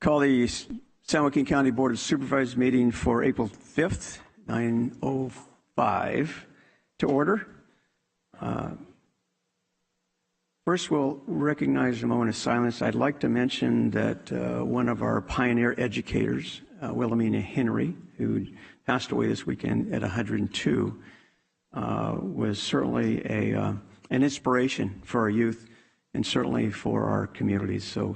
Call the San Joaquin County Board of Supervisors meeting for April 5th, 9:05 to order. First, we'll recognize a moment of silence. I'd like to mention that one of our pioneer educators, Wilhelmina Henry, who passed away this weekend at 102, was certainly an inspiration for our youth and certainly for our communities. So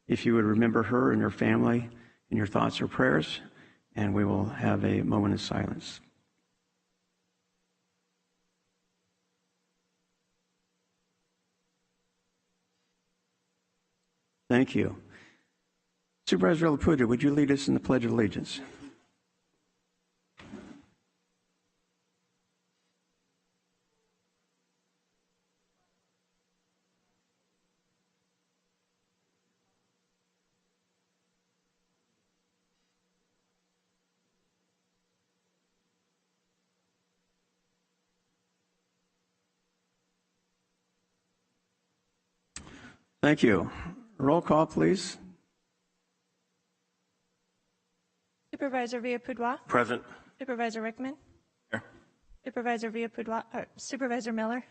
if you would remember her and her family in your thoughts or prayers, and we will have a moment of silence. Thank you. Supervisor Laputa, would you lead us in the Pledge of Allegiance? Thank you. Roll call, please. Supervisor Villapudua. Present. Supervisor Rickman. Here. Supervisor Villapudua. Supervisor Miller.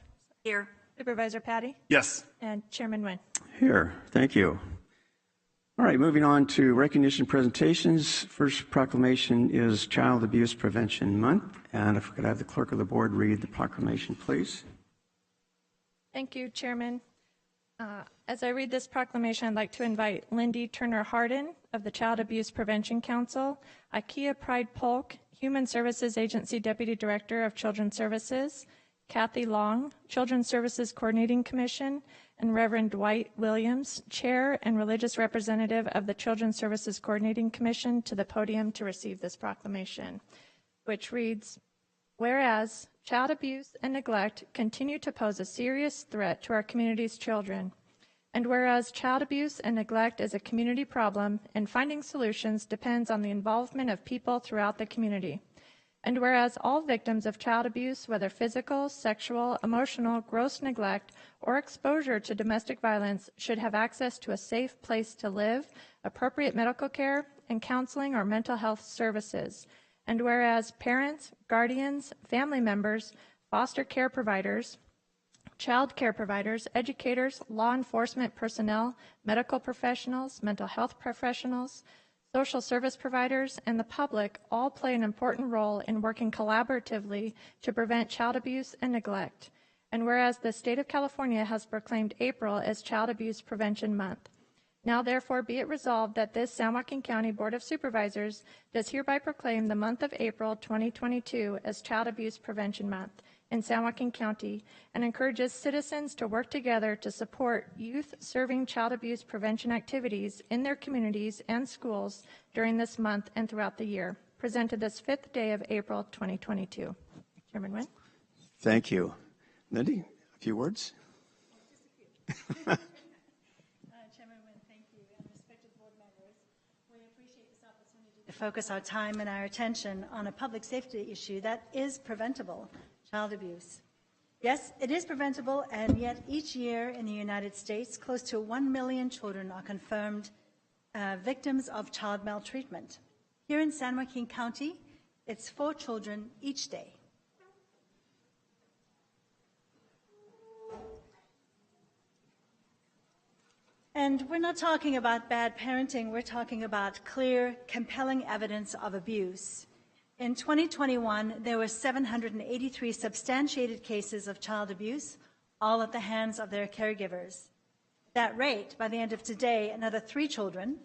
Here. Supervisor Patty. Yes. And Chairman Nguyen. Here. Thank you. All right, moving on to recognition presentations. First proclamation is Child Abuse Prevention Month. And if we could have the clerk of the board read the proclamation, please. Thank you, Chairman. As I read this proclamation, I'd like to invite Lindy Turner Hardin of the Child Abuse Prevention Council, Ikea Pride Polk, Human Services Agency Deputy Director of Children's Services, Kathy Long, Children's Services Coordinating Commission, and Reverend Dwight Williams, Chair and Religious Representative of the Children's Services Coordinating Commission, to the podium to receive this proclamation, which reads, whereas child abuse and neglect continue to pose a serious threat to our community's children, and whereas child abuse and neglect is a community problem and finding solutions depends on the involvement of people throughout the community, and whereas all victims of child abuse, whether physical, sexual, emotional, gross neglect, or exposure to domestic violence, should have access to a safe place to live, appropriate medical care, and counseling or mental health services, and whereas parents, guardians, family members, foster care providers, child care providers, educators, law enforcement personnel, medical professionals, mental health professionals, social service providers, and the public all play an important role in working collaboratively to prevent child abuse and neglect. And whereas the state of California has proclaimed April as Child Abuse Prevention Month. Now, therefore, be it resolved that this San Joaquin County Board of Supervisors does hereby proclaim the month of April 2022 as Child Abuse Prevention Month in San Joaquin County and encourages citizens to work together to support youth serving child abuse prevention activities in their communities and schools during this month and throughout the year. Presented this 5th day of April 2022. Chairman Nguyen. Thank you. Lindy, a few words? To focus our time and our attention on a public safety issue that is preventable, child abuse. Yes, it is preventable, and yet each year in the United States, close to 1 million children are confirmed victims of child maltreatment. Here in San Joaquin County, it's 4 children each day. And we're not talking about bad parenting, we're talking about clear, compelling evidence of abuse. In 2021, there were 783 substantiated cases of child abuse, all at the hands of their caregivers. At that rate, by the end of today, another 3 children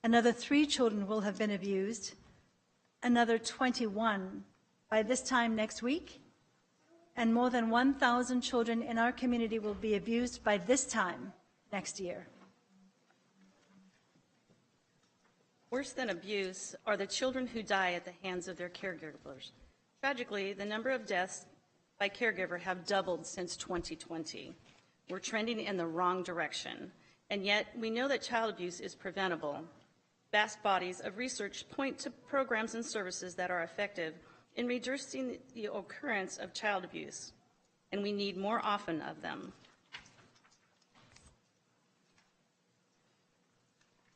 will have been abused, another 21 by this time next week, and more than 1,000 children in our community will be abused by this time next year. Worse than abuse are the children who die at the hands of their caregivers. Tragically, the number of deaths by caregiver have doubled since 2020. We're trending in the wrong direction, and yet we know that child abuse is preventable. Vast bodies of research point to programs and services that are effective in reducing the occurrence of child abuse, and we need more often of them.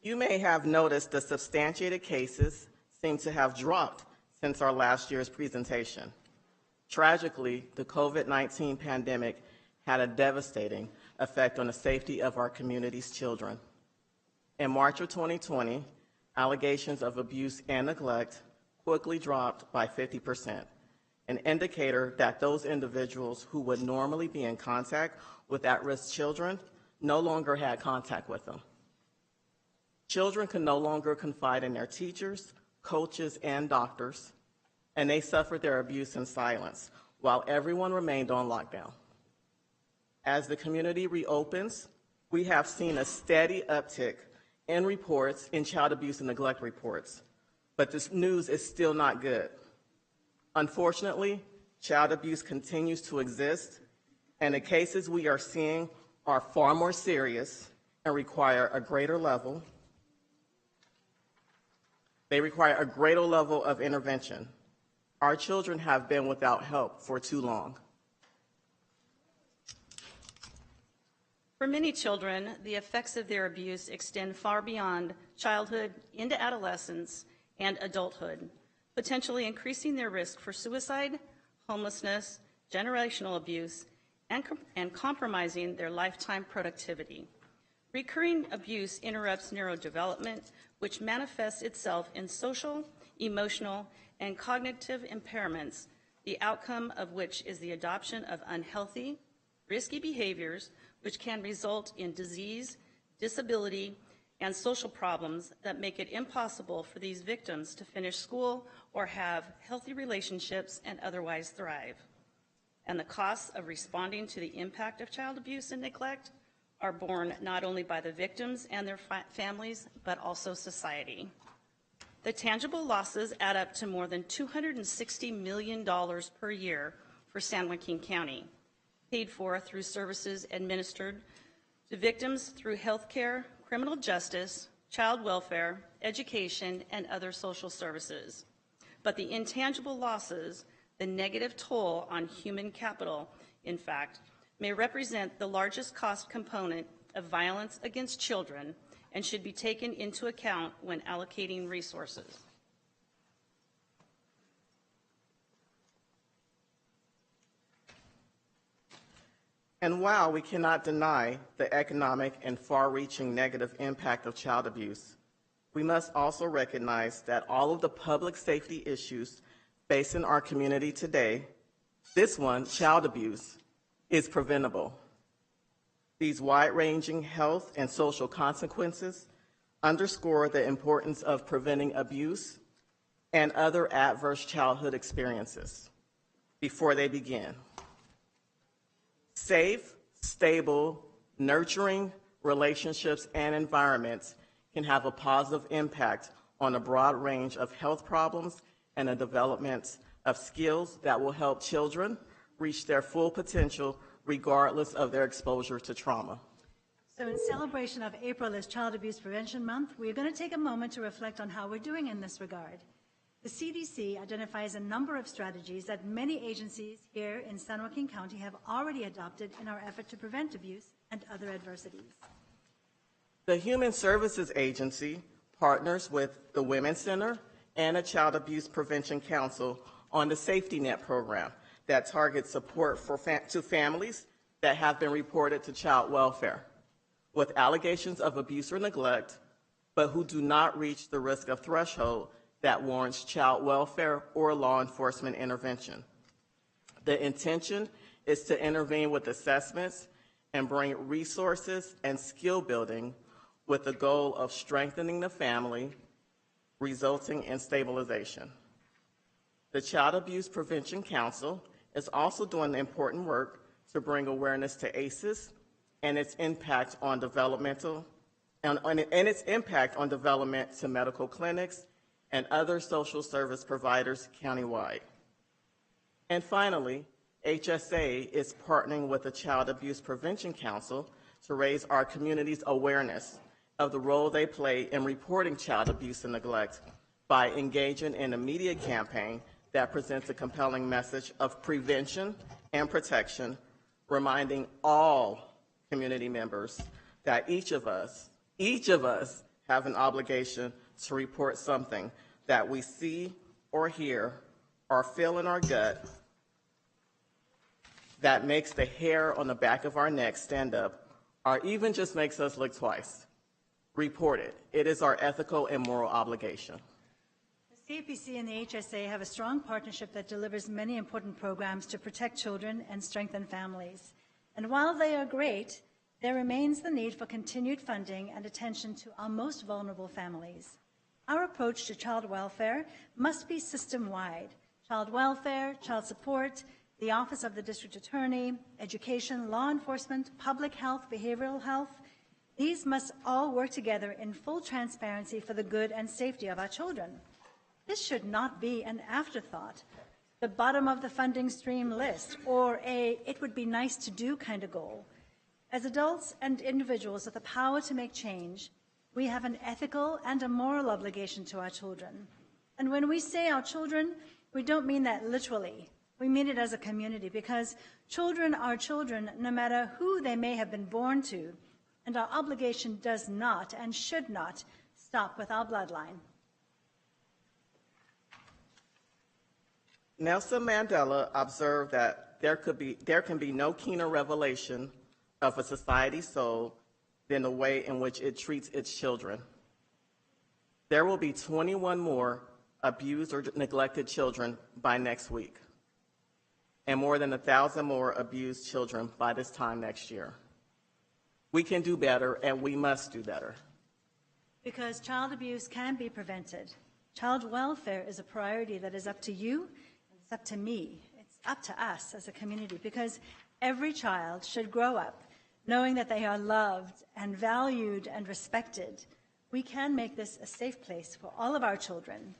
You may have noticed the substantiated cases seem to have dropped since our last year's presentation. Tragically, the COVID-19 pandemic had a devastating effect on the safety of our community's children. In March of 2020, allegations of abuse and neglect quickly dropped by 50%, an indicator that those individuals who would normally be in contact with at-risk children no longer had contact with them. Children can no longer confide in their teachers, coaches, and doctors, and they suffered their abuse in silence while everyone remained on lockdown. As the community reopens, we have seen a steady uptick in reports, in child abuse and neglect reports, but this news is still not good. Unfortunately, child abuse continues to exist, and the cases we are seeing are far more serious and require a greater level. They require a greater level of intervention. Our children have been without help for too long. For many children, the effects of their abuse extend far beyond childhood into adolescence and adulthood, potentially increasing their risk for suicide, homelessness, generational abuse, and compromising their lifetime productivity. Recurring abuse interrupts neurodevelopment, which manifests itself in social, emotional, and cognitive impairments, the outcome of which is the adoption of unhealthy, risky behaviors, which can result in disease, disability, and social problems that make it impossible for these victims to finish school or have healthy relationships and otherwise thrive. And the costs of responding to the impact of child abuse and neglect are borne not only by the victims and their families, but also society. The tangible losses add up to more than $260 million per year for San Joaquin County, paid for through services administered to victims through health care, criminal justice, child welfare, education, and other social services. But the intangible losses, the negative toll on human capital, in fact, may represent the largest cost component of violence against children and should be taken into account when allocating resources. And while we cannot deny the economic and far-reaching negative impact of child abuse, we must also recognize that all of the public safety issues facing our community today, this one, child abuse, is preventable. These wide-ranging health and social consequences underscore the importance of preventing abuse and other adverse childhood experiences before they begin. Safe, stable, nurturing relationships and environments can have a positive impact on a broad range of health problems and the development of skills that will help children reach their full potential regardless of their exposure to trauma. So in celebration of April as Child Abuse Prevention Month, we're going to take a moment to reflect on how we're doing in this regard. The CDC identifies a number of strategies that many agencies here in San Joaquin County have already adopted in our effort to prevent abuse and other adversities. The Human Services Agency partners with the Women's Center and the Child Abuse Prevention Council on the Safety Net program that targets support to families that have been reported to child welfare with allegations of abuse or neglect, but who do not reach the risk of threshold that warrants child welfare or law enforcement intervention. The intention is to intervene with assessments and bring resources and skill building with the goal of strengthening the family, resulting in stabilization. The Child Abuse Prevention Council is also doing important work to bring awareness to ACEs and its impact on development to medical clinics and other social service providers countywide. And finally, HSA is partnering with the Child Abuse Prevention Council to raise our community's awareness of the role they play in reporting child abuse and neglect by engaging in a media campaign that presents a compelling message of prevention and protection, reminding all community members that each of us have an obligation to report something that we see or hear or feel in our gut that makes the hair on the back of our neck stand up, or even just makes us look twice. Report it. It is our ethical and moral obligation. The CAPC and the HSA have a strong partnership that delivers many important programs to protect children and strengthen families. And while they are great, there remains the need for continued funding and attention to our most vulnerable families. Our approach to child welfare must be system-wide. Child welfare, child support, the Office of the District Attorney, education, law enforcement, public health, behavioral health, these must all work together in full transparency for the good and safety of our children. This should not be an afterthought, the bottom of the funding stream list, or a "it would be nice to do" kind of goal. As adults and individuals with the power to make change, we have an ethical and a moral obligation to our children. And when we say our children, we don't mean that literally. We mean it as a community, because children are children no matter who they may have been born to, and our obligation does not and should not stop with our bloodline. Nelson Mandela observed that there can be no keener revelation of a society's soul than the way in which it treats its children. There will be 21 more abused or neglected children by next week, and more than 1,000 more abused children by this time next year. We can do better, and we must do better. Because child abuse can be prevented. Child welfare is a priority that is up to you, and it's up to me. It's up to us as a community, because every child should grow up knowing that they are loved and valued and respected. We can make this a safe place for all of our children.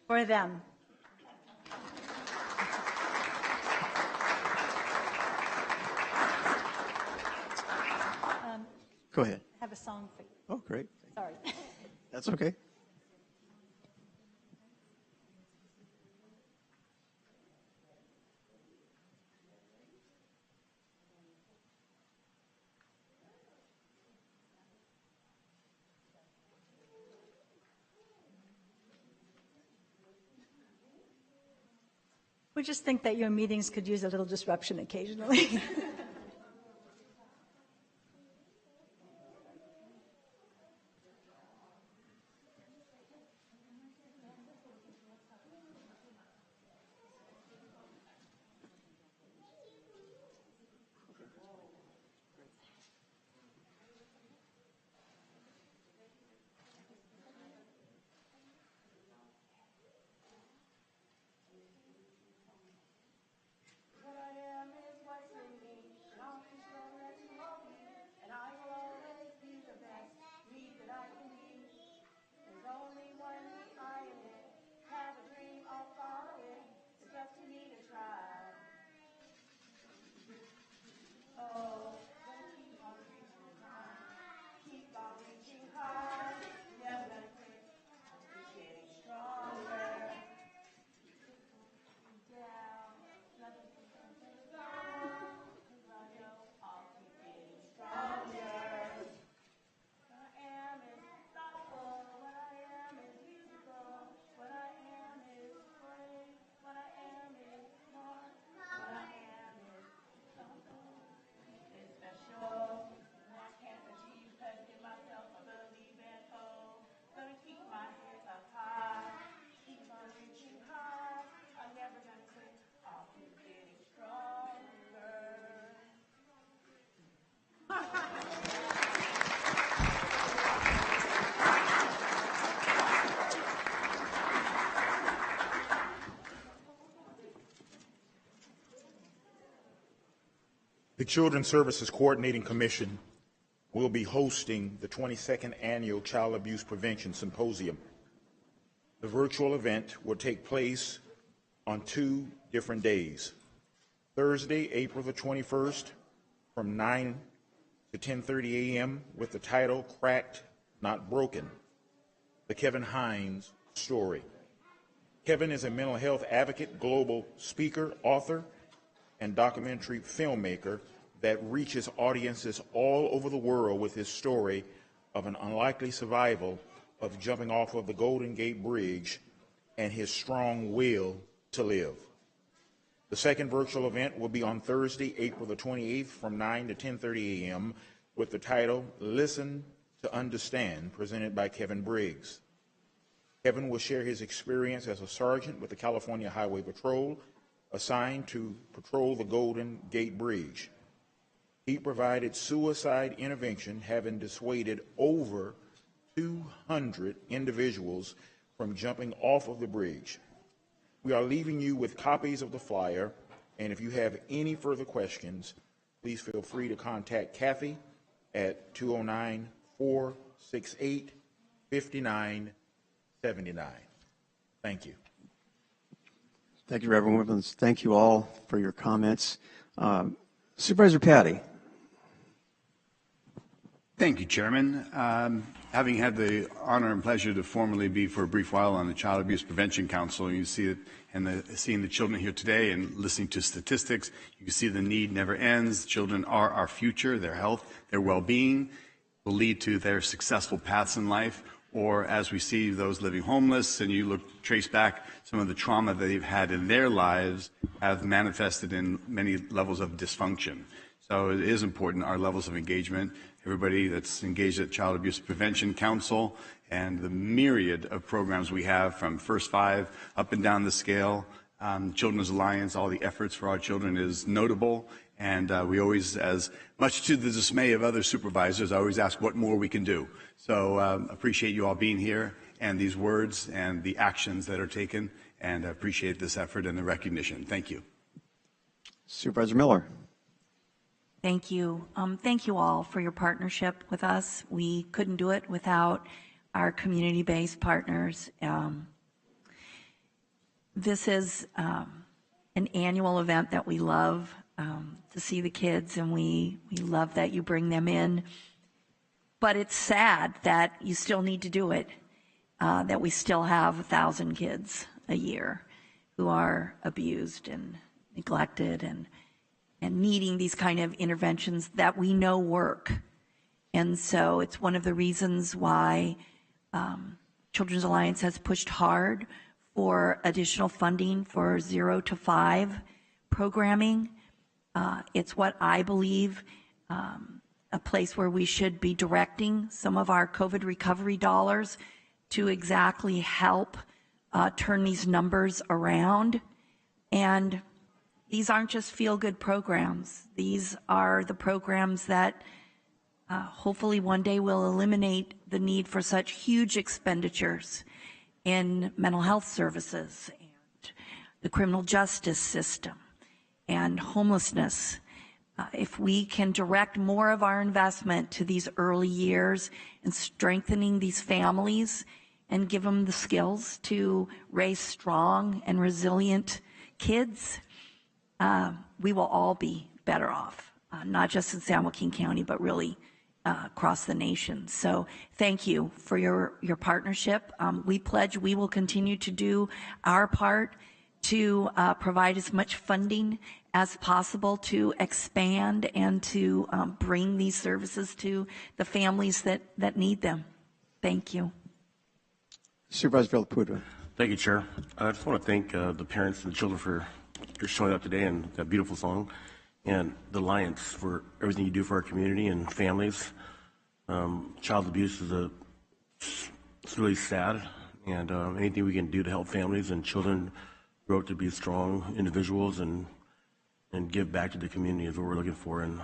For them. Go ahead. I have a song for you. Oh, great. Sorry. That's okay. We just think that your meetings could use a little disruption occasionally. The Children's Services Coordinating Commission will be hosting the 22nd Annual Child Abuse Prevention Symposium. The virtual event will take place on 2 different days. Thursday, April the 21st, from 9 to 10:30 a.m. with the title Cracked, Not Broken, the Kevin Hines story. Kevin is a mental health advocate, global speaker, author, and documentary filmmaker that reaches audiences all over the world with his story of an unlikely survival of jumping off of the Golden Gate Bridge and his strong will to live. The second virtual event will be on Thursday, April the 28th from 9 to 10:30 a.m. with the title Listen to Understand, presented by Kevin Briggs. Kevin will share his experience as a sergeant with the California Highway Patrol assigned to patrol the Golden Gate Bridge. He provided suicide intervention, having dissuaded over 200 individuals from jumping off of the bridge. We are leaving you with copies of the flyer, and if you have any further questions, please feel free to contact Kathy at 209-468-5979. Thank you. Thank you, Reverend Woodlands. Thank you all for your comments. Supervisor Patty. Thank you, Chairman. Having had the honor and pleasure to formerly be for a brief while on the Child Abuse Prevention Council, you see it, and seeing the children here today and listening to statistics, you can see the need never ends. Children are our future. Their health, their well-being will lead to their successful paths in life, or as we see those living homeless, and you trace back some of the trauma that they've had in their lives have manifested in many levels of dysfunction. So it is important, our levels of engagement, everybody that's engaged at Child Abuse Prevention Council, and the myriad of programs we have from First Five up and down the scale. Children's Alliance, all the efforts for our children is notable, and we always, as much to the dismay of other supervisors, I always ask what more we can do. So appreciate you all being here and these words and the actions that are taken, and I appreciate this effort and the recognition. Thank you. Supervisor Miller. Thank you. Thank you all for your partnership with us. We couldn't do it without our community-based partners. This is an annual event that we love to see the kids, and we love that you bring them in. But it's sad that you still need to do it, that we still have 1,000 kids a year who are abused and neglected and needing these kind of interventions that we know work. And so it's one of the reasons why Children's Alliance has pushed hard for additional funding for 0 to 5 programming. It's what I believe a place where we should be directing some of our COVID recovery dollars to exactly help turn these numbers around. And these aren't just feel-good programs. These are the programs that hopefully one day will eliminate the need for such huge expenditures in mental health services and the criminal justice system and homelessness. If we can direct more of our investment to these early years and strengthening these families and give them the skills to raise strong and resilient kids, we will all be better off, not just in San Joaquin County, but really across the nation. So thank you for your partnership. We pledge we will continue to do our part to provide as much funding as possible to expand and to bring these services to the families that need them. Thank you. Supervisor Villaputa. Thank you, Chair. I just want to thank the parents and the children for showing up today and that beautiful song, and the Alliance for everything you do for our community and families. Child abuse is it's really sad, and anything we can do to help families and children grow up to be strong individuals and give back to the community is what we're looking for, and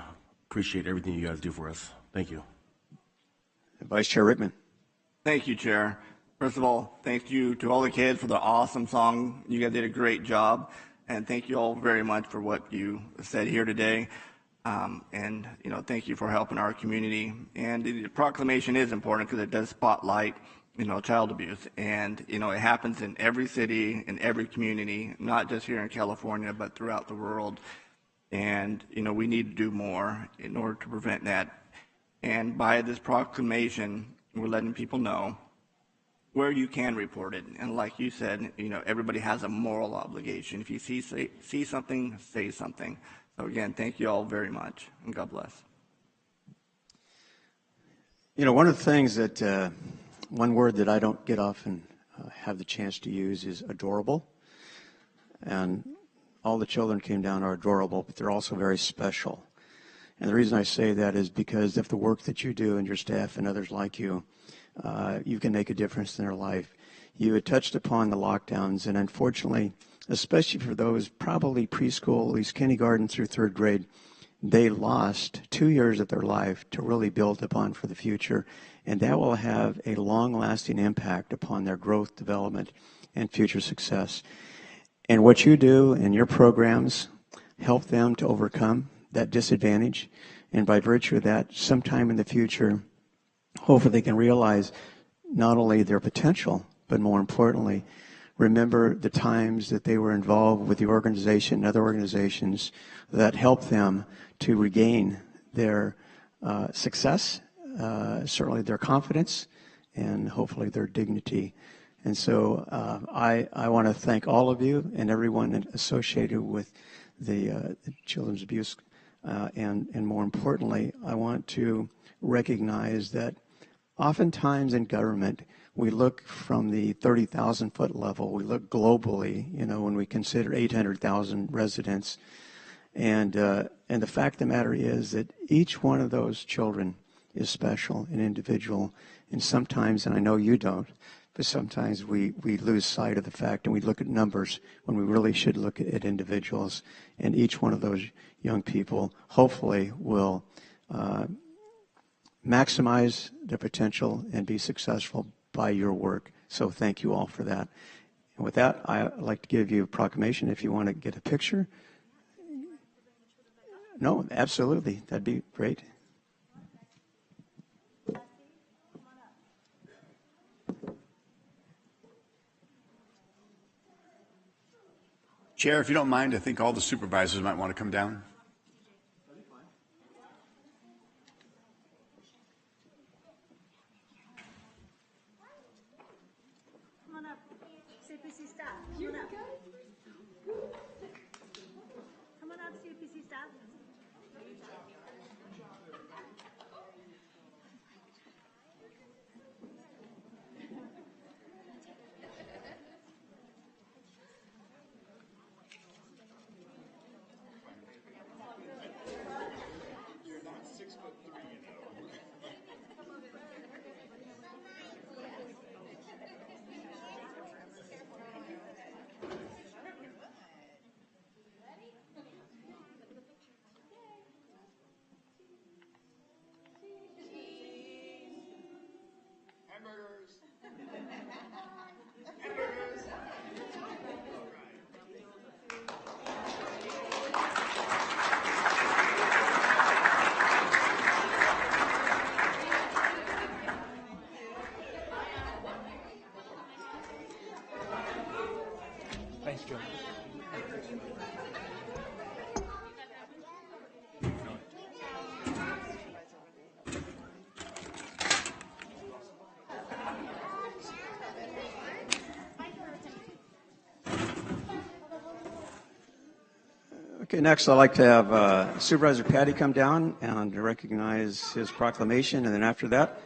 appreciate everything you guys do for us. Thank you. Vice Chair Rickman. Thank you, Chair. First of all, thank you to all the kids for the awesome song. You guys did a great job, and thank you all very much for what you said here today. And, thank you for helping our community. And the proclamation is important because it does spotlight, child abuse. And, it happens in every city, in every community, not just here in California, but throughout the world. And, we need to do more in order to prevent that. And by this proclamation, we're letting people know where you can report it. And like you said, everybody has a moral obligation. If you see something, say something. So again, thank you all very much, and God bless. One of the things that, one word that I don't get often have the chance to use is adorable. And all the children came down are adorable, but they're also very special. And the reason I say that is because of the work that you do and your staff and others like you, you can make a difference in their life. You had touched upon the lockdowns, and unfortunately, especially for those probably preschool, at least kindergarten through third grade, they lost 2 years of their life to really build upon for the future, and that will have a long-lasting impact upon their growth, development, and future success. And what you do in your programs help them to overcome that disadvantage, and by virtue of that, sometime in the future, hopefully they can realize not only their potential, but more importantly, remember the times that they were involved with the organization and other organizations that helped them to regain their success, certainly their confidence, and hopefully their dignity. And so I want to thank all of you and everyone associated with the children's abuse. And more importantly, I want to recognize that oftentimes in government, we look from the 30,000-foot level. We look globally, when we consider 800,000 residents. And the fact of the matter is that each one of those children is special and individual. And sometimes, and I know you don't, but sometimes we lose sight of the fact and we look at numbers when we really should look at individuals. And each one of those young people hopefully will maximize their potential and be successful by your work. So thank you all for that. And with that, I'd like to give you a proclamation if you want to get a picture. No, absolutely. That'd be great. Chair, if you don't mind, I think all the supervisors might want to come down. Come on up, CPC staff. Come on up. Come on up, CPC staff. Thanks, Joe. Okay, next I'd like to have Supervisor Patty come down and recognize his proclamation. And then after that,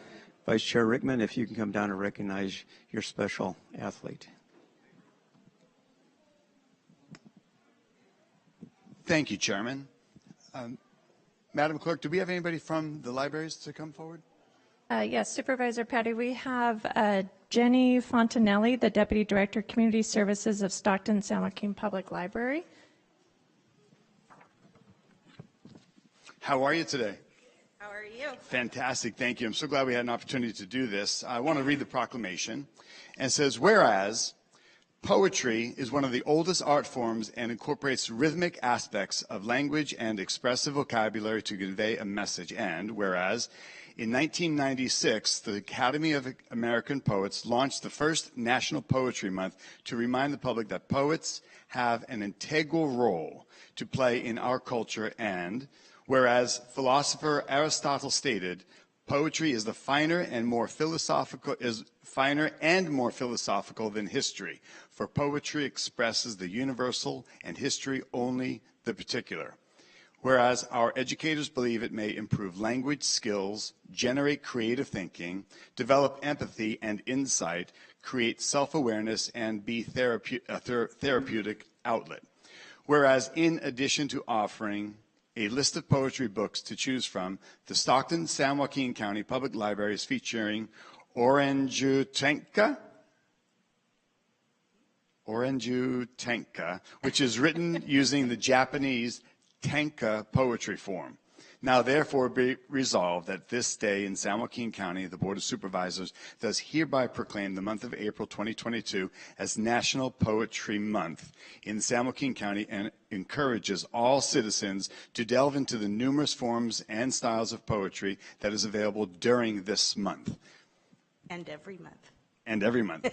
Vice Chair Rickman, if you can come down and recognize your special athlete. Thank you, Chairman. Madam Clerk, do we have anybody from the libraries to come forward? Yes, Supervisor Patty, we have Jenny Fontanelli, the Deputy Director, Community Services of Stockton San Joaquin Public Library. How are you today? How are you? Fantastic, thank you. I'm so glad we had an opportunity to do this. I want to read the proclamation. And it says, whereas Poetry is one of the oldest art forms and incorporates rhythmic aspects of language and expressive vocabulary to convey a message. And whereas in 1996, the Academy of American Poets launched the first National Poetry Month to remind the public that poets have an integral role to play in our culture. And whereas philosopher Aristotle stated, poetry is finer and more philosophical than history, for poetry expresses the universal and history only the particular. Whereas our educators believe it may improve language skills, generate creative thinking, develop empathy and insight, create self-awareness, and be a therapeutic outlet. Whereas in addition to offering a list of poetry books to choose from, the Stockton San Joaquin County Public Library is featuring Orangutanka, which is written using the Japanese tanka poetry form. Now, therefore, be resolved that this day in San Joaquin County, the Board of Supervisors does hereby proclaim the month of April 2022 as National Poetry Month in San Joaquin County and encourages all citizens to delve into the numerous forms and styles of poetry that is available during this month. And every month. And every month.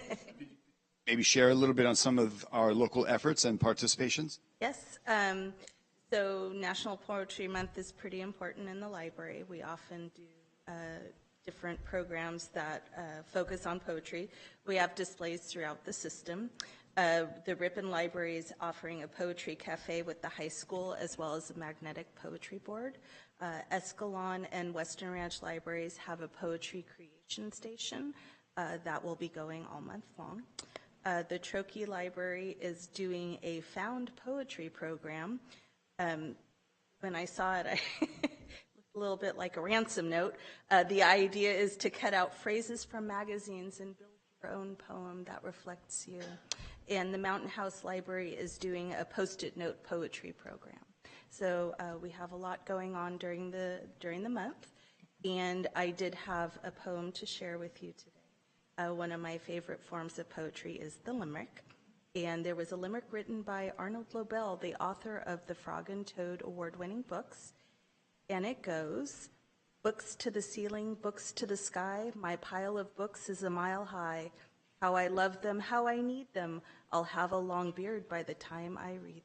Maybe share a little bit on some of our local efforts and participations? Yes. So National Poetry Month is pretty important in the library. We often do different programs that focus on poetry. We have displays throughout the system. The Ripon Library is offering a poetry cafe with the high school as well as a magnetic poetry board. Escalon and Western Ranch Libraries have a poetry creation station that will be going all month long. The Trokey Library is doing a found poetry program. When I saw it, I looked a little bit like a ransom note. The idea is to cut out phrases from magazines and build your own poem that reflects you. And the Mountain House Library is doing a post-it note poetry program. So we have a lot going on during the month. And I did have a poem to share with you today. One of my favorite forms of poetry is the limerick. And there was a limerick written by Arnold Lobel, the author of the Frog and Toad award-winning books. And it goes, books to the ceiling, books to the sky, my pile of books is a mile high. How I love them, how I need them, I'll have a long beard by the time I read them.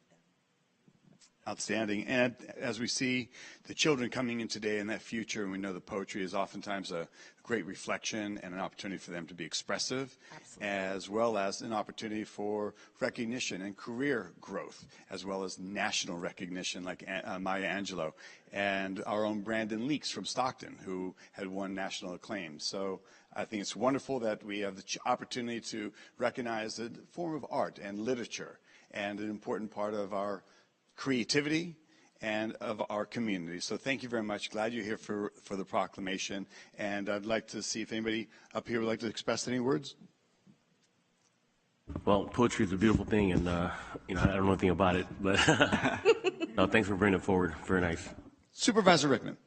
Outstanding. And as we see the children coming in today in that future, and we know that poetry is oftentimes a great reflection and an opportunity for them to be expressive, absolutely, as well as an opportunity for recognition and career growth, as well as national recognition like Maya Angelou and our own Brandon Leaks from Stockton, who had won national acclaim. So I think it's wonderful that we have the opportunity to recognize the form of art and literature and an important part of our creativity and of our community. So thank you very much. Glad you're here for the proclamation. And I'd like to see if anybody up here would like to express any words. Well, poetry is a beautiful thing, and I don't know anything about it, but no, thanks for bringing it forward. Very nice. Supervisor Rickman.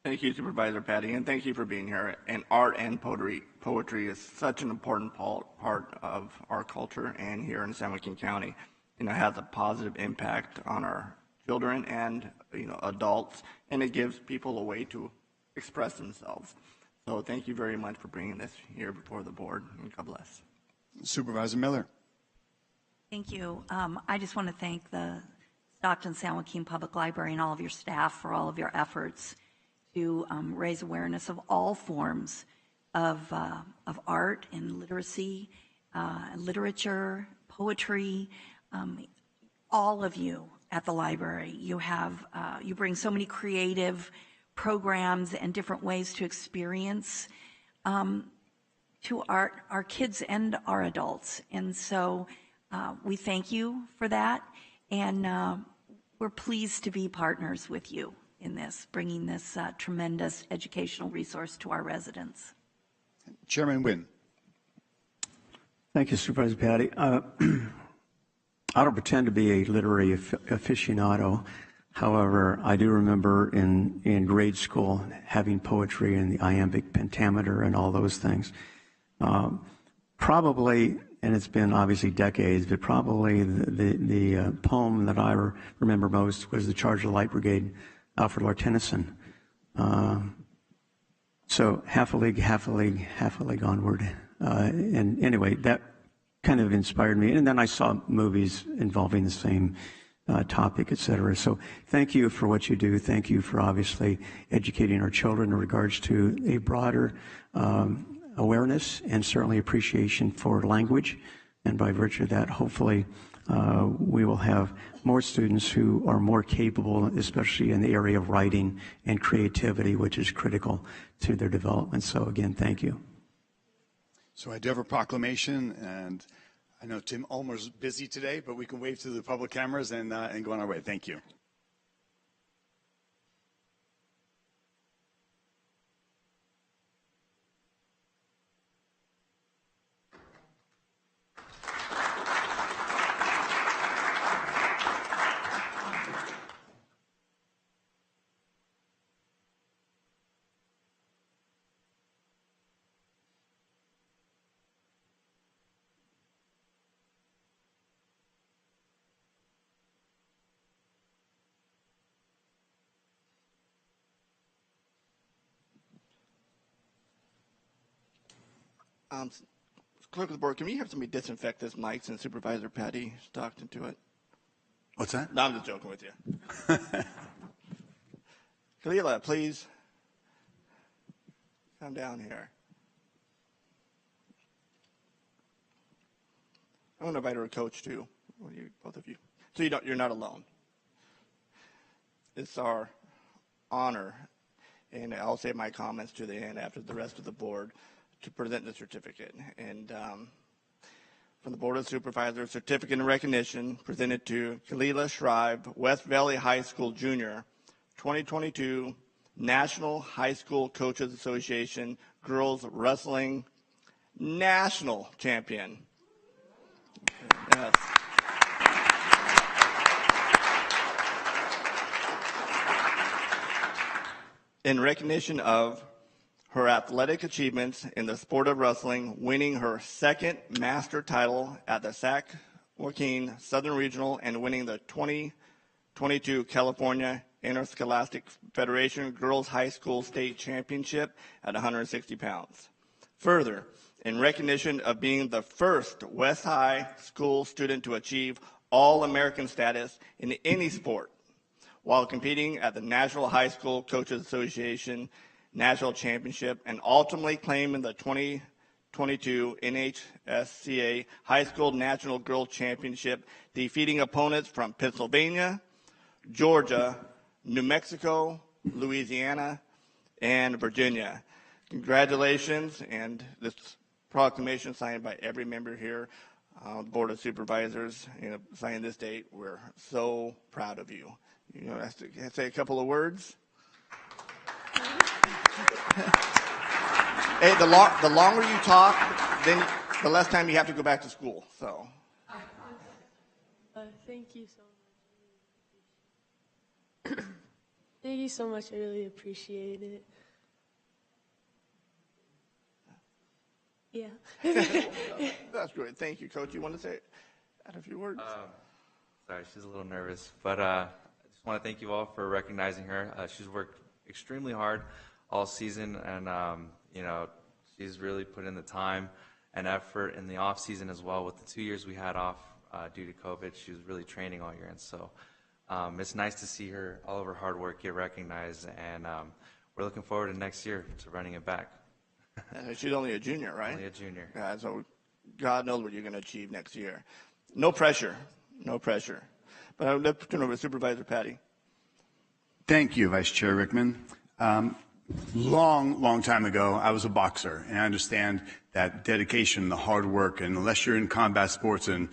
Thank you, Supervisor Patty, and thank you for being here. And art and poetry is such an important part of our culture and here in San Joaquin County. It has a positive impact on our children and adults, and it gives people a way to express themselves. So thank you very much for bringing this here before the board, and God bless. Supervisor Miller. Thank you. I just want to thank the Stockton San Joaquin Public Library and all of your staff for all of your efforts to raise awareness of all forms of art and literacy, literature, poetry. All of you at the library, you bring so many creative programs and different ways to experience to our kids and our adults. And so we thank you for that. And we're pleased to be partners with you in this, bringing this tremendous educational resource to our residents. Chairman Nguyen. Thank you, Supervisor Patty. I don't pretend to be a literary aficionado. However, I do remember in grade school having poetry and the iambic pentameter and all those things. Probably and it's been obviously decades, but probably the poem that I remember most was the Charge of the Light Brigade, Alfred Lord Tennyson. So half a league, half a league, half a league onward. And anyway, that kind of inspired me. And then I saw movies involving the same topic, et cetera. So thank you for what you do. Thank you for obviously educating our children in regards to a broader awareness and certainly appreciation for language. And by virtue of that, hopefully we will have more students who are more capable, especially in the area of writing and creativity, which is critical to their development. So again, thank you. So I do have a proclamation, and I know Tim Ulmer's busy today, but we can wave to the public cameras and go on our way. Thank you. Clerk of the board, can we have somebody disinfect this mic since Supervisor Patty talked into it? What's that? No, I'm just joking with you. Kalila, please come down here. I'm going to invite her coach too. Both of you. So you're not alone. It's our honor, and I'll save my comments to the end after the rest of the board, to present the certificate. And from the Board of Supervisors, certificate in recognition presented to Kalila Shrive, West Valley High School Junior, 2022 National High School Coaches Association Girls Wrestling National Champion. Yes. In recognition of her athletic achievements in the sport of wrestling, winning her second master title at the Joaquin Southern Regional and winning the 2022 California Interscholastic Federation Girls High School State Championship at 160 pounds. Further, in recognition of being the first West High School student to achieve All-American status in any sport while competing at the National High School Coaches Association National Championship and ultimately claiming the 2022 NHSCA High School National Girls Championship, defeating opponents from Pennsylvania, Georgia, New Mexico, Louisiana, and Virginia. Congratulations, and this proclamation signed by every member here, Board of Supervisors, signing this date. We're so proud of you. You know, I have to say a couple of words. Hey, the longer you talk, then the less time you have to go back to school. So. Thank you so much. Thank you so much. I really appreciate it. Yeah. That's great. Thank you, Coach. You want to add a few words? Sorry, she's a little nervous, but I just want to thank you all for recognizing her. She's worked extremely hard all season, and she's really put in the time and effort in the off season as well. With the 2 years we had off due to COVID, she was really training all year, and so it's nice to see all of her hard work get recognized, and we're looking forward to next year to running it back. She's only a junior, right? Only a junior. Yeah, so God knows what you're going to achieve next year. No pressure, no pressure. But I would love to turn over to Supervisor Patty. Thank you, Vice Chair Rickman. Long time ago, I was a boxer, and I understand that dedication, the hard work, and unless you're in combat sports and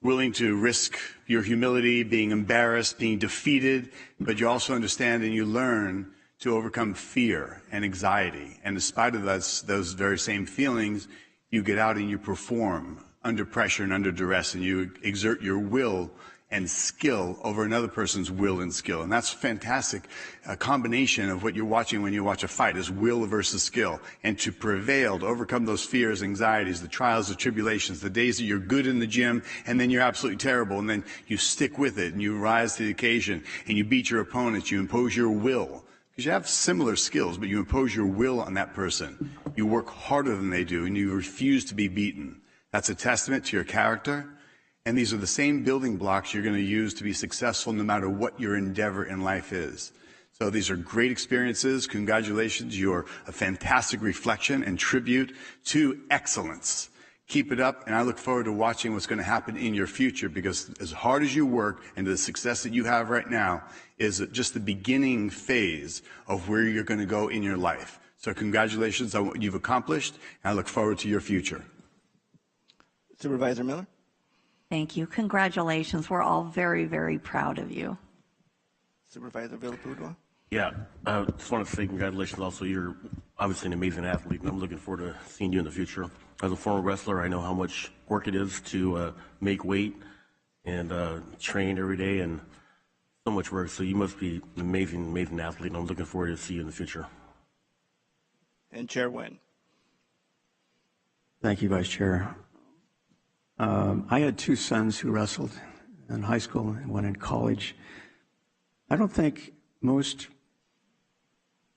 willing to risk your humility, being embarrassed, being defeated, but you also understand and you learn to overcome fear and anxiety. And in spite of those very same feelings, you get out and you perform under pressure and under duress, and you exert your will and skill over another person's will and skill. And that's a fantastic combination of what you're watching when you watch a fight, is will versus skill. And to prevail, to overcome those fears, anxieties, the trials, the tribulations, the days that you're good in the gym and then you're absolutely terrible, and then you stick with it and you rise to the occasion and you beat your opponents, you impose your will. Because you have similar skills, but you impose your will on that person. You work harder than they do and you refuse to be beaten. That's a testament to your character. And these are the same building blocks you're going to use to be successful no matter what your endeavor in life is. So these are great experiences. Congratulations. You're a fantastic reflection and tribute to excellence. Keep it up, and I look forward to watching what's going to happen in your future, because as hard as you work and the success that you have right now is just the beginning phase of where you're going to go in your life. So congratulations on what you've accomplished, and I look forward to your future. Supervisor Miller? Thank you. Congratulations. We're all very, very proud of you. Supervisor Villapudua? Yeah, I just want to say congratulations. Also, you're obviously an amazing athlete, and I'm looking forward to seeing you in the future. As a former wrestler, I know how much work it is to make weight and train every day, and so much work. So you must be an amazing, amazing athlete, and I'm looking forward to see you in the future. And Chair Nguyen? Thank you, Vice Chair. I had two sons who wrestled in high school and one in college. I don't think most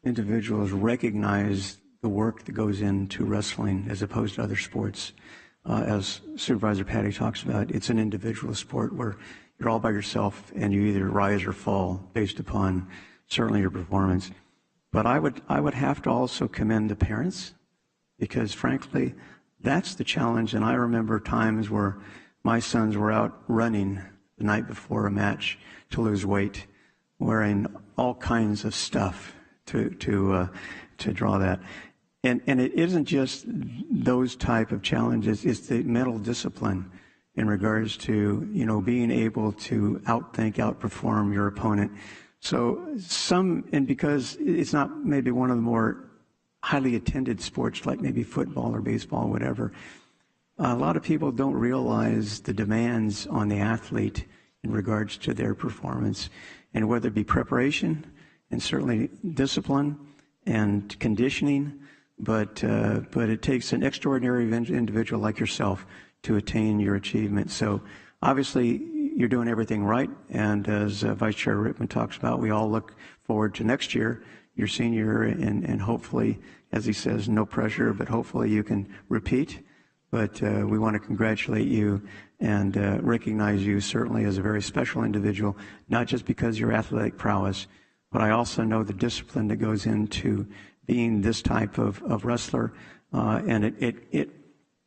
individuals recognize the work that goes into wrestling as opposed to other sports. As Supervisor Patty talks about, it's an individual sport where you're all by yourself and you either rise or fall based upon certainly your performance. But I would have to also commend the parents, because frankly, that's the challenge. And I remember times where my sons were out running the night before a match to lose weight, wearing all kinds of stuff to draw that. And it isn't just those type of challenges, it's the mental discipline in regards to, being able to outperform your opponent. So and because it's not maybe one of the more highly attended sports like maybe football or baseball or whatever, a lot of people don't realize the demands on the athlete in regards to their performance, and whether it be preparation and certainly discipline and conditioning, but it takes an extraordinary individual like yourself to attain your achievement. So obviously you're doing everything right, and as Vice Chair Rittman talks about, we all look forward to next year, your senior, and hopefully, as he says, no pressure, but hopefully you can repeat. But we want to congratulate you and recognize you certainly as a very special individual, not just because of your athletic prowess, but I also know the discipline that goes into being this type of wrestler. And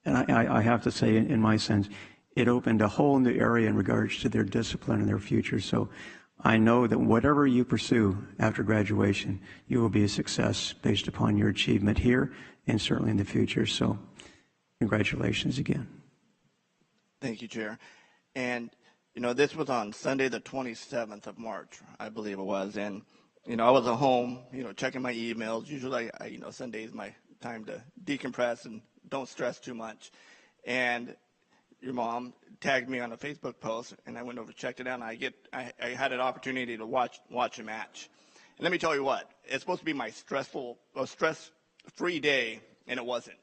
I have to say, in my sense, it opened a whole new area in regards to their discipline and their future. So I know that whatever you pursue after graduation, you will be a success based upon your achievement here and certainly in the future. So congratulations again. Thank you, Chair. And, this was on Sunday, the 27th of March, I believe it was. And, I was at home, checking my emails. Usually, Sunday is my time to decompress and don't stress too much. And your mom tagged me on a Facebook post, and I went over, checked it out, and I had an opportunity to watch a match. And let me tell you what, it's supposed to be my stress-free day, and it wasn't.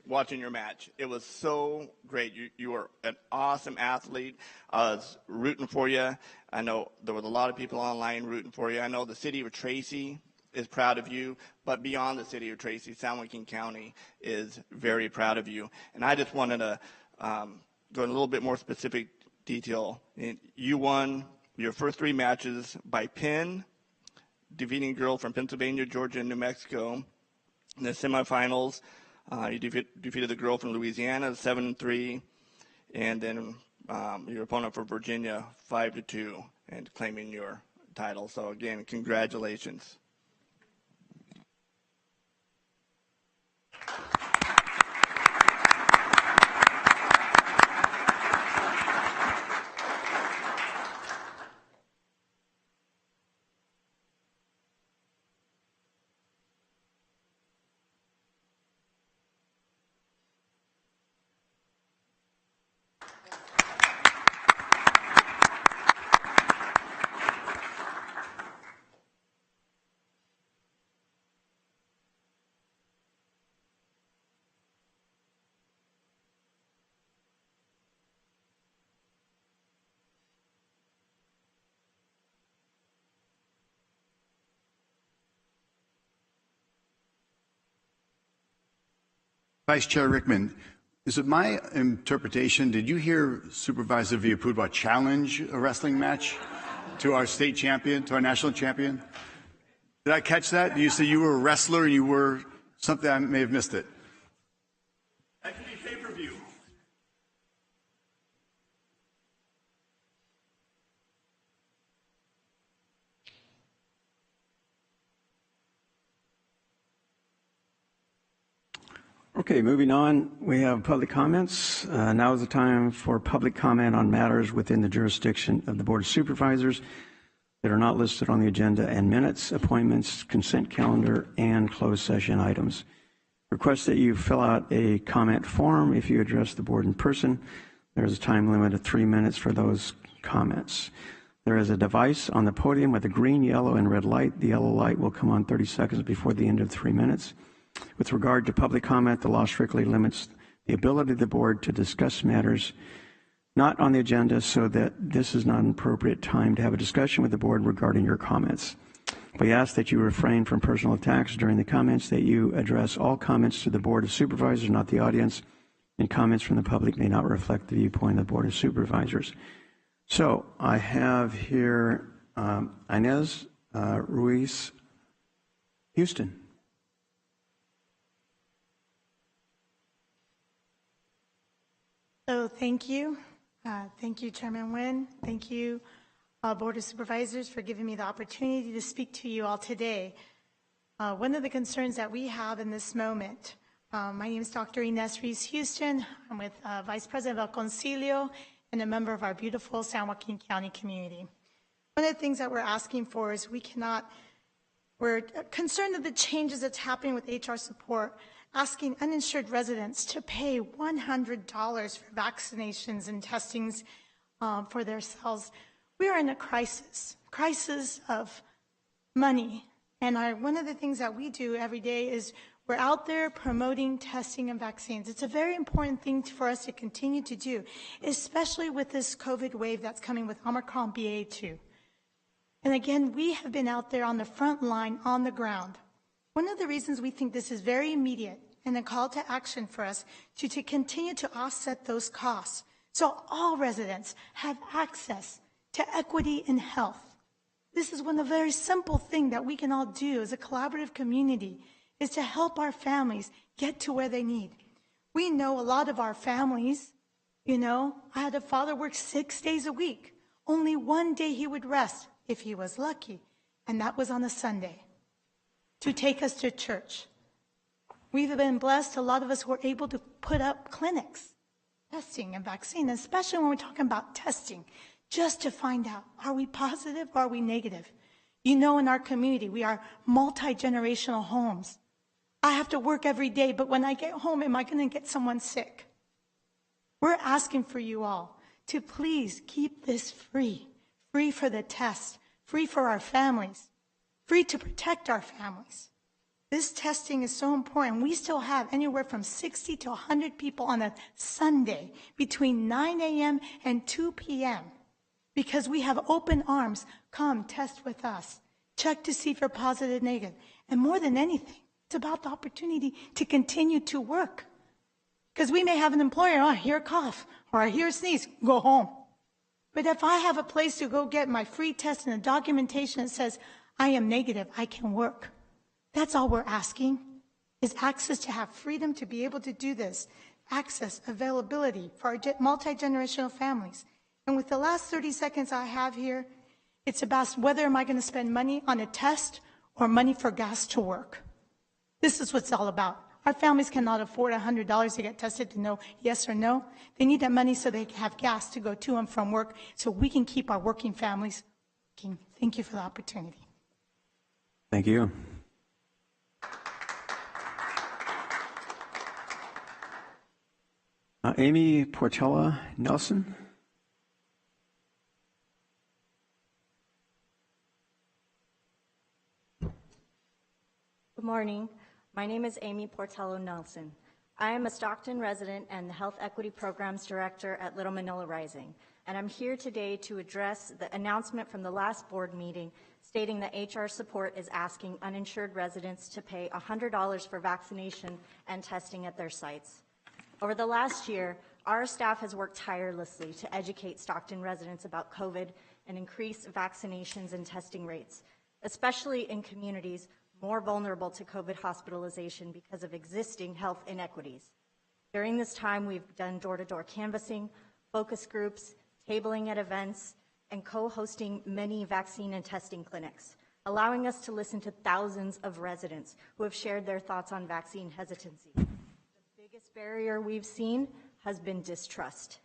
Watching your match, it was so great. You were an awesome athlete. I was rooting for you. I know there was a lot of people online rooting for you. I know the city of Tracy is proud of you, but beyond the city of Tracy, San Joaquin County is very proud of you. And I just wanted to go in a little bit more specific detail. You won your first three matches by pin, defeating a girl from Pennsylvania, Georgia, and New Mexico. In the semifinals, you defeated the girl from Louisiana 7-3, and then your opponent from Virginia 5-2, and claiming your title. So again, congratulations. Vice Chair Rickman, is it my interpretation, did you hear Supervisor Villalpudua challenge a wrestling match to our state champion, to our national champion? Did I catch that? You said you were a wrestler and you were something, I may have missed it. That could be pay-per-view. Okay, moving on, we have public comments. Now is the time for public comment on matters within the jurisdiction of the Board of Supervisors that are not listed on the agenda and minutes, appointments, consent calendar, and closed session items. Request that you fill out a comment form if you address the board in person. There is a time limit of 3 minutes for those comments. There is a device on the podium with a green, yellow, and red light. The yellow light will come on 30 seconds before the end of 3 minutes. With regard to public comment, the law strictly limits the ability of the board to discuss matters not on the agenda, so that this is not an appropriate time to have a discussion with the board regarding your comments. We ask that you refrain from personal attacks during the comments, that you address all comments to the Board of Supervisors, not the audience, and comments from the public may not reflect the viewpoint of the Board of Supervisors. So I have here Inez Ruiz Houston. So thank you. Thank you, Chairman Nguyen. Thank you, Board of Supervisors, for giving me the opportunity to speak to you all today. One of the concerns that we have in this moment, my name is Dr. Inez Ruiz Houston. I'm with Vice President of El Concilio and a member of our beautiful San Joaquin County community. One of the things that we're asking for is we're concerned of the changes that's happening with HR support, asking uninsured residents to pay $100 for vaccinations and testings for themselves. We are in a crisis of money. And one of the things that we do every day is we're out there promoting testing and vaccines. It's a very important thing for us to continue to do, especially with this COVID wave that's coming with Omicron BA.2. And again, we have been out there on the front line, on the ground. One of the reasons we think this is very immediate and a call to action for us to continue to offset those costs so all residents have access to equity in health. This is one of the very simple things that we can all do as a collaborative community, is to help our families get to where they need. We know a lot of our families, I had a father work 6 days a week. Only one day he would rest, if he was lucky, and that was on a Sunday, to take us to church. We've been blessed, a lot of us were able to put up clinics, testing and vaccine, especially when we're talking about testing, just to find out, are we positive or are we negative? In our community, we are multi-generational homes. I have to work every day, but when I get home, am I going to get someone sick? We're asking for you all to please keep this free for the test, free for our families, free to protect our families. This testing is so important. We still have anywhere from 60 to 100 people on a Sunday between 9 a.m. and 2 p.m. because we have open arms. Come, test with us. Check to see if you're positive, negative. And more than anything, it's about the opportunity to continue to work. Because we may have an employer, I hear a cough, or I hear a sneeze, go home. But if I have a place to go get my free test and a documentation that says I am negative, I can work. That's all we're asking, is access to have freedom to be able to do this. Access, availability for our multi-generational families. And with the last 30 seconds I have here, it's about whether am I going to spend money on a test or money for gas to work. This is what it's all about. Our families cannot afford $100 to get tested to know yes or no. They need that money so they can have gas to go to and from work so we can keep our working families working. Thank you for the opportunity. Thank you. Amy Portela Nelson. Good morning. My name is Amy Portello Nelson. I am a Stockton resident and the Health Equity Programs Director at Little Manila Rising, and I'm here today to address the announcement from the last board meeting stating that HR support is asking uninsured residents to pay $100 for vaccination and testing at their sites. Over the last year, our staff has worked tirelessly to educate Stockton residents about COVID and increase vaccinations and testing rates, especially in communities more vulnerable to COVID hospitalization because of existing health inequities. During this time, we've done door-to-door canvassing, focus groups, tabling at events, and co-hosting many vaccine and testing clinics, allowing us to listen to thousands of residents who have shared their thoughts on vaccine hesitancy. The biggest barrier we've seen has been distrust.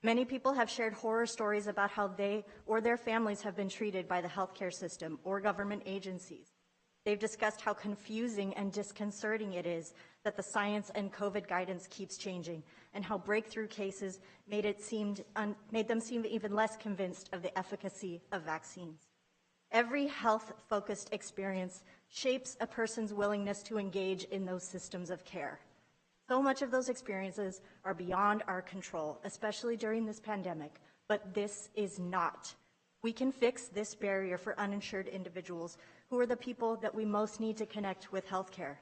Many people have shared horror stories about how they or their families have been treated by the healthcare system or government agencies. They've discussed how confusing and disconcerting it is that the science and COVID guidance keeps changing, and how breakthrough cases made them seem even less convinced of the efficacy of vaccines. Every health-focused experience shapes a person's willingness to engage in those systems of care. So much of those experiences are beyond our control, especially during this pandemic, but this is not. We can fix this barrier for uninsured individuals who are the people that we most need to connect with healthcare.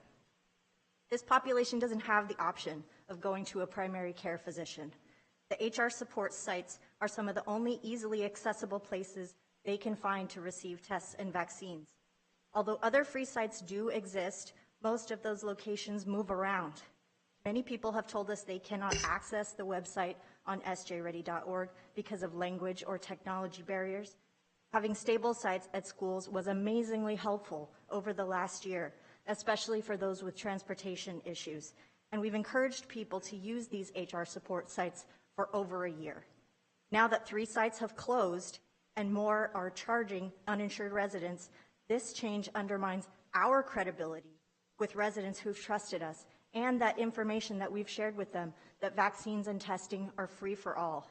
This population doesn't have the option of going to a primary care physician. The HR support sites are some of the only easily accessible places they can find to receive tests and vaccines. Although other free sites do exist, most of those locations move around. Many people have told us they cannot access the website on sjready.org because of language or technology barriers. Having stable sites at schools was amazingly helpful over the last year, especially for those with transportation issues. And we've encouraged people to use these HR support sites for over a year. Now that 3 sites have closed and more are charging uninsured residents, this change undermines our credibility with residents who've trusted us and that information that we've shared with them, that vaccines and testing are free for all.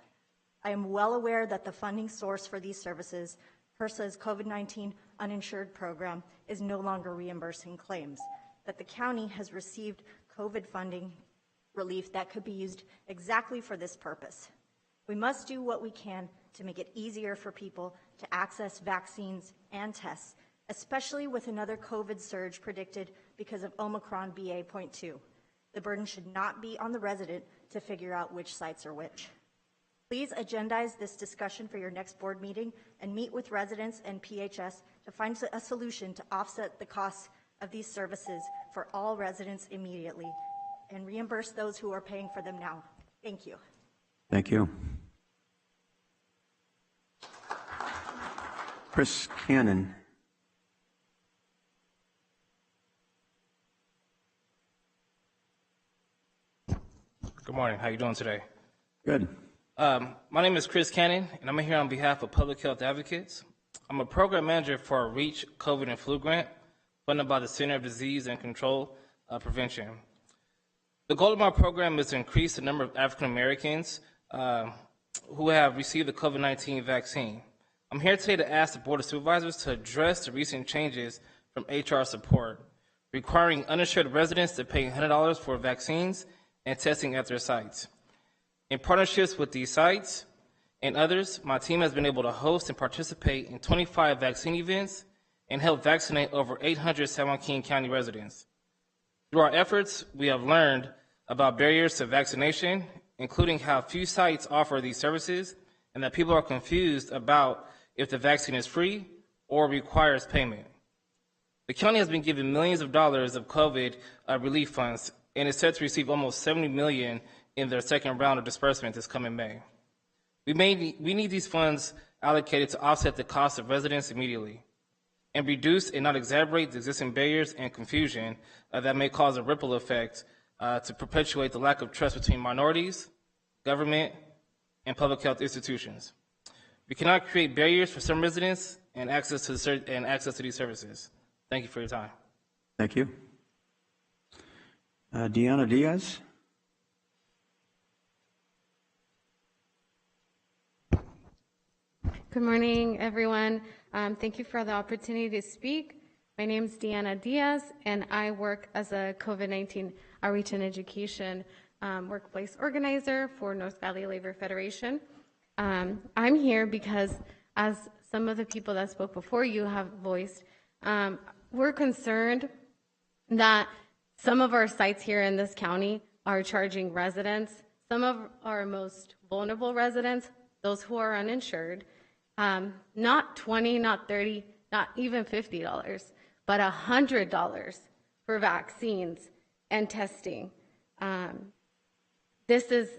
I am well aware that the funding source for these services, HRSA's COVID-19 uninsured program, is no longer reimbursing claims, that the county has received COVID funding relief that could be used exactly for this purpose. We must do what we can to make it easier for people to access vaccines and tests, especially with another COVID surge predicted because of Omicron BA.2. The burden should not be on the resident to figure out which sites are which. Please agendize this discussion for your next board meeting and meet with residents and PHS to find a solution to offset the costs of these services for all residents immediately and reimburse those who are paying for them now. Thank you. Thank you. Chris Cannon. Good morning. How you doing today? Good. My name is Chris Cannon, and I'm here on behalf of Public Health Advocates. I'm a program manager for a REACH COVID and Flu grant funded by the Center of Disease and Control Prevention. The goal of my program is to increase the number of African Americans who have received the COVID-19 vaccine. I'm here today to ask the Board of Supervisors to address the recent changes from HR support, requiring uninsured residents to pay $100 for vaccines and testing at their sites. In partnerships with these sites and others, my team has been able to host and participate in 25 vaccine events and help vaccinate over 800 San Joaquin County residents. Through our efforts, we have learned about barriers to vaccination, including how few sites offer these services and that people are confused about if the vaccine is free or requires payment. The county has been given millions of dollars of COVID relief funds and is set to receive almost $70 million in their second round of disbursement this coming May. We need these funds allocated to offset the cost of residents immediately and reduce and not exacerbate the existing barriers and confusion that may cause a ripple effect to perpetuate the lack of trust between minorities, government, and public health institutions. We cannot create barriers for some residents and access to these services. Thank you for your time. Thank you. Deanna Diaz. Good morning, everyone. Thank you for the opportunity to speak. My name is Deanna Diaz, and I work as a COVID-19 outreach and education workplace organizer for North Valley Labor Federation. I'm here because, as some of the people that spoke before you have voiced, we're concerned that some of our sites here in this county are charging residents, some of our most vulnerable residents, those who are uninsured, not $20, not $30, not even $50, but $100 for vaccines and testing. This is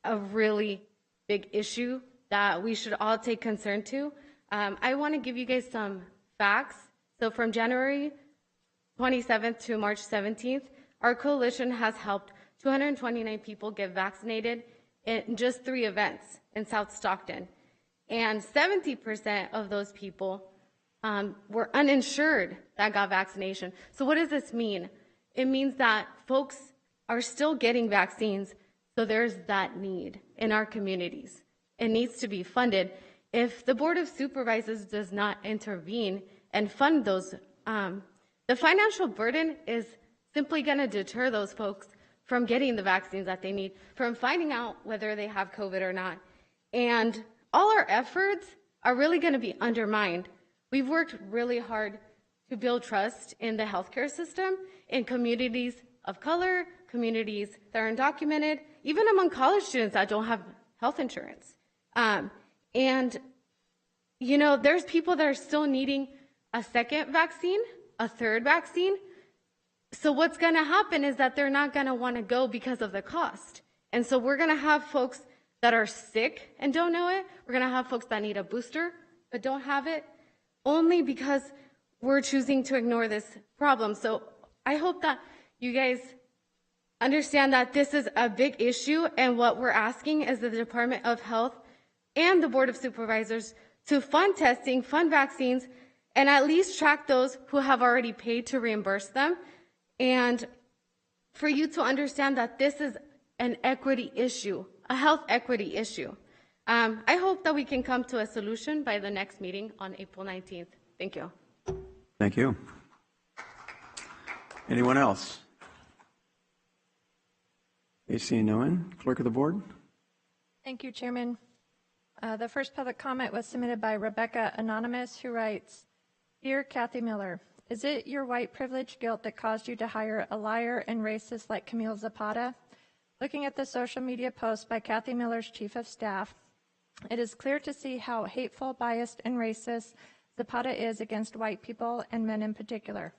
a really big issue that we should all take concern to. I want to give you guys some facts. So from January 27th to March 17th, our coalition has helped 229 people get vaccinated in just 3 events in South Stockton. And 70% of those people were uninsured that got vaccination. So what does this mean? It means that folks are still getting vaccines, so there's that need in our communities. It needs to be funded. If the Board of Supervisors does not intervene and fund those, the financial burden is simply going to deter those folks from getting the vaccines that they need, from finding out whether they have COVID or not. And all our efforts are really going to be undermined. We've worked really hard to build trust in the healthcare system, in communities of color, communities that are undocumented, even among college students that don't have health insurance. And, you know, there's people that are still needing a second vaccine, a third vaccine. So what's going to happen is that they're not going to want to go because of the cost. And so we're going to have folks that are sick and don't know it. We're going to have folks that need a booster but don't have it, only because we're choosing to ignore this problem. So I hope that you guys understand that this is a big issue, and what we're asking is the Department of Health and the Board of Supervisors to fund testing, fund vaccines, and at least track those who have already paid to reimburse them. And for you to understand that this is an equity issue, a health equity issue. I hope that we can come to a solution by the next meeting on April 19th. Thank you. Thank you. Anyone else? Seeing no one, Clerk of the Board. Thank you, Chairman. The first public comment was submitted by Rebecca Anonymous, who writes, Dear Kathy Miller, is it your white privilege guilt that caused you to hire a liar and racist like Camille Zapata? Looking at the social media post by Kathy Miller's chief of staff, it is clear to see how hateful, biased, and racist Zapata is against white people and men in particular.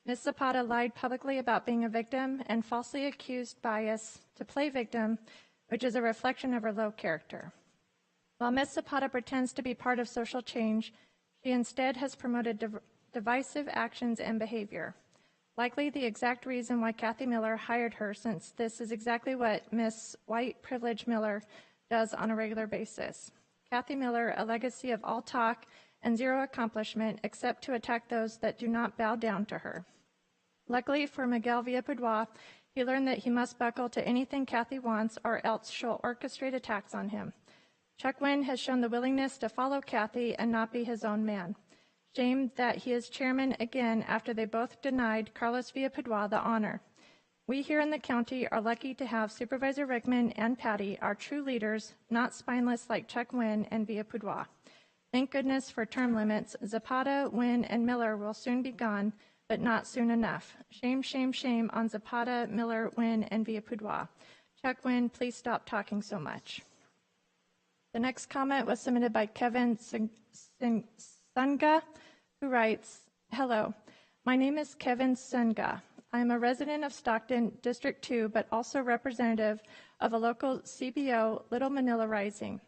Ms. Zapata lied publicly about being a victim and falsely accused bias to play victim, which is a reflection of her low character. While Ms. Zapata pretends to be part of social change, she instead has promoted divisive actions and behavior. Likely the exact reason why Kathy Miller hired her, since this is exactly what Ms. White Privilege Miller does on a regular basis. Kathy Miller, a legacy of all talk and zero accomplishment except to attack those that do not bow down to her. Luckily for Miguel Villapudua, he learned that he must buckle to anything Kathy wants or else she'll orchestrate attacks on him. Chuck Wynn has shown the willingness to follow Kathy and not be his own man. Shame that he is chairman again after they both denied Carlos Villapudua the honor. We here in the county are lucky to have Supervisor Rickman and Patty, our true leaders, not spineless like Chuck Wynn and Villapudua. Thank goodness for term limits. Zapata, Wynn, and Miller will soon be gone, but not soon enough. Shame, shame, shame on Zapata, Miller, Wynn, and Villapudua. Chuck Wynn, please stop talking so much. The next comment was submitted by Kevin Sunga, who writes, Hello, my name is Kevin Sunga. I am a resident of Stockton, District 2, but also representative of a local CBO, Little Manila Rising.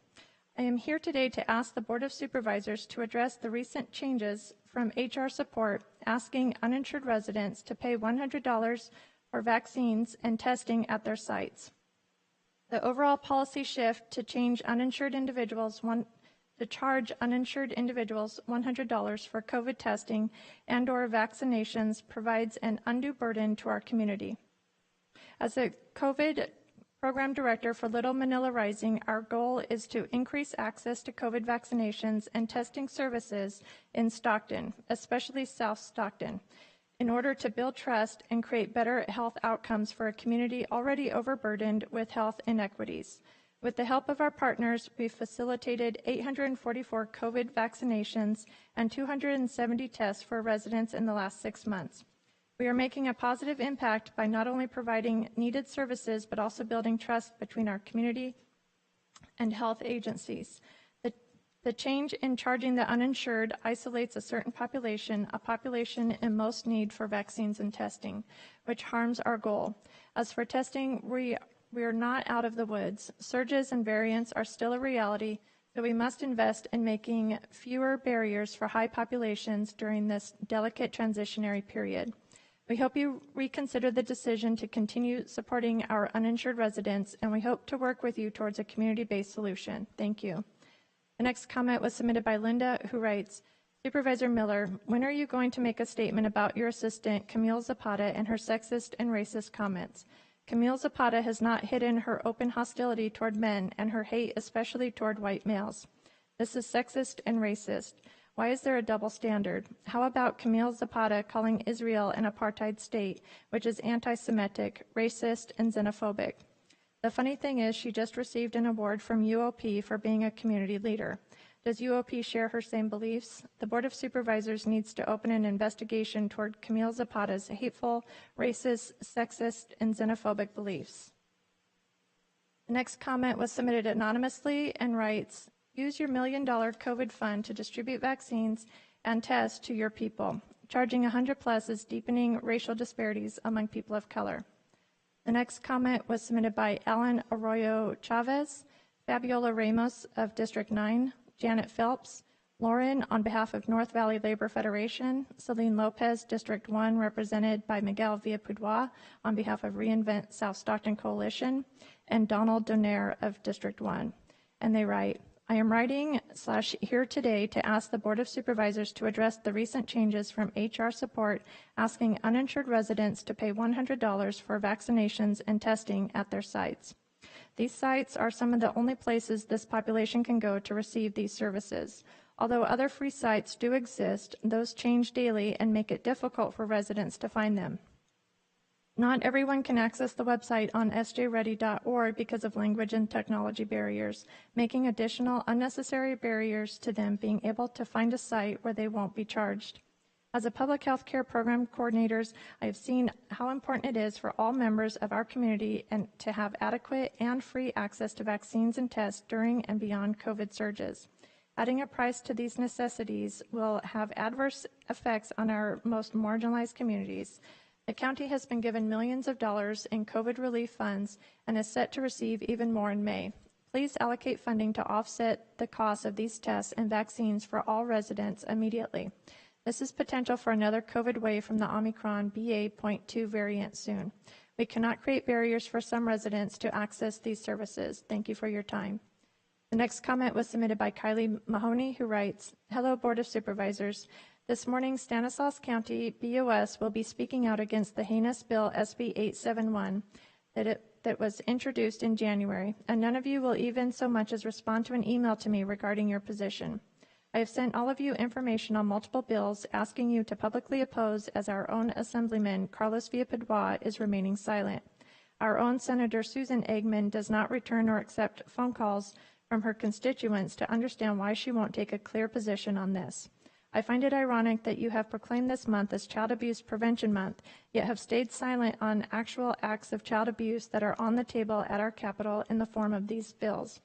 I am here today to ask the Board of Supervisors to address the recent changes from HR support asking uninsured residents to pay $100 for vaccines and testing at their sites. The overall policy shift to charge uninsured individuals $100 for COVID testing and or vaccinations provides an undue burden to our community. As a COVID program director for Little Manila Rising, our goal is to increase access to COVID vaccinations and testing services in Stockton, especially South Stockton, in order to build trust and create better health outcomes for a community already overburdened with health inequities. With the help of our partners, we've facilitated 844 COVID vaccinations and 270 tests for residents in the last 6 months. We are making a positive impact by not only providing needed services, but also building trust between our community and health agencies. The change in charging the uninsured isolates a certain population, a population in most need for vaccines and testing, which harms our goal. As for testing, we are not out of the woods. Surges and variants are still a reality, so we must invest in making fewer barriers for high populations during this delicate transitionary period. We hope you reconsider the decision to continue supporting our uninsured residents, and we hope to work with you towards a community-based solution. Thank you. The next comment was submitted by Linda, who writes, Supervisor Miller, when are you going to make a statement about your assistant, Camille Zapata, and her sexist and racist comments? Camille Zapata has not hidden her open hostility toward men and her hate especially toward white males. This is sexist and racist. Why is there a double standard? How about Camille Zapata calling Israel an apartheid state, which is anti-Semitic, racist, and xenophobic? The funny thing is she just received an award from UOP for being a community leader. Does UOP share her same beliefs? The Board of Supervisors needs to open an investigation toward Camille Zapata's hateful, racist, sexist, and xenophobic beliefs. The next comment was submitted anonymously and writes, use your $1 million COVID fund to distribute vaccines and tests to your people. Charging 100 plus is deepening racial disparities among people of color. The next comment was submitted by Alan Arroyo Chavez, Fabiola Ramos of District 9, Janet Phelps, Lauren on behalf of North Valley Labor Federation, Celine Lopez, District 1, represented by Miguel Villapudois on behalf of Reinvent South Stockton Coalition, and Donald Donaire of District 1. And they write, I am writing / here today to ask the Board of Supervisors to address the recent changes from HR support asking uninsured residents to pay $100 for vaccinations and testing at their sites. These sites are some of the only places this population can go to receive these services. Although other free sites do exist, those change daily and make it difficult for residents to find them. Not everyone can access the website on sjready.org because of language and technology barriers, making additional unnecessary barriers to them being able to find a site where they won't be charged. As a public health care program coordinators, I have seen how important it is for all members of our community and to have adequate and free access to vaccines and tests during and beyond COVID surges. Adding a price to these necessities will have adverse effects on our most marginalized communities. The county has been given millions of dollars in COVID relief funds and is set to receive even more in May. Please allocate funding to offset the cost of these tests and vaccines for all residents immediately. This is potential for another COVID wave from the Omicron BA.2 variant soon. We cannot create barriers for some residents to access these services. Thank you for your time. The next comment was submitted by Kylie Mahoney, who writes, Hello, Board of Supervisors. This morning, Stanislaus County BOS will be speaking out against the heinous bill SB 871 that was introduced in January, and none of you will even so much as respond to an email to me regarding your position. I have sent all of you information on multiple bills asking you to publicly oppose as our own Assemblyman Carlos Villapudois is remaining silent. Our own Senator Susan Eggman does not return or accept phone calls from her constituents to understand why she won't take a clear position on this. I find it ironic that you have proclaimed this month as Child Abuse Prevention Month, yet have stayed silent on actual acts of child abuse that are on the table at our Capitol in the form of these bills.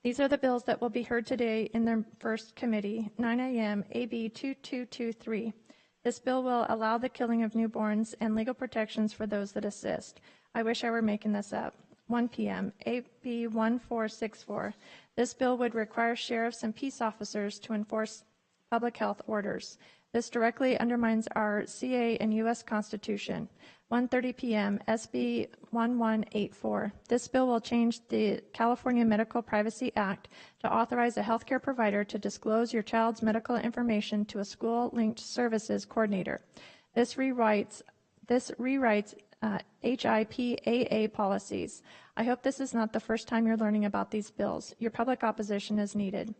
These are the bills that will be heard today in their first committee, 9 a.m., AB 2223. This bill will allow the killing of newborns and legal protections for those that assist. I wish I were making this up. 1 p.m., AB 1464. This bill would require sheriffs and peace officers to enforce public health orders. This directly undermines our CA and U.S. Constitution. 1:30 p.m., SB 1184. This bill will change the California Medical Privacy Act to authorize a healthcare provider to disclose your child's medical information to a school-linked services coordinator. This rewrites HIPAA policies. I hope this is not the first time you're learning about these bills. Your public opposition is needed.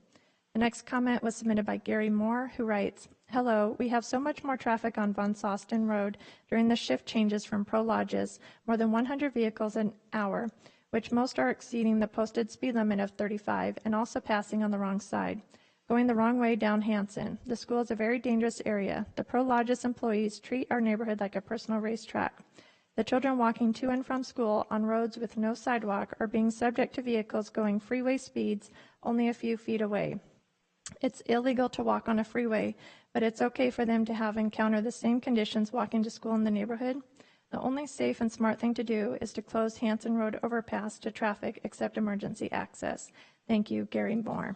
The next comment was submitted by Gary Moore, who writes, Hello, we have so much more traffic on Von Sostin Road during the shift changes from Pro Lodges, more than 100 vehicles an hour. which most are exceeding the posted speed limit of 35 and also passing on the wrong side, going the wrong way down Hanson. The school is a very dangerous area. The Prologis employees treat our neighborhood like a personal racetrack. The children walking to and from school on roads with no sidewalk are being subject to vehicles going freeway speeds only a few feet away. It's illegal to walk on a freeway, but it's okay for them to have encountered the same conditions walking to school in the neighborhood. The only safe and smart thing to do is to close Hanson Road overpass to traffic except emergency access. Thank you, Gary Moore.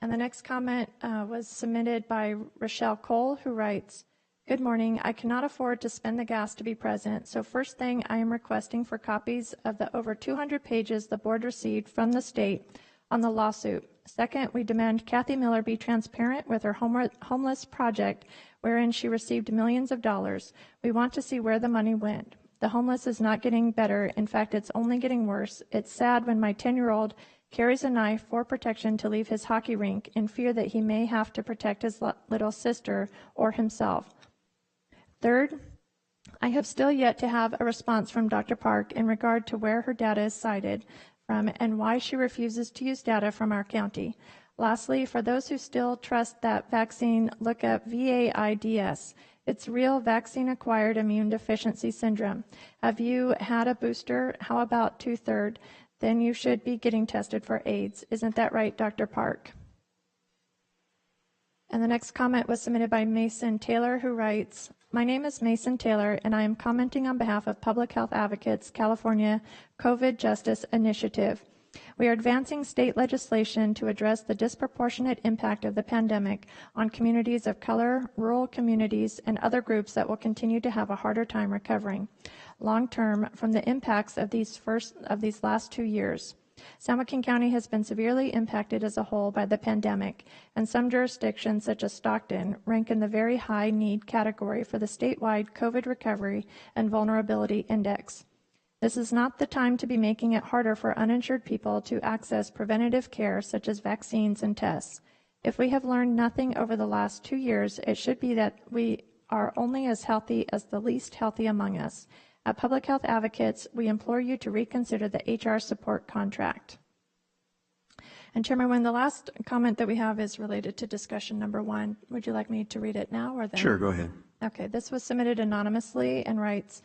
And the next comment was submitted by Rochelle Cole, who writes, "Good morning. I cannot afford to spend the gas to be present, so first thing I am requesting for copies of the over 200 pages the board received from the state on the lawsuit. Second, we demand Kathy Miller be transparent with her homeless project, wherein she received millions of dollars. We want to see where the money went. The homeless is not getting better. In fact, it's only getting worse. It's sad when my 10-year-old carries a knife for protection to leave his hockey rink in fear that he may have to protect his little sister or himself. Third, I have still yet to have a response from Dr. Park in regard to where her data is cited from and why she refuses to use data from our county. Lastly, for those who still trust that vaccine, look up VAIDS. It's real vaccine-acquired immune deficiency syndrome. Have you had a booster? How about 2/3? Then you should be getting tested for AIDS. Isn't that right, Dr. Park?" And the next comment was submitted by Mason Taylor, who writes, "My name is Mason Taylor, and I am commenting on behalf of Public Health Advocates California COVID Justice Initiative. We are advancing state legislation to address the disproportionate impact of the pandemic on communities of color, rural communities, and other groups that will continue to have a harder time recovering long-term from the impacts of these last 2 years. San Joaquin County has been severely impacted as a whole by the pandemic, and some jurisdictions, such as Stockton, rank in the very high need category for the statewide COVID Recovery and Vulnerability Index. This is not the time to be making it harder for uninsured people to access preventative care such as vaccines and tests. If we have learned nothing over the last 2 years, it should be that we are only as healthy as the least healthy among us. At Public Health Advocates, we implore you to reconsider the HR support contract." And Chairman Nguyen, the last comment that we have is related to discussion number 1. Would you like me to read it now or then? Sure, go ahead. Okay, this was submitted anonymously and writes,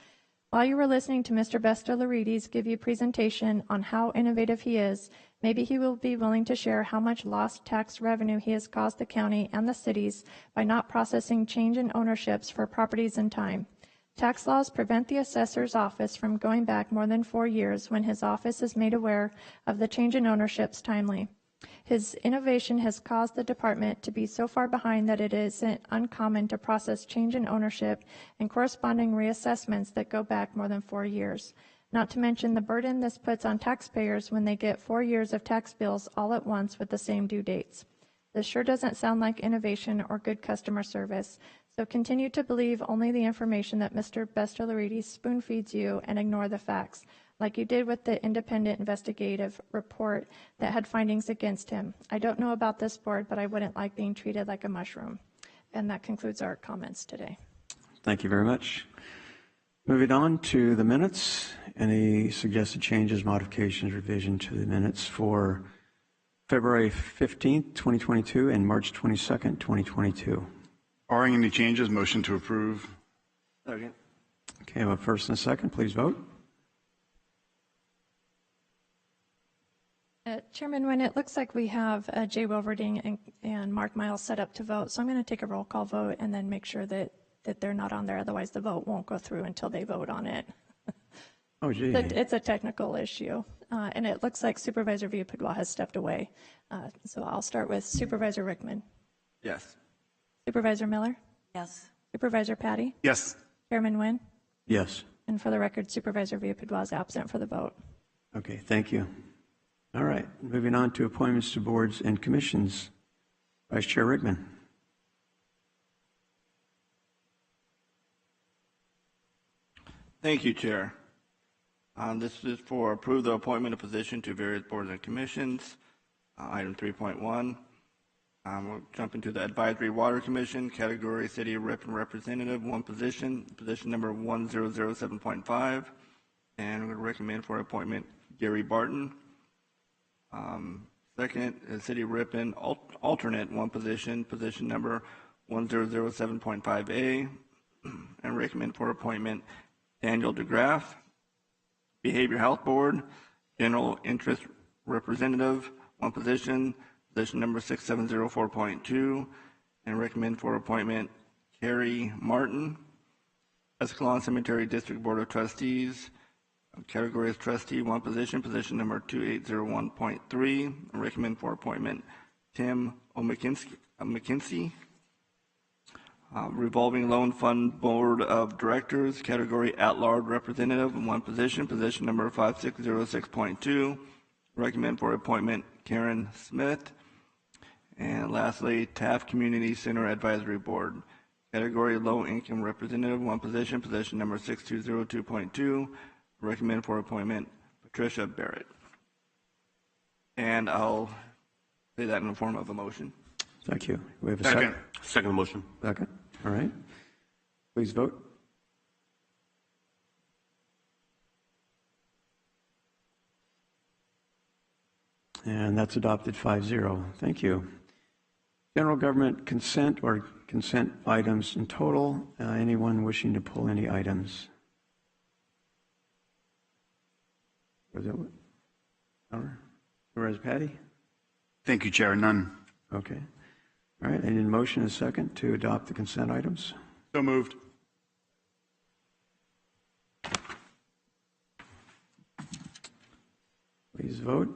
"While you were listening to Mr. Bestelarides give you presentation on how innovative he is, maybe he will be willing to share how much lost tax revenue he has caused the county and the cities by not processing change in ownerships for properties in time. Tax laws prevent the assessor's office from going back more than 4 years when his office is made aware of the change in ownerships timely. His innovation has caused the department to be so far behind that it isn't uncommon to process change in ownership and corresponding reassessments that go back more than 4 years. Not to mention the burden this puts on taxpayers when they get 4 years of tax bills all at once with the same due dates. This sure doesn't sound like innovation or good customer service. So continue to believe only the information that Mr. Bestelarides spoon feeds you and ignore the facts, like you did with the independent investigative report that had findings against him. I don't know about this board, but I wouldn't like being treated like a mushroom." And that concludes our comments today. Thank you very much. Moving on to the minutes. Any suggested changes, modifications, revision to the minutes for February 15th, 2022 and March 22nd, 2022? Barring any changes, motion to approve. Second. Okay, well, first and a second, please vote. Chairman Nguyen, it looks like we have Jay Wilverding and Mark Miles set up to vote, so I'm going to take a roll call vote and then make sure that they're not on there. Otherwise, the vote won't go through until they vote on it. Oh, gee. It's a technical issue, and it looks like Supervisor Villapudua has stepped away. So I'll start with Supervisor Rickman. Yes. Supervisor Miller? Yes. Supervisor Patty? Yes. Chairman Nguyen? Yes. And for the record, Supervisor Villapudua is absent for the vote. Okay, thank you. All right, moving on to appointments to boards and commissions. Vice Chair Rickman. Thank you, Chair. This is for approve the appointment of position to various boards and commissions. Item 3.1. We'll jump into the Advisory Water Commission, category City Rep and Representative, one position, position number 1007.5. And we're going to recommend for appointment Gary Barton. Second is City of Ripon, alternate one position, position number 1007.5A, and recommend for appointment Daniel DeGraff. Behavior Health Board, general interest representative, one position, position number 6704.2, and recommend for appointment Carrie Martin. Escalon Cemetery District Board of Trustees, category as trustee, one position, position number 2801.3, and recommend for appointment Tim McKinsey. Revolving Loan Fund Board of Directors, category at-large representative, one position, position number 5606.2. Recommend for appointment Karen Smith. And lastly, Taft Community Center Advisory Board, category low income representative, one position, position number 6202.2. Recommend for appointment Patricia Barrett. And I'll say that in the form of a motion. Thank you. We have a second. Second motion. Second. All right. Please vote. And that's adopted 5-0. Thank you. General government consent or consent items in total. Anyone wishing to pull any items? Whereas Patty? Thank you, Chair. None. Okay. All right. I need a motion and a second to adopt the consent items. So moved. Please vote.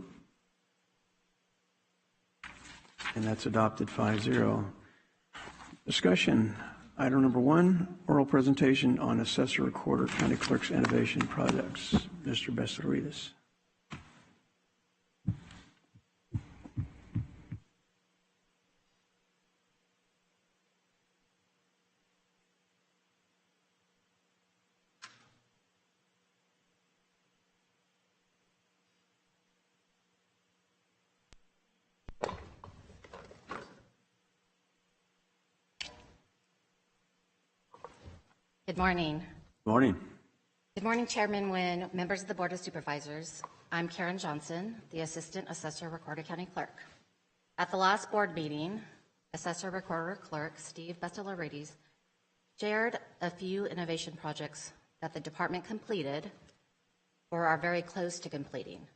And that's adopted 5-0. Discussion. Item number 1, oral presentation on Assessor Recorder County Clerk's Innovation Projects. Mr. Besseridis. Good morning. Morning. Good morning, Chairman Nguyen, members of the Board of Supervisors. I'm Karen Johnson, the Assistant Assessor Recorder County Clerk. At the last board meeting, Assessor Recorder Clerk Steve Besseridis shared a few innovation projects that the department completed or are very close to completing.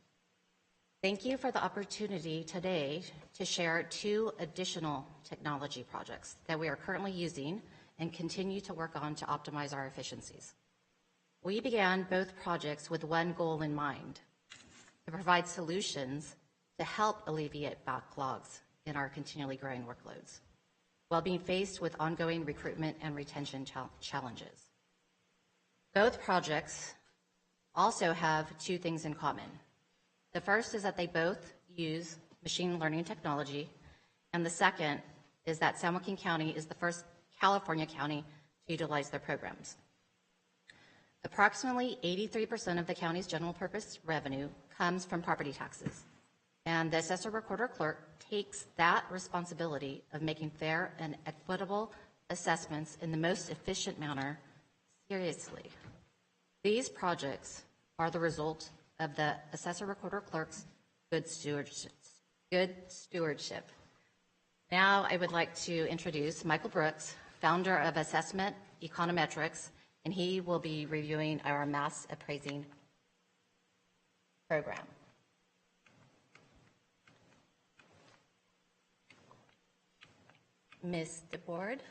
Thank you for the opportunity today to share 2 additional technology projects that we are currently using and continue to work on to optimize our efficiencies. We began both projects with one goal in mind: to provide solutions to help alleviate backlogs in our continually growing workloads, while being faced with ongoing recruitment and retention challenges. Both projects also have 2 things in common. The first is that they both use machine learning technology, and the second is that San Joaquin County is the first California county to utilize their programs. Approximately 83% of the county's general purpose revenue comes from property taxes, and the Assessor Recorder Clerk takes that responsibility of making fair and equitable assessments in the most efficient manner seriously. These projects are the result of the Assessor Recorder Clerk's good stewardship. Now I would like to introduce Michael Brooks, founder of Assessment Econometrics, and he will be reviewing our mass appraising program. Mr. Board,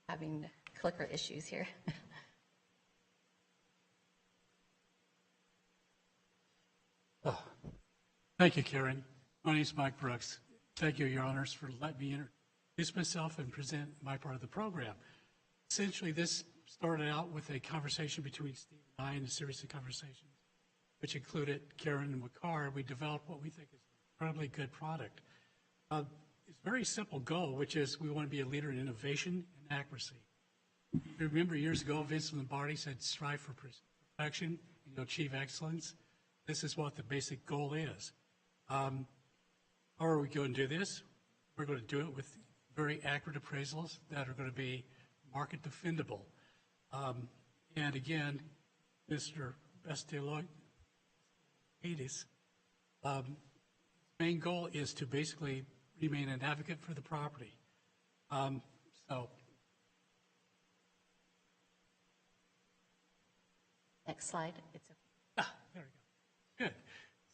having clicker issues here. Thank you, Karen. My name is Mike Brooks. Thank you, Your Honors, for letting me introduce myself and present my part of the program. Essentially, this started out with a conversation between Steve and I, and a series of conversations, which included Karen and Wakar. We developed what we think is an incredibly good product. It's a very simple goal, which is we want to be a leader in innovation and accuracy. You remember years ago, Vince Lombardi said, strive for perfection and you'll achieve excellence. This is what the basic goal is. How are we going to do this? We're going to do it with very accurate appraisals that are going to be market defendable. And again, Mr. ADIS. Main goal is to basically remain an advocate for the property. So Next slide. there we go. Good.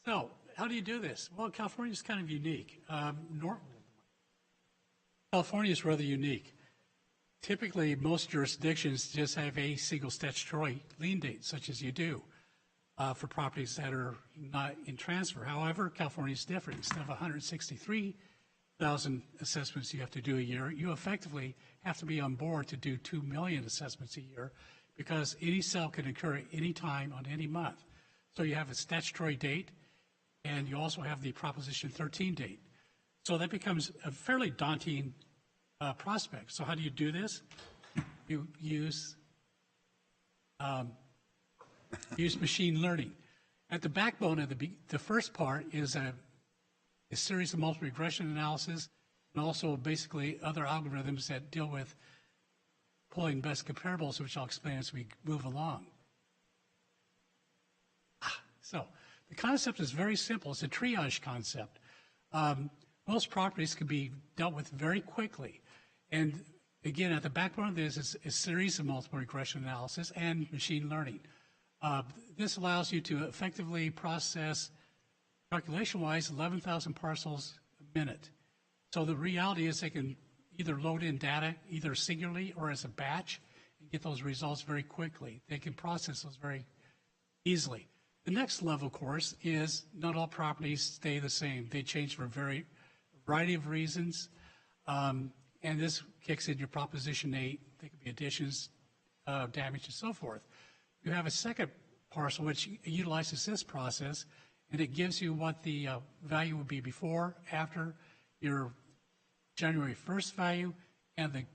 So how do you do this? Well, California is kind of unique. California is rather unique. Typically, most jurisdictions just have a single statutory lien date, such as you do for properties that are not in transfer. However, California is different. Instead of 163,000 assessments you have to do a year, you effectively have to be on board to do 2 million assessments a year, because any sale can occur at any time on any month. So you have a statutory date, and you also have the Proposition 13 date. So that becomes a fairly daunting prospect. So how do you do this? You use machine learning. At the backbone of the first part is a series of multiple regression analysis, and also basically other algorithms that deal with pulling best comparables, which I'll explain as we move along. So the concept is very simple. It's a triage concept. Most properties can be dealt with very quickly. And again, at the backbone of this is a series of multiple regression analysis and machine learning. This allows you to effectively process, calculation-wise, 11,000 parcels a minute. So the reality is they can either load in data either singularly or as a batch and get those results very quickly. They can process those very easily. The next level, of course, is not all properties stay the same. They change for a variety of reasons. And this kicks in your Proposition 8. They could be additions, damage, and so forth. You have a second parcel which utilizes this process, and it gives you what the value would be before, after your January 1st value, and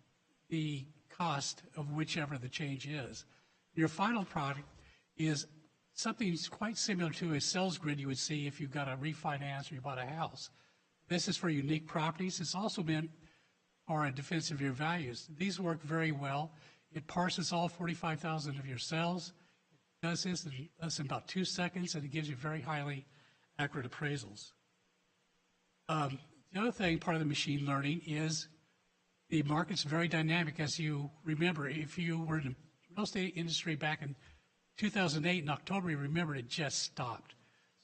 the cost of whichever the change is. Your final product is something quite similar to a sales grid you would see if you got a refinance or you bought a house. This is for unique properties. It's also meant for a defense of your values. These work very well. It parses all 45,000 of your cells. It does this in less than about 2 seconds, and it gives you very highly accurate appraisals. The other thing, part of the machine learning, is the market's very dynamic. As you remember, if you were in the real estate industry back in 2008 in October, you remember it just stopped.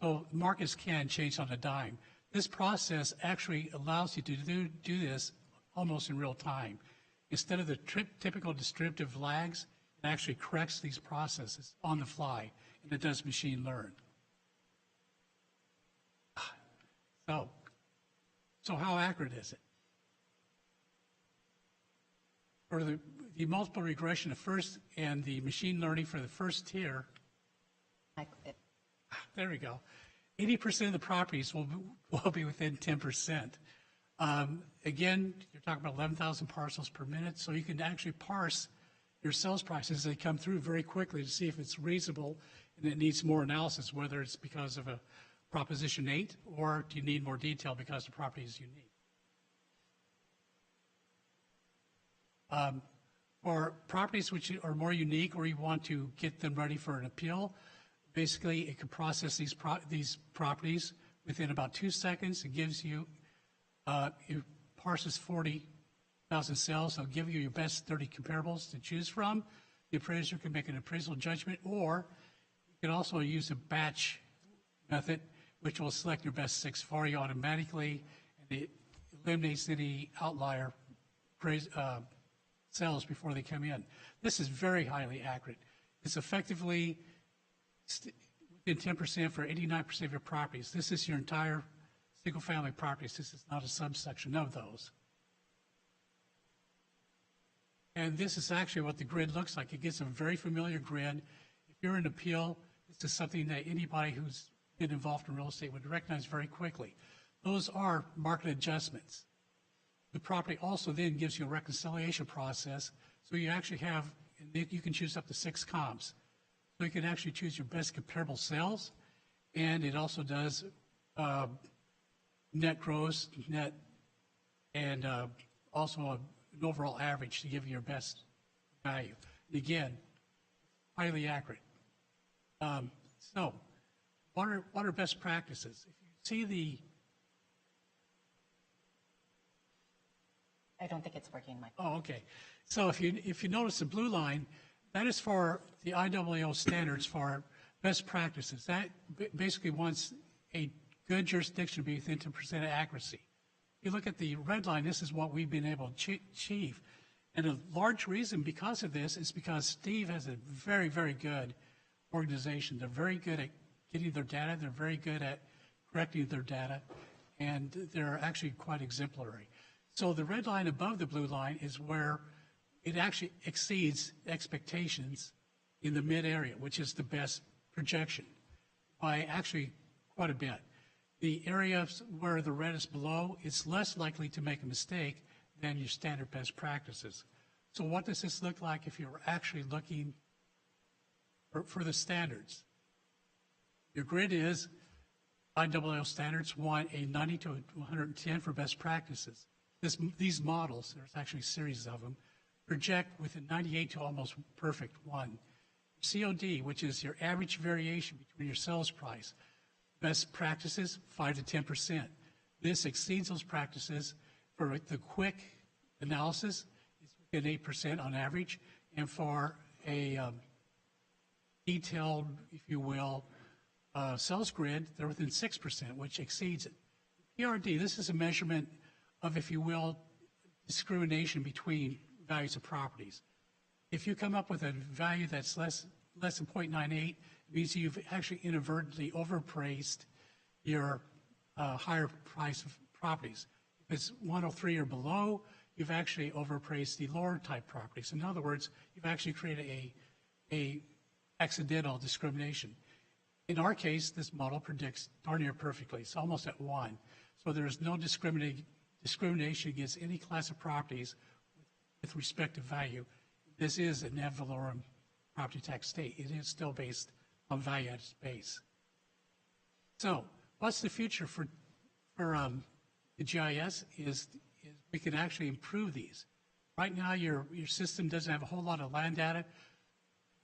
So markets can change on a dime. This process actually allows you to do this almost in real time. Instead of the typical distributive lags, it actually corrects these processes on the fly, and it does machine learn. So how accurate is it? For the multiple regression of first and the machine learning for the first tier, there we go. 80% of the properties will be within 10%. Again, you're talking about 11,000 parcels per minute, so you can actually parse your sales prices as they come through very quickly to see if it's reasonable and it needs more analysis, whether it's because of a Proposition 8 or do you need more detail because the property is unique. For properties which are more unique or you want to get them ready for an appeal, basically it can process these properties within about 2 seconds. It gives you, it parses 40,000 cells. It'll give you your best 30 comparables to choose from. The appraiser can make an appraisal judgment, or you can also use a batch method, which will select your best 6 for you automatically, and it eliminates any outlier cells before they come in. This is very highly accurate. It's effectively within 10% for 89% of your properties. This is your entire single-family properties. This is not a subsection of those. And this is actually what the grid looks like. It gives a very familiar grid. If you're in appeal, this is something that anybody who's been involved in real estate would recognize very quickly. Those are market adjustments. The property also then gives you a reconciliation process, so you actually have, you can choose up to 6 comps. So you can actually choose your best comparable sales, and it also does net gross, net, and also an overall average to give you your best value. And again, highly accurate. So what are best practices? If you see the, I don't think it's working, Mike. oh, okay. So if you notice the blue line, that is for the IAAO standards for best practices. That basically wants a good jurisdiction to be within 10% accuracy. If you look at the red line, this is what we've been able to achieve. And a large reason because of this is because Steve has a very, very good organization. They're very good at getting their data. They're very good at correcting their data. And they're actually quite exemplary. So the red line above the blue line is where it actually exceeds expectations in the mid area, which is the best projection, by actually quite a bit. The areas where the red is below, it's less likely to make a mistake than your standard best practices. So what does this look like if you're actually looking for the standards? Your grid is IAAO standards want a 90 to 110 for best practices. These models, there's actually a series of them, project with a 98 to almost perfect one. COD, which is your average variation between your sales price, best practices, 5 to 10%. This exceeds those practices. For the quick analysis, it's within 8% on average, and for a detailed, if you will, sales grid, they're within 6%, which exceeds it. PRD, this is a measurement of, if you will, discrimination between values of properties. If you come up with a value that's less than 0.98, it means you've actually inadvertently overpriced your higher price of properties. If it's 103 or below, you've actually overpriced the lower type properties. In other words, you've actually created a accidental discrimination. In our case, this model predicts darn near perfectly. It's almost at 1. So there is no discrimination against any class of properties with respect to value. This is an ad valorem property tax state. It is still based on value at its base. So what's the future for the GIS is we can actually improve these. Right now, your system doesn't have a whole lot of land data.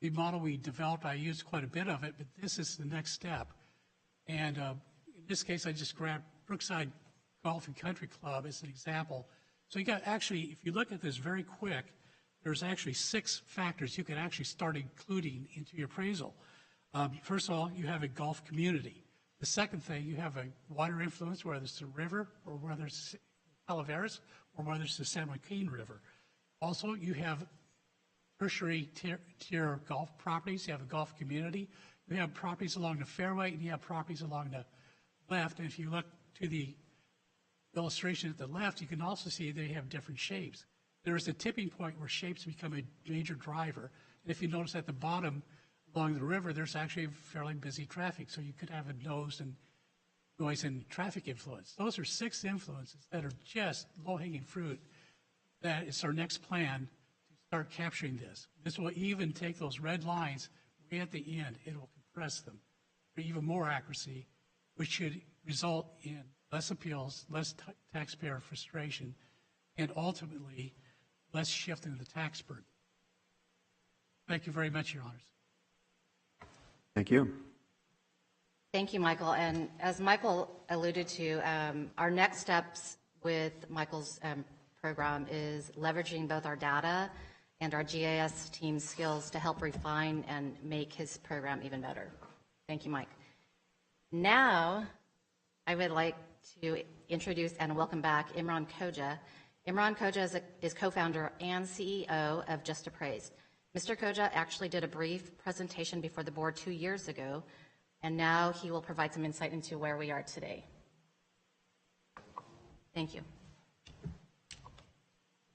The model we developed, I used quite a bit of it, but this is the next step. And in this case, I just grabbed Brookside Golf and Country Club as an example. So you got actually, if you look at this very quick, there's actually 6 factors you can actually start including into your appraisal. First of all, you have a golf community. The second thing, you have a water influence, whether it's the river or whether it's Calaveras or whether it's the San Joaquin River. Also, you have tertiary tier golf properties. You have a golf community. You have properties along the fairway, and you have properties along the left. And if you look to the illustration at the left, you can also see they have different shapes. There is a tipping point where shapes become a major driver. And if you notice at the bottom along the river, there's actually fairly busy traffic. So you could have a noise and traffic influence. Those are 6 influences that are just low-hanging fruit. That is our next plan to start capturing this. This will even take those red lines way at the end. It will compress them for even more accuracy, which should result in less appeals, less taxpayer frustration, and ultimately less shifting of the tax burden. Thank you very much, Your Honors. Thank you. Thank you, Michael. And as Michael alluded to, our next steps with Michael's program is leveraging both our data and our GIS team's skills to help refine and make his program even better. Thank you, Mike. Now, I would like to introduce and welcome back Imran Khoja. Imran Khoja is co-founder and CEO of Just Appraised. Mr. Khoja actually did a brief presentation before the board 2 years ago, and now he will provide some insight into where we are today. Thank you.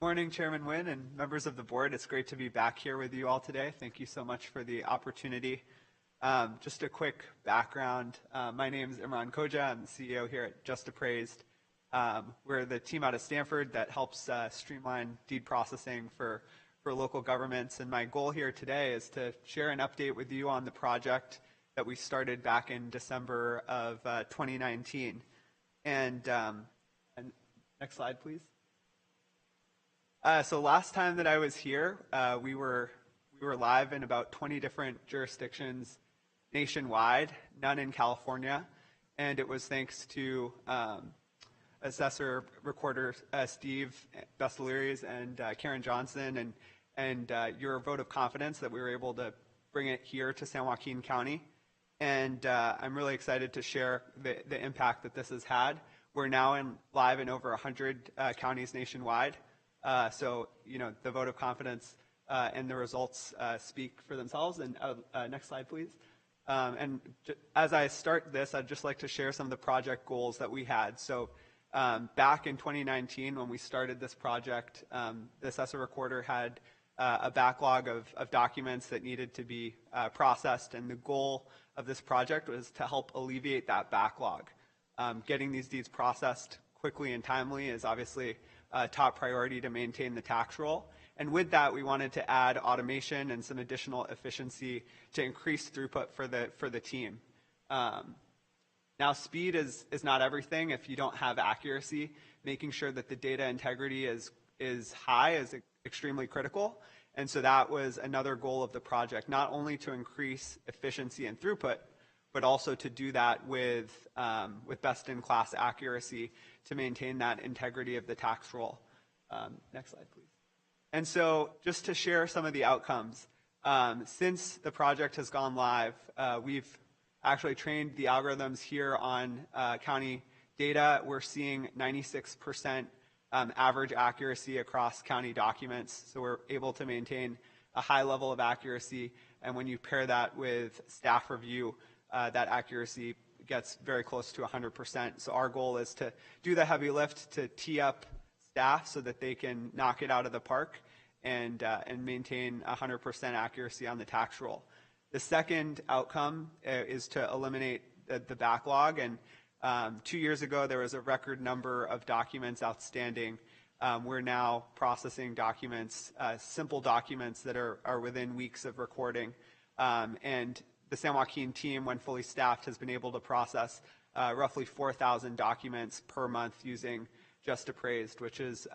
Morning, Chairman Nguyen and members of the board. It's great to be back here with you all today. Thank you so much for the opportunity. Just a quick background. My name is Imran Khoja. I'm the CEO here at Just Appraised. We're the team out of Stanford that helps streamline deed processing for local governments. And my goal here today is to share an update with you on the project that we started back in December of 2019. And next slide, please. So last time that I was here, we were live in about 20 different jurisdictions nationwide, none in California, and it was thanks to Assessor Recorder Steve Besteleries and Karen Johnson and your vote of confidence that we were able to bring it here to San Joaquin County. And I'm really excited to share the impact that this has had. We're now live in over 100 counties nationwide. So, the vote of confidence and the results speak for themselves. And next slide, please. As I start this, I'd just like to share some of the project goals that we had. So back in 2019, when we started this project, the Assessor Recorder had a backlog of documents that needed to be processed, and the goal of this project was to help alleviate that backlog. Getting these deeds processed quickly and timely is obviously a top priority to maintain the tax roll. And with that, we wanted to add automation and some additional efficiency to increase throughput for the team. Now, speed is not everything if you don't have accuracy. Making sure that the data integrity is high is extremely critical. And so that was another goal of the project, not only to increase efficiency and throughput, but also to do that with best-in-class accuracy to maintain that integrity of the tax roll. Next slide, please. And so just to share some of the outcomes, since the project has gone live, we've actually trained the algorithms here on county data. We're seeing 96% average accuracy across county documents. So we're able to maintain a high level of accuracy. And when you pair that with staff review, that accuracy gets very close to 100%. So our goal is to do the heavy lift to tee up staff so that they can knock it out of the park and maintain 100% accuracy on the tax roll. The second outcome is to eliminate the backlog. And 2 years ago, there was a record number of documents outstanding. We're now processing documents, simple documents that are within weeks of recording. And the San Joaquin team, when fully staffed, has been able to process roughly 4,000 documents per month using Just Appraised, which is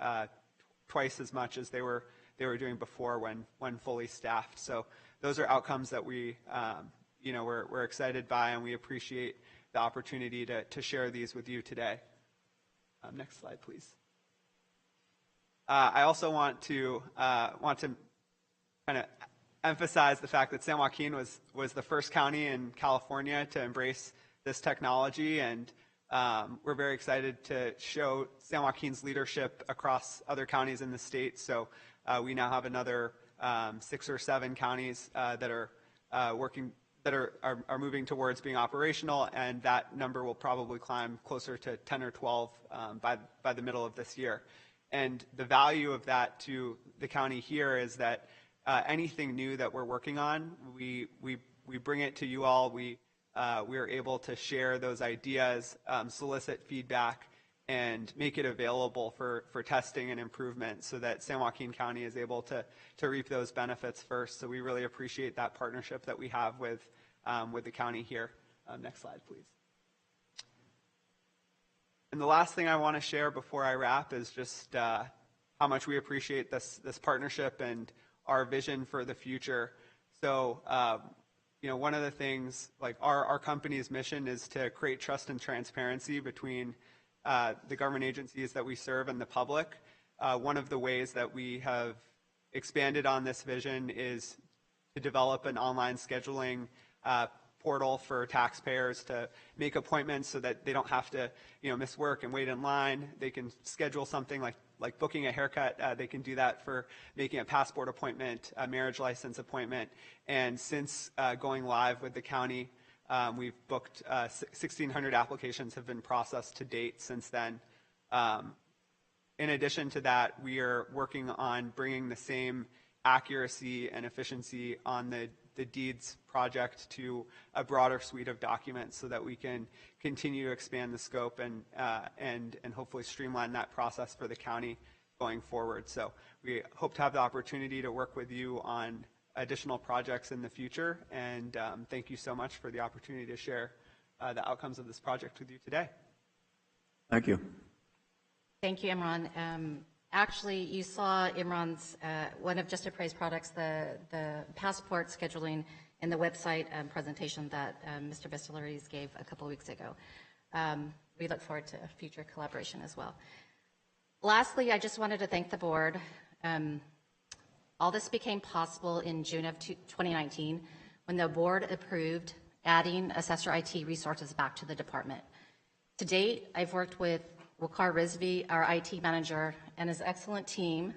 twice as much as they were doing before when fully staffed. So those are outcomes that we're excited by, and we appreciate the opportunity to share these with you today. Next slide, please. I also want to kind of emphasize the fact that San Joaquin was the first county in California to embrace this technology, and we're very excited to show San Joaquin's leadership across other counties in the state. So we now have another 6 or 7 counties that are working, that are moving towards being operational, and that number will probably climb closer to 10 or 12 by the middle of this year. And the value of that to the county here is that anything new that we're working on, we bring it to you all. We are able to share those ideas, solicit feedback, and make it available for testing and improvement so that San Joaquin County is able to reap those benefits first. So we really appreciate that partnership that we have with the county here. Next slide, please. And the last thing I want to share before I wrap is just how much we appreciate this partnership and our vision for the future. So, one of the things, like our company's mission is to create trust and transparency between the government agencies that we serve and the public. One of the ways that we have expanded on this vision is to develop an online scheduling portal for taxpayers to make appointments so that they don't have to, miss work and wait in line. They can schedule something like booking a haircut. They can do that for making a passport appointment, a marriage license appointment. And since going live with the county, we've booked 1,600 applications have been processed to date since then. In addition to that, we are working on bringing the same accuracy and efficiency on the deeds project to a broader suite of documents so that we can continue to expand the scope and hopefully streamline that process for the county going forward. So we hope to have the opportunity to work with you on additional projects in the future, and thank you so much for the opportunity to share the outcomes of this project with you today. Thank you. Thank you, Imran. Actually, you saw Imran's, one of Just Appraised products, the passport scheduling, in the website presentation that Mr. Bestelaris gave a couple weeks ago. We look forward to future collaboration as well. Lastly, I just wanted to thank the board. All this became possible in June of 2019 when the board approved adding assessor IT resources back to the department. To date, I've worked with Joaquin Rizvi, our IT manager, and his excellent team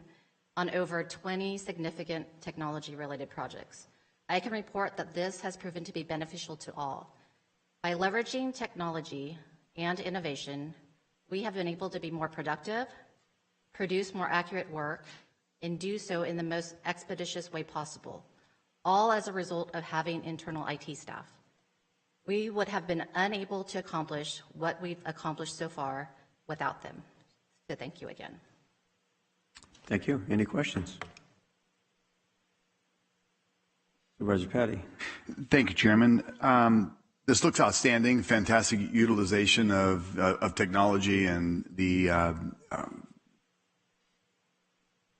on over 20 significant technology-related projects. I can report that this has proven to be beneficial to all. By leveraging technology and innovation, we have been able to be more productive, produce more accurate work, and do so in the most expeditious way possible, all as a result of having internal IT staff. We would have been unable to accomplish what we've accomplished so far without them. So thank you again. Thank you. Any questions? Supervisor Patty. Thank you, Chairman. This looks outstanding, fantastic utilization of technology and the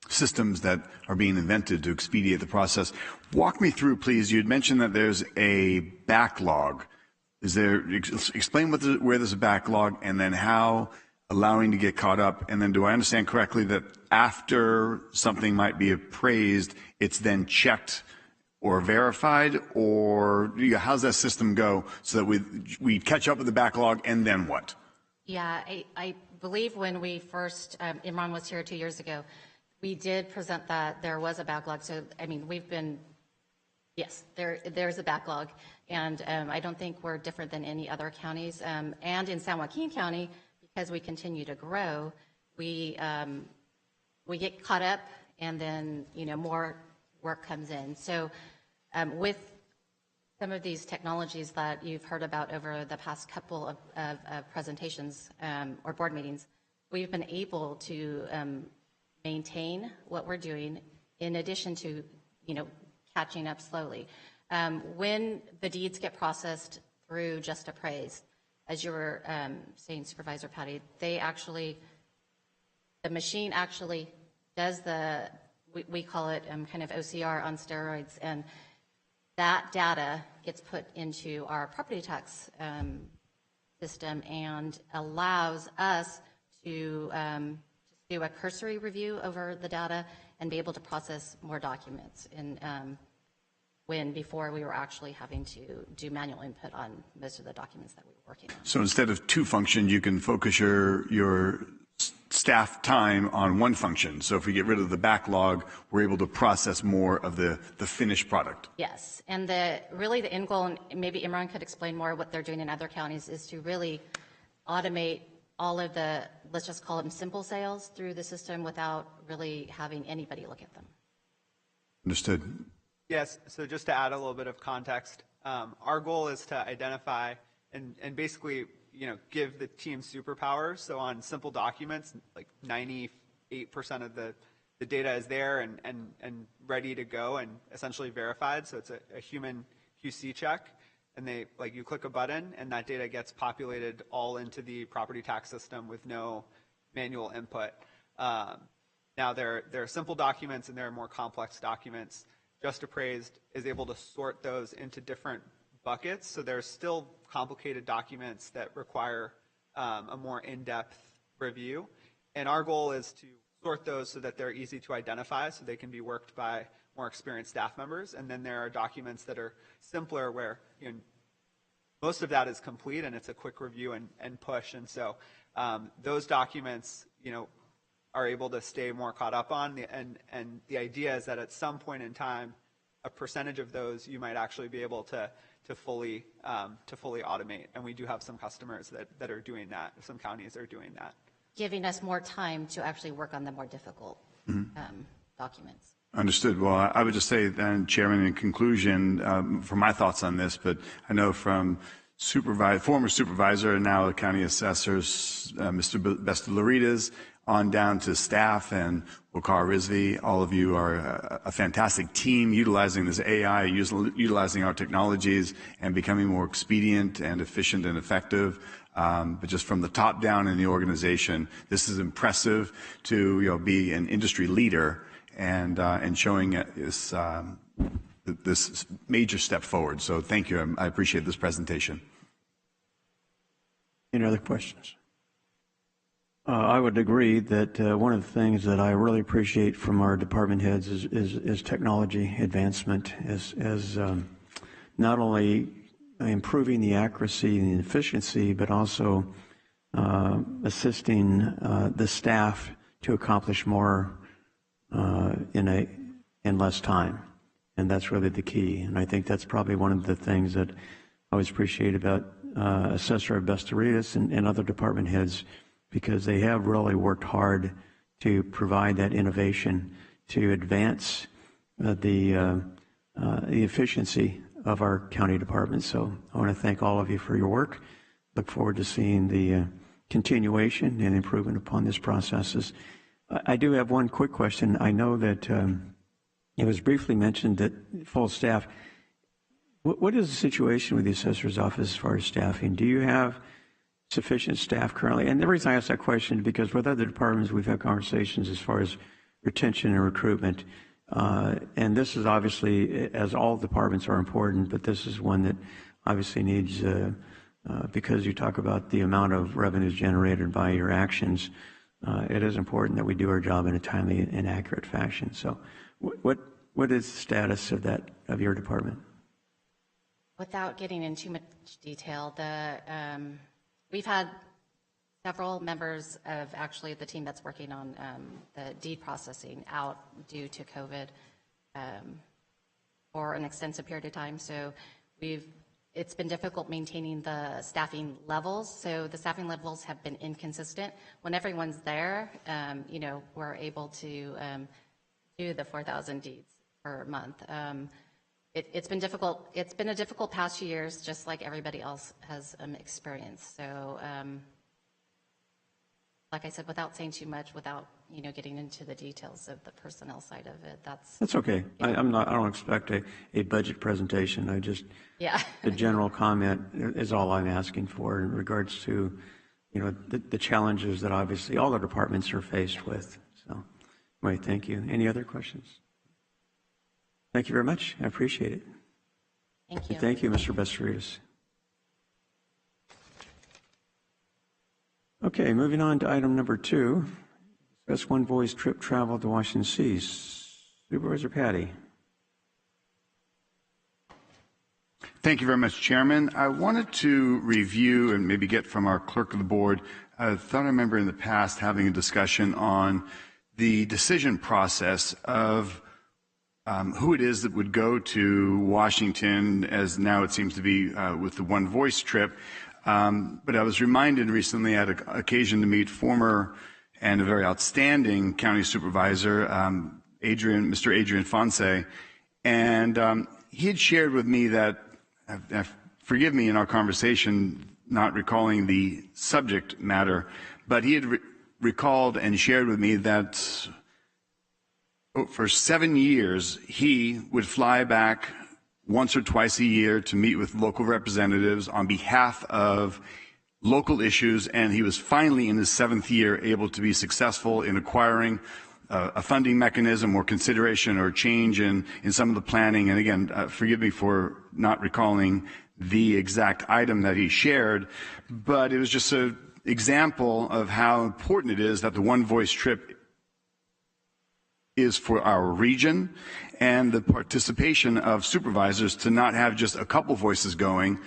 systems that are being invented to expedite the process. Walk me through, please. You had mentioned that there's a backlog. Explain where there's a backlog, and then how allowing to get caught up. And then do I understand correctly that after something might be appraised, it's then checked or verified, or how's that system go so that we catch up with the backlog, and then what? Yeah, I believe when we first, Imran was here 2 years ago, we did present that there was a backlog. So, I mean, yes, there's a backlog. And I don't think we're different than any other counties. And in San Joaquin County, because we continue to grow, we get caught up, and then, more work comes in. So with some of these technologies that you've heard about over the past couple of presentations or board meetings, we've been able to maintain what we're doing in addition to, catching up slowly. When the deeds get processed through Just Appraised, as you were saying, Supervisor Patty, the machine actually does we call it kind of OCR on steroids, and that data gets put into our property tax system and allows us to do a cursory review over the data and be able to process more documents. When before we were actually having to do manual input on most of the documents that we were working on. So instead of two functions, you can focus your staff time on one function. So if we get rid of the backlog, we're able to process more of the finished product. Yes, and really the end goal, and maybe Imran could explain more what they're doing in other counties, is to really automate all of the, let's just call them simple sales through the system without really having anybody look at them. Understood. Yes, so just to add a little bit of context, our goal is to identify and basically, give the team superpowers. So on simple documents, like 98% of the data is there and ready to go and essentially verified. So it's a human QC check, and you click a button and that data gets populated all into the property tax system with no manual input. Now there are simple documents and there are more complex documents. Just Appraised is able to sort those into different buckets. So there's still complicated documents that require a more in-depth review. And our goal is to sort those so that they're easy to identify, so they can be worked by more experienced staff members. And then there are documents that are simpler where most of that is complete and it's a quick review and push. And so those documents, are able to stay more caught up on. And the idea is that at some point in time, a percentage of those you might actually be able to fully automate. And we do have some customers that are doing that. Some counties are doing that. Giving us more time to actually work on the more difficult documents. Understood. Well, I would just say then, Chairman, in conclusion, for my thoughts on this, but I know from former supervisor and now county assessors, Mr. Bestelaris, on down to staff and Joaquin Rizvi, all of you are a fantastic team utilizing this AI, utilizing our technologies and becoming more expedient and efficient and effective. But just from the top down in the organization, this is impressive to be an industry leader and showing this this major step forward. So thank you. I appreciate this presentation. Any other questions? I would agree that one of the things that I really appreciate from our department heads is technology advancement, as not only improving the accuracy and the efficiency, but also assisting the staff to accomplish more in less time. And that's really the key. And I think that's probably one of the things that I always appreciate about Assessor Bestaritas and other department heads, because they have really worked hard to provide that innovation to advance the efficiency of our county departments. So I want to thank all of you for your work. Look forward to seeing the continuation and improvement upon this processes. I do have one quick question. I know that it was briefly mentioned that full staff. What is the situation with the assessor's office as far as staffing? Do you have sufficient staff currently? And the reason I ask that question is because with other departments, we've had conversations as far as retention and recruitment. And this is obviously, as all departments are important, but this is one that obviously needs, because you talk about the amount of revenues generated by your actions, it is important that we do our job in a timely and accurate fashion. So what is the status of that, of your department? Without getting into too much detail, we've had several members of actually the team that's working on the deed processing out due to COVID for an extensive period of time. So it's been difficult maintaining the staffing levels. So the staffing levels have been inconsistent. When everyone's there, we're able to do the 4,000 deeds per month. It's been difficult. It's been a difficult past few years, just like everybody else has experienced. So, like I said, without saying too much, without getting into the details of the personnel side of it, that's okay. I don't expect a budget presentation. A general comment is all I'm asking for in regards to the challenges that obviously all the departments are faced with. So, anyway, thank you. Any other questions? Thank you very much. I appreciate it. Thank you. Thank you, Mr. Bestaritas. Okay, moving on to item number 2. Discuss one voice trip travel to Washington, D.C. Supervisor Patty. Thank you very much, Chairman. I wanted to review and maybe get from our clerk of the board. I thought I remember in the past having a discussion on the decision process of who it is that would go to Washington, as now it seems to be with the One Voice trip. But I was reminded recently, I had an occasion to meet former and a very outstanding county supervisor, Mr. Adrian Fonse, and he had shared with me that, forgive me in our conversation not recalling the subject matter, but he had recalled and shared with me that for 7 years, he would fly back once or twice a year to meet with local representatives on behalf of local issues, and he was finally in his 7th year able to be successful in acquiring a funding mechanism or consideration or change in some of the planning. And again, forgive me for not recalling the exact item that he shared, but it was just an example of how important it is that the One Voice trip is for our region and the participation of supervisors to not have just a couple voices going.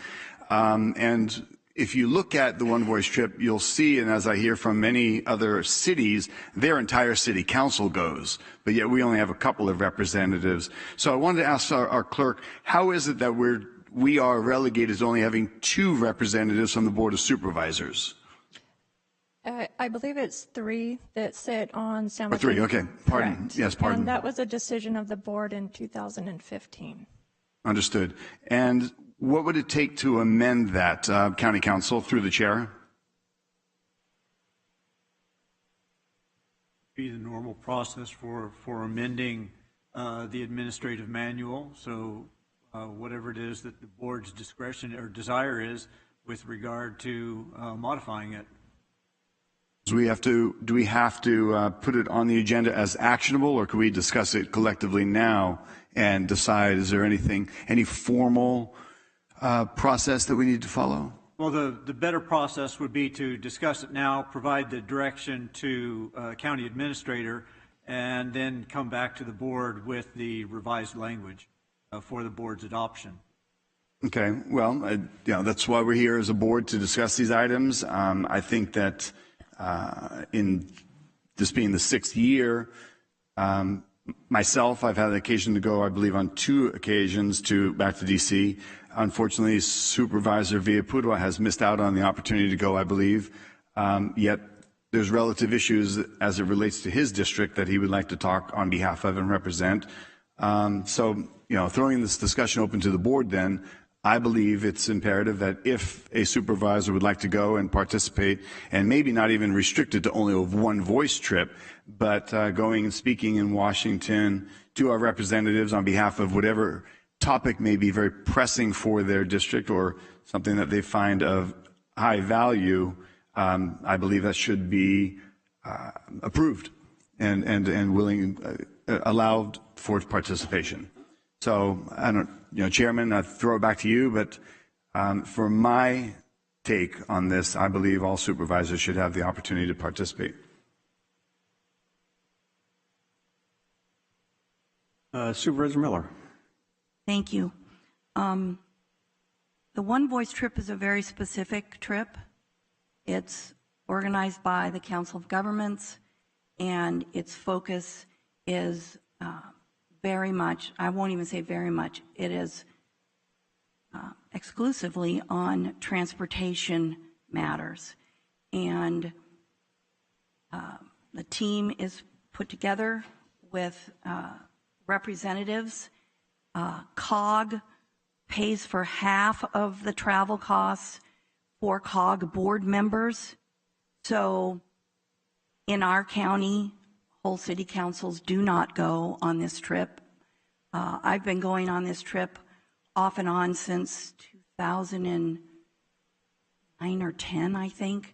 And if you look at the One Voice trip, you'll see, and as I hear from many other cities, their entire city council goes, but yet we only have a couple of representatives. So I wanted to ask our clerk, how is it that we are relegated to only having 2 representatives from the Board of Supervisors? I believe it's 3 that sit on San Joaquin. 3, okay. Pardon. Correct. Yes, pardon. And that was a decision of the board in 2015. Understood. And what would it take to amend that, County Council, through the chair? Be the normal process for amending the administrative manual. So whatever it is that the board's discretion or desire is with regard to modifying it. Do we have to put it on the agenda as actionable, or can we discuss it collectively now and decide, is there any formal process that we need to follow? Well, the better process would be to discuss it now, provide the direction to county administrator, and then come back to the board with the revised language for the board's adoption. Okay, well, that's why we're here as a board, to discuss these items. I think that in this being the 6th year, myself, I've had the occasion to go, I believe, on 2 occasions back to DC. Unfortunately, Supervisor Villalpudua has missed out on the opportunity to go, I believe. Yet there's relative issues as it relates to his district that he would like to talk on behalf of and represent. So, throwing this discussion open to the board then, I believe it's imperative that if a supervisor would like to go and participate, and maybe not even restricted to only a one voice trip, but going and speaking in Washington to our representatives on behalf of whatever topic may be very pressing for their district or something that they find of high value, I believe that should be approved and willing, allowed for participation. So I don't, Chairman, I throw it back to you, but for my take on this, I believe all supervisors should have the opportunity to participate. Supervisor Miller. Thank you. The one voice trip is a very specific trip. It's organized by the Council of Governments, and its focus is very much, I won't even say very much, it is exclusively on transportation matters. And the team is put together with representatives. COG pays for half of the travel costs for COG board members. So in our county, whole city councils do not go on this trip. I've been going on this trip off and on since 2009 or 10, I think.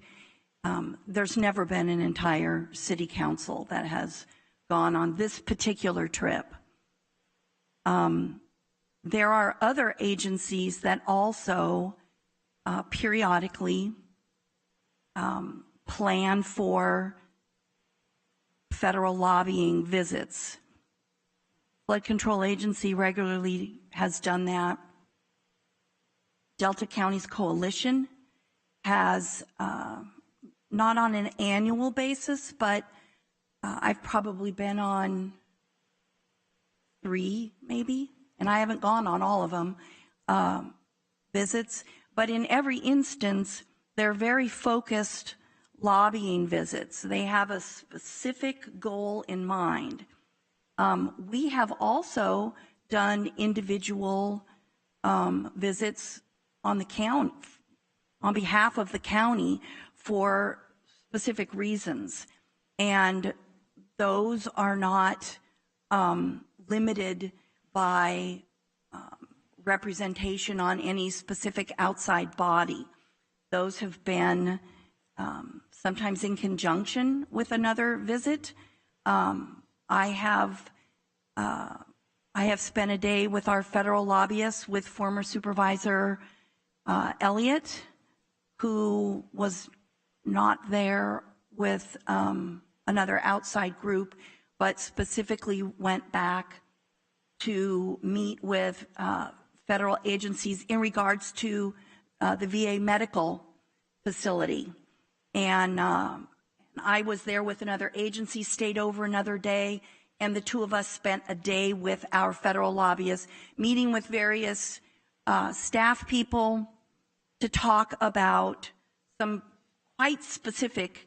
There's never been an entire city council that has gone on this particular trip. There are other agencies that also periodically plan for federal lobbying visits. Flood Control Agency regularly has done that. Delta County's coalition has, not on an annual basis, but I've probably been on 3 maybe, and I haven't gone on all of them, visits. But in every instance, they're very focused lobbying visits. They have a specific goal in mind. We have also done individual visits on the county, on behalf of the county, for specific reasons. And those are not limited by representation on any specific outside body. Those have been sometimes in conjunction with another visit. I have spent a day with our federal lobbyists, with former Supervisor Elliott, who was not there with another outside group, but specifically went back to meet with federal agencies in regards to the VA medical facility. And I was there with another agency, stayed over another day, and the two of us spent a day with our federal lobbyists, meeting with various staff people to talk about some quite specific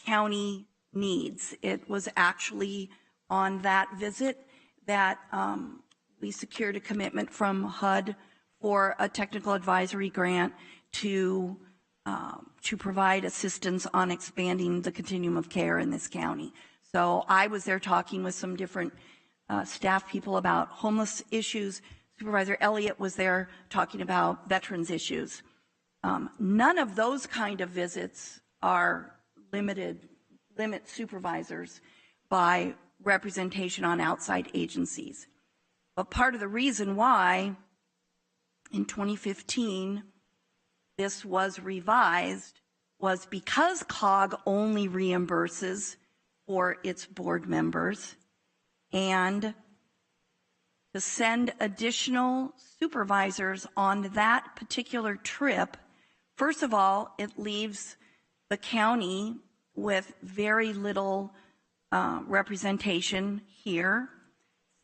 county needs. It was actually on that visit that we secured a commitment from HUD for a technical advisory grant to provide assistance on expanding the continuum of care in this county. So I was there talking with some different staff people about homeless issues. Supervisor Elliott was there talking about veterans issues. None of those kind of visits are limit supervisors by representation on outside agencies. But part of the reason why in 2015 this was revised was because COG only reimburses for its board members, and to send additional supervisors on that particular trip, first of all, it leaves the county with very little representation here.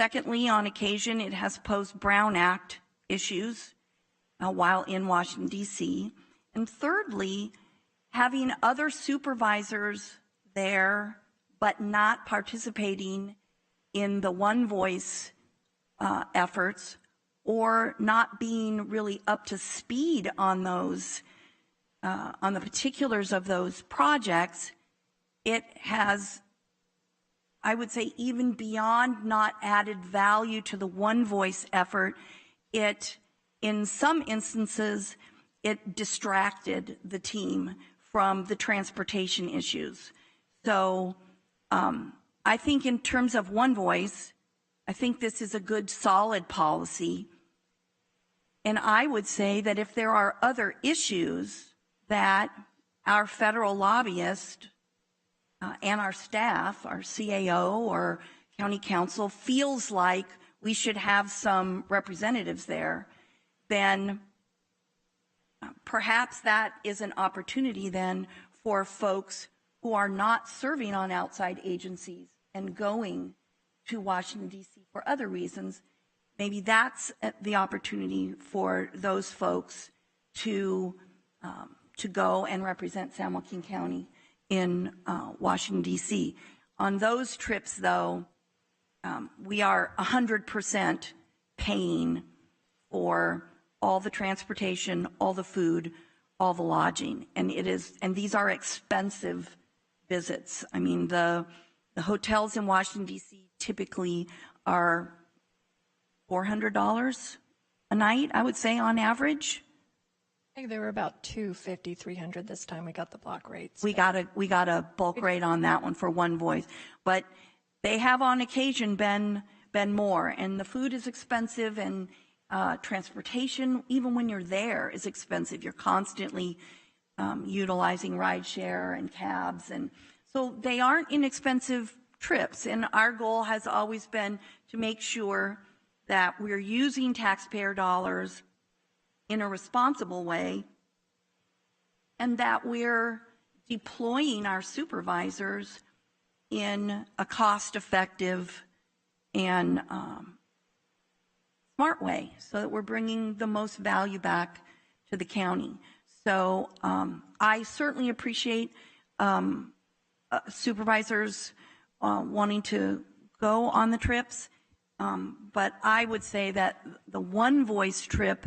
Secondly, on occasion, it has posed Brown Act issues while in Washington, D.C. And thirdly, having other supervisors there but not participating in the One Voice efforts, or not being really up to speed on those, on the particulars of those projects, it has, I would say, even beyond not added value to the One Voice effort, it, in some instances, it distracted the team from the transportation issues. So I think in terms of One Voice, I think this is a good, solid policy. And I would say that if there are other issues that our federal lobbyist and our staff, our CAO or county council feels like we should have some representatives there, then perhaps that is an opportunity then for folks who are not serving on outside agencies and going to Washington, D.C. for other reasons. Maybe that's the opportunity for those folks to go and represent San Joaquin County in Washington, D.C. On those trips, though, we are 100% paying for all the transportation, all the food, all the lodging, and these are expensive visits. I mean, the hotels in Washington, D.C. typically are $400 a night, I would say, on average. I think they were about $250, $300 this time. We got the block rates. We got a bulk rate on that one for One Voice, but they have on occasion been more, and the food is expensive, and transportation, even when you're there, is expensive. You're constantly utilizing rideshare and cabs, and so they aren't inexpensive trips. And our goal has always been to make sure that we're using taxpayer dollars in a responsible way, and that we're deploying our supervisors in a cost-effective and smart way, so that we're bringing the most value back to the county. So I certainly appreciate supervisors wanting to go on the trips, but I would say that the One Voice trip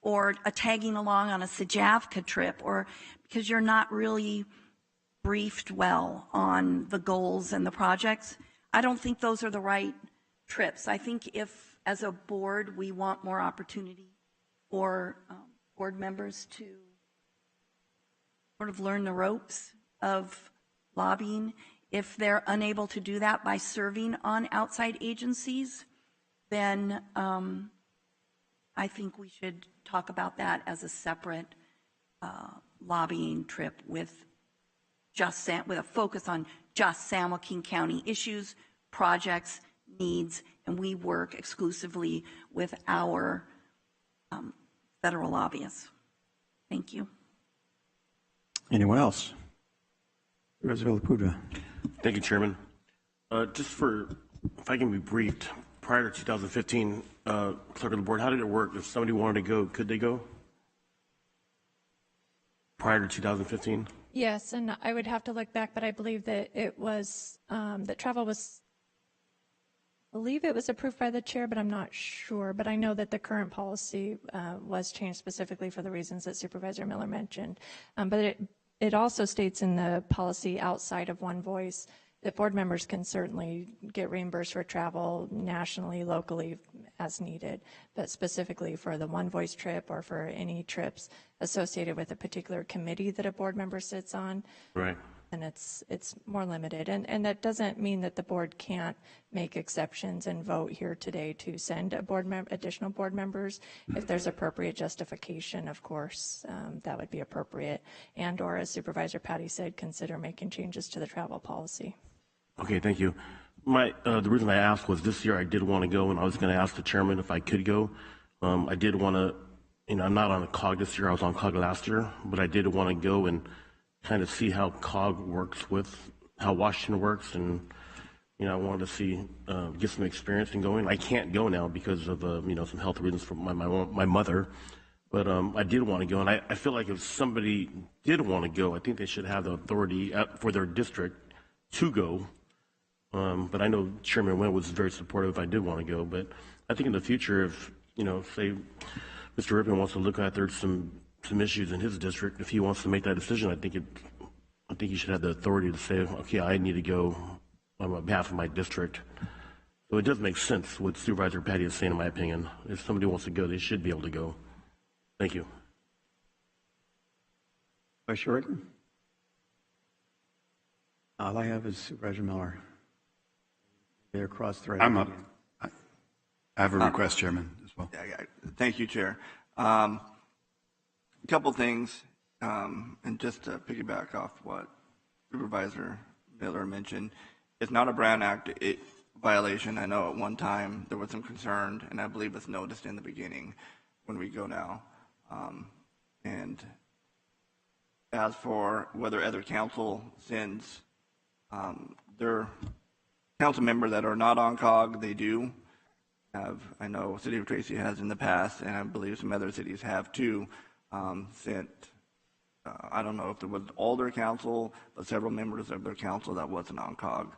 or a tagging along on a SAJAVCA trip, or because you're not really briefed well on the goals and the projects, I don't think those are the right trips. I think if, as a board, we want more opportunity for board members to sort of learn the ropes of lobbying, if they're unable to do that by serving on outside agencies, then I think we should talk about that as a separate lobbying trip with a focus on just San Joaquin County issues, projects, needs, and we work exclusively with our federal lobbyists. Thank you. Anyone else? Thank you, Chairman. If I can be briefed, prior to 2015, clerk of the board, how did it work? If somebody wanted to go, could they go? Prior to 2015? Yes, and I would have to look back, but I believe that it was, that travel was, I believe it was approved by the chair, but I'm not sure. But I know that the current policy was changed specifically for the reasons that Supervisor Miller mentioned. But it also states in the policy outside of One Voice the board members can certainly get reimbursed for travel nationally, locally as needed, but specifically for the One Voice trip or for any trips associated with a particular committee that a board member sits on. Right. And it's more limited. And that doesn't mean that the board can't make exceptions and vote here today to send additional board members. If there's appropriate justification, of course, that would be appropriate. And or, as Supervisor Patty said, consider making changes to the travel policy. Okay, thank you. The reason I asked was this year I did want to go, and I was going to ask the chairman if I could go. I did want to, I'm not on a COG this year. I was on COG last year, but I did want to go and kind of see how COG works with how Washington works, and I wanted to see get some experience in going. I can't go now because of some health reasons for my mother, but I did want to go, and I feel like if somebody did want to go, I think they should have the authority for their district to go. But I know Chairman Wynn was very supportive if I did want to go. But I think in the future, if say Mr. Rippon wants to look at there's some issues in his district, if he wants to make that decision, I think he should have the authority to say, okay, I need to go on behalf of my district. So it does make sense what Supervisor Patty is saying, in my opinion. If somebody wants to go, they should be able to go. Thank you. Vice Chair Rickman? All I have is Supervisor Miller. They're cross-threaded. I'm up. I have a request, Chairman, as well. Thank you, Chair. A couple things, and just to piggyback off what Supervisor Miller mentioned, it's not a Brown Act violation. I know at one time there was some concern, and I believe it's noticed in the beginning when we go now. And as for whether other council sends their council members that are not on COG, they do have, I know City of Tracy has in the past, and I believe some other cities have too, sent, I don't know if it was all their council, but several members of their council that wasn't on COG.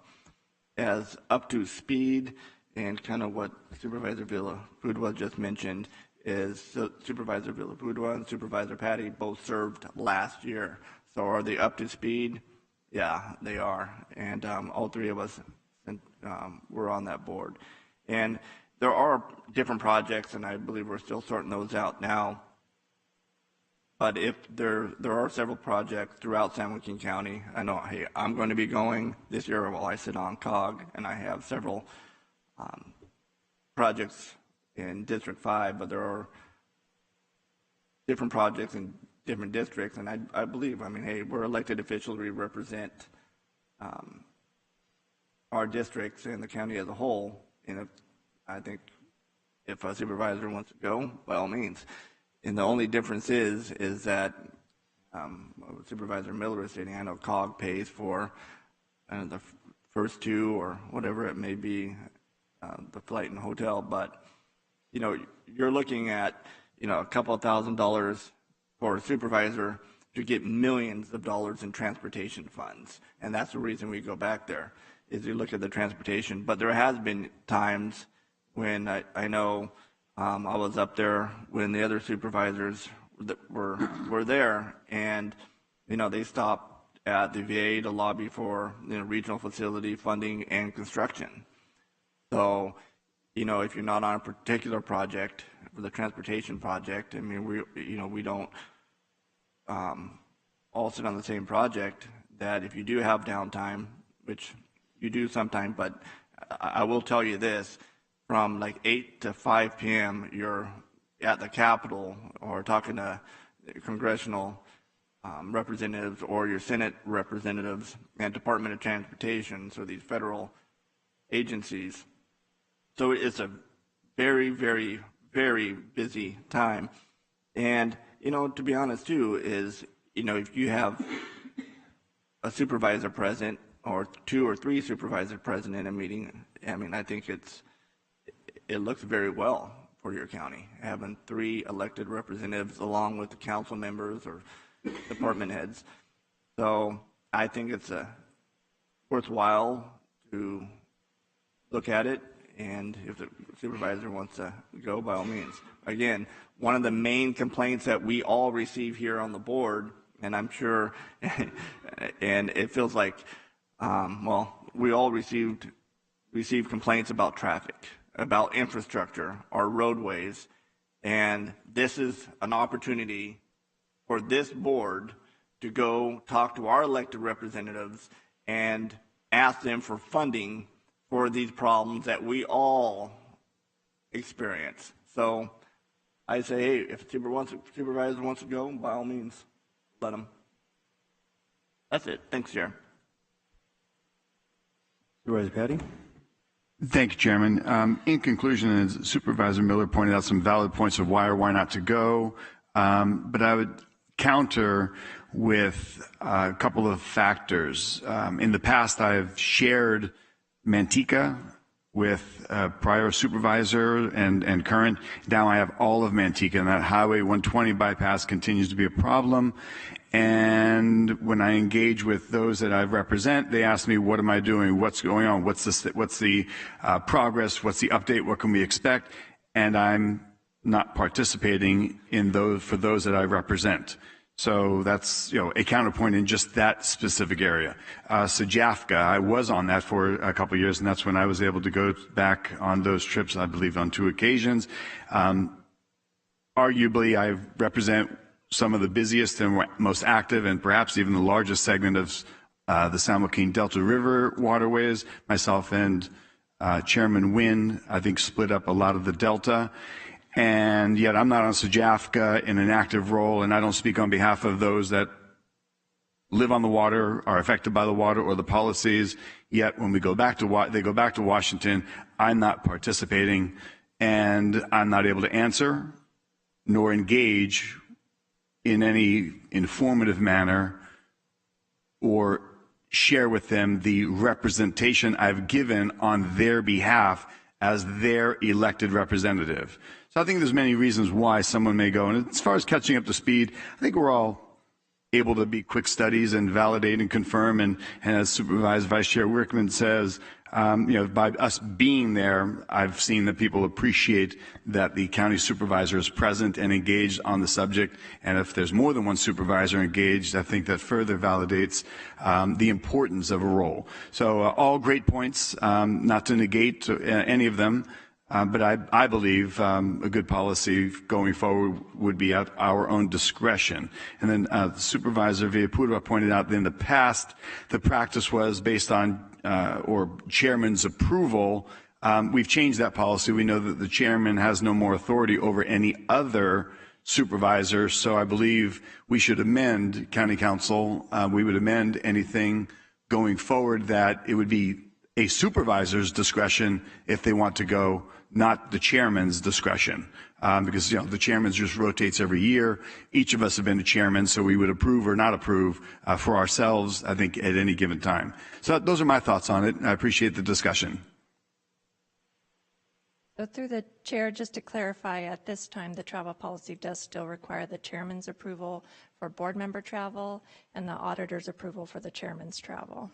As up to speed, and kind of what Supervisor Villaputua just mentioned, is Supervisor Villaputua and Supervisor Patty both served last year. So are they up to speed? Yeah, they are. And all three of us were on that board. And there are different projects, and I believe we're still sorting those out now. But if there are several projects throughout San Joaquin County, I know, hey, I'm going to be going this year while I sit on COG, and I have several projects in District 5, but there are different projects in different districts, and I believe, I mean, hey, we're elected officials, we represent our districts and the county as a whole, and I think if a supervisor wants to go, by all means. And the only difference is that Supervisor Miller is stating, I know COG pays for the first two or whatever it may be, the flight and hotel, but you're looking at a couple of $1,000s for a supervisor to get millions of dollars in transportation funds, and that's the reason we go back there, is you look at the transportation. But there has been times when I know I was up there when the other supervisors that were there, and they stopped at the VA to lobby for regional facility funding and construction. So if you're not on a particular project, for the transportation project, I mean, we don't all sit on the same project, that if you do have downtime, which you do sometimes, but I will tell you this, from like 8 to 5 p.m., you're at the Capitol or talking to congressional representatives or your Senate representatives and Department of Transportation, so these federal agencies. So it's a very, very, very busy time. And, to be honest too, is, if you have a supervisor present or 2 or 3 supervisors present in a meeting, I mean, I think it looks very well for your county, having 3 elected representatives along with the council members or department heads. So I think it's worthwhile to look at it, and if the supervisor wants to go, by all means. Again, one of the main complaints that we all receive here on the board, and I'm sure, and it feels like, well, we all received complaints about traffic, about infrastructure, our roadways, and this is an opportunity for this board to go talk to our elected representatives and ask them for funding for these problems that we all experience. So I say, hey, if a supervisor wants to go, by all means, let them. That's it. Thanks, Chair. Supervisor Patty? Thank you, Chairman. In conclusion, as Supervisor Miller pointed out some valid points of why or why not to go, but I would counter with a couple of factors. In the past, I've shared Manteca with a prior supervisor and current. Now I have all of Manteca, and that Highway 120 bypass continues to be a problem. And when I engage with those that I represent, they ask me, what am I doing? What's going on? What's the progress? What's the update? What can we expect? And I'm not participating in those for those that I represent. So that's, a counterpoint in just that specific area. Sajafka, I was on that for a couple of years, and that's when I was able to go back on those trips, I believe, on 2 occasions. Arguably, I represent some of the busiest and most active and perhaps even the largest segment of the San Joaquin Delta River waterways. Myself and Chairman Wynn, I think, split up a lot of the Delta. And yet I'm not on Sajafka in an active role, and I don't speak on behalf of those that live on the water, are affected by the water or the policies. Yet when we go back to they go back to Washington, I'm not participating, and I'm not able to answer nor engage in any informative manner or share with them the representation I've given on their behalf as their elected representative. So I think there's many reasons why someone may go. And as far as catching up to speed, I think we're all able to be quick studies and validate and confirm. And as Supervisor Vice Chair Wickman says, by us being there, I've seen that people appreciate that the county supervisor is present and engaged on the subject. And if there's more than one supervisor engaged, I think that further validates the importance of a role. So all great points, not to negate any of them. But I believe a good policy going forward would be at our own discretion. And then Supervisor Villaputra pointed out that in the past, the practice was based on or chairman's approval. We've changed that policy. We know that the chairman has no more authority over any other supervisor. So I believe we should amend, County Council, we would amend anything going forward that it would be a supervisor's discretion if they want to go, not the chairman's discretion, because the chairman just rotates every year. Each of us have been a chairman, so we would approve or not approve for ourselves, I think, at any given time. So those are my thoughts on it. I appreciate the discussion. So through the chair, just to clarify, at this time, the travel policy does still require the chairman's approval for board member travel and the auditor's approval for the chairman's travel.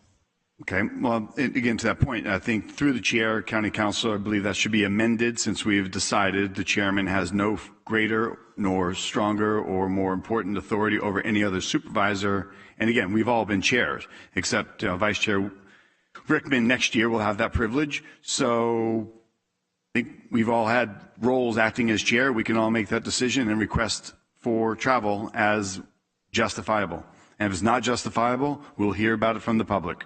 Okay, well, again, to that point, I think through the chair, County Council, I believe that should be amended since we've decided the chairman has no greater nor stronger or more important authority over any other supervisor. And again, we've all been chairs, except Vice Chair Rickman next year will have that privilege. So I think we've all had roles acting as chair. We can all make that decision and request for travel as justifiable. And if it's not justifiable, we'll hear about it from the public.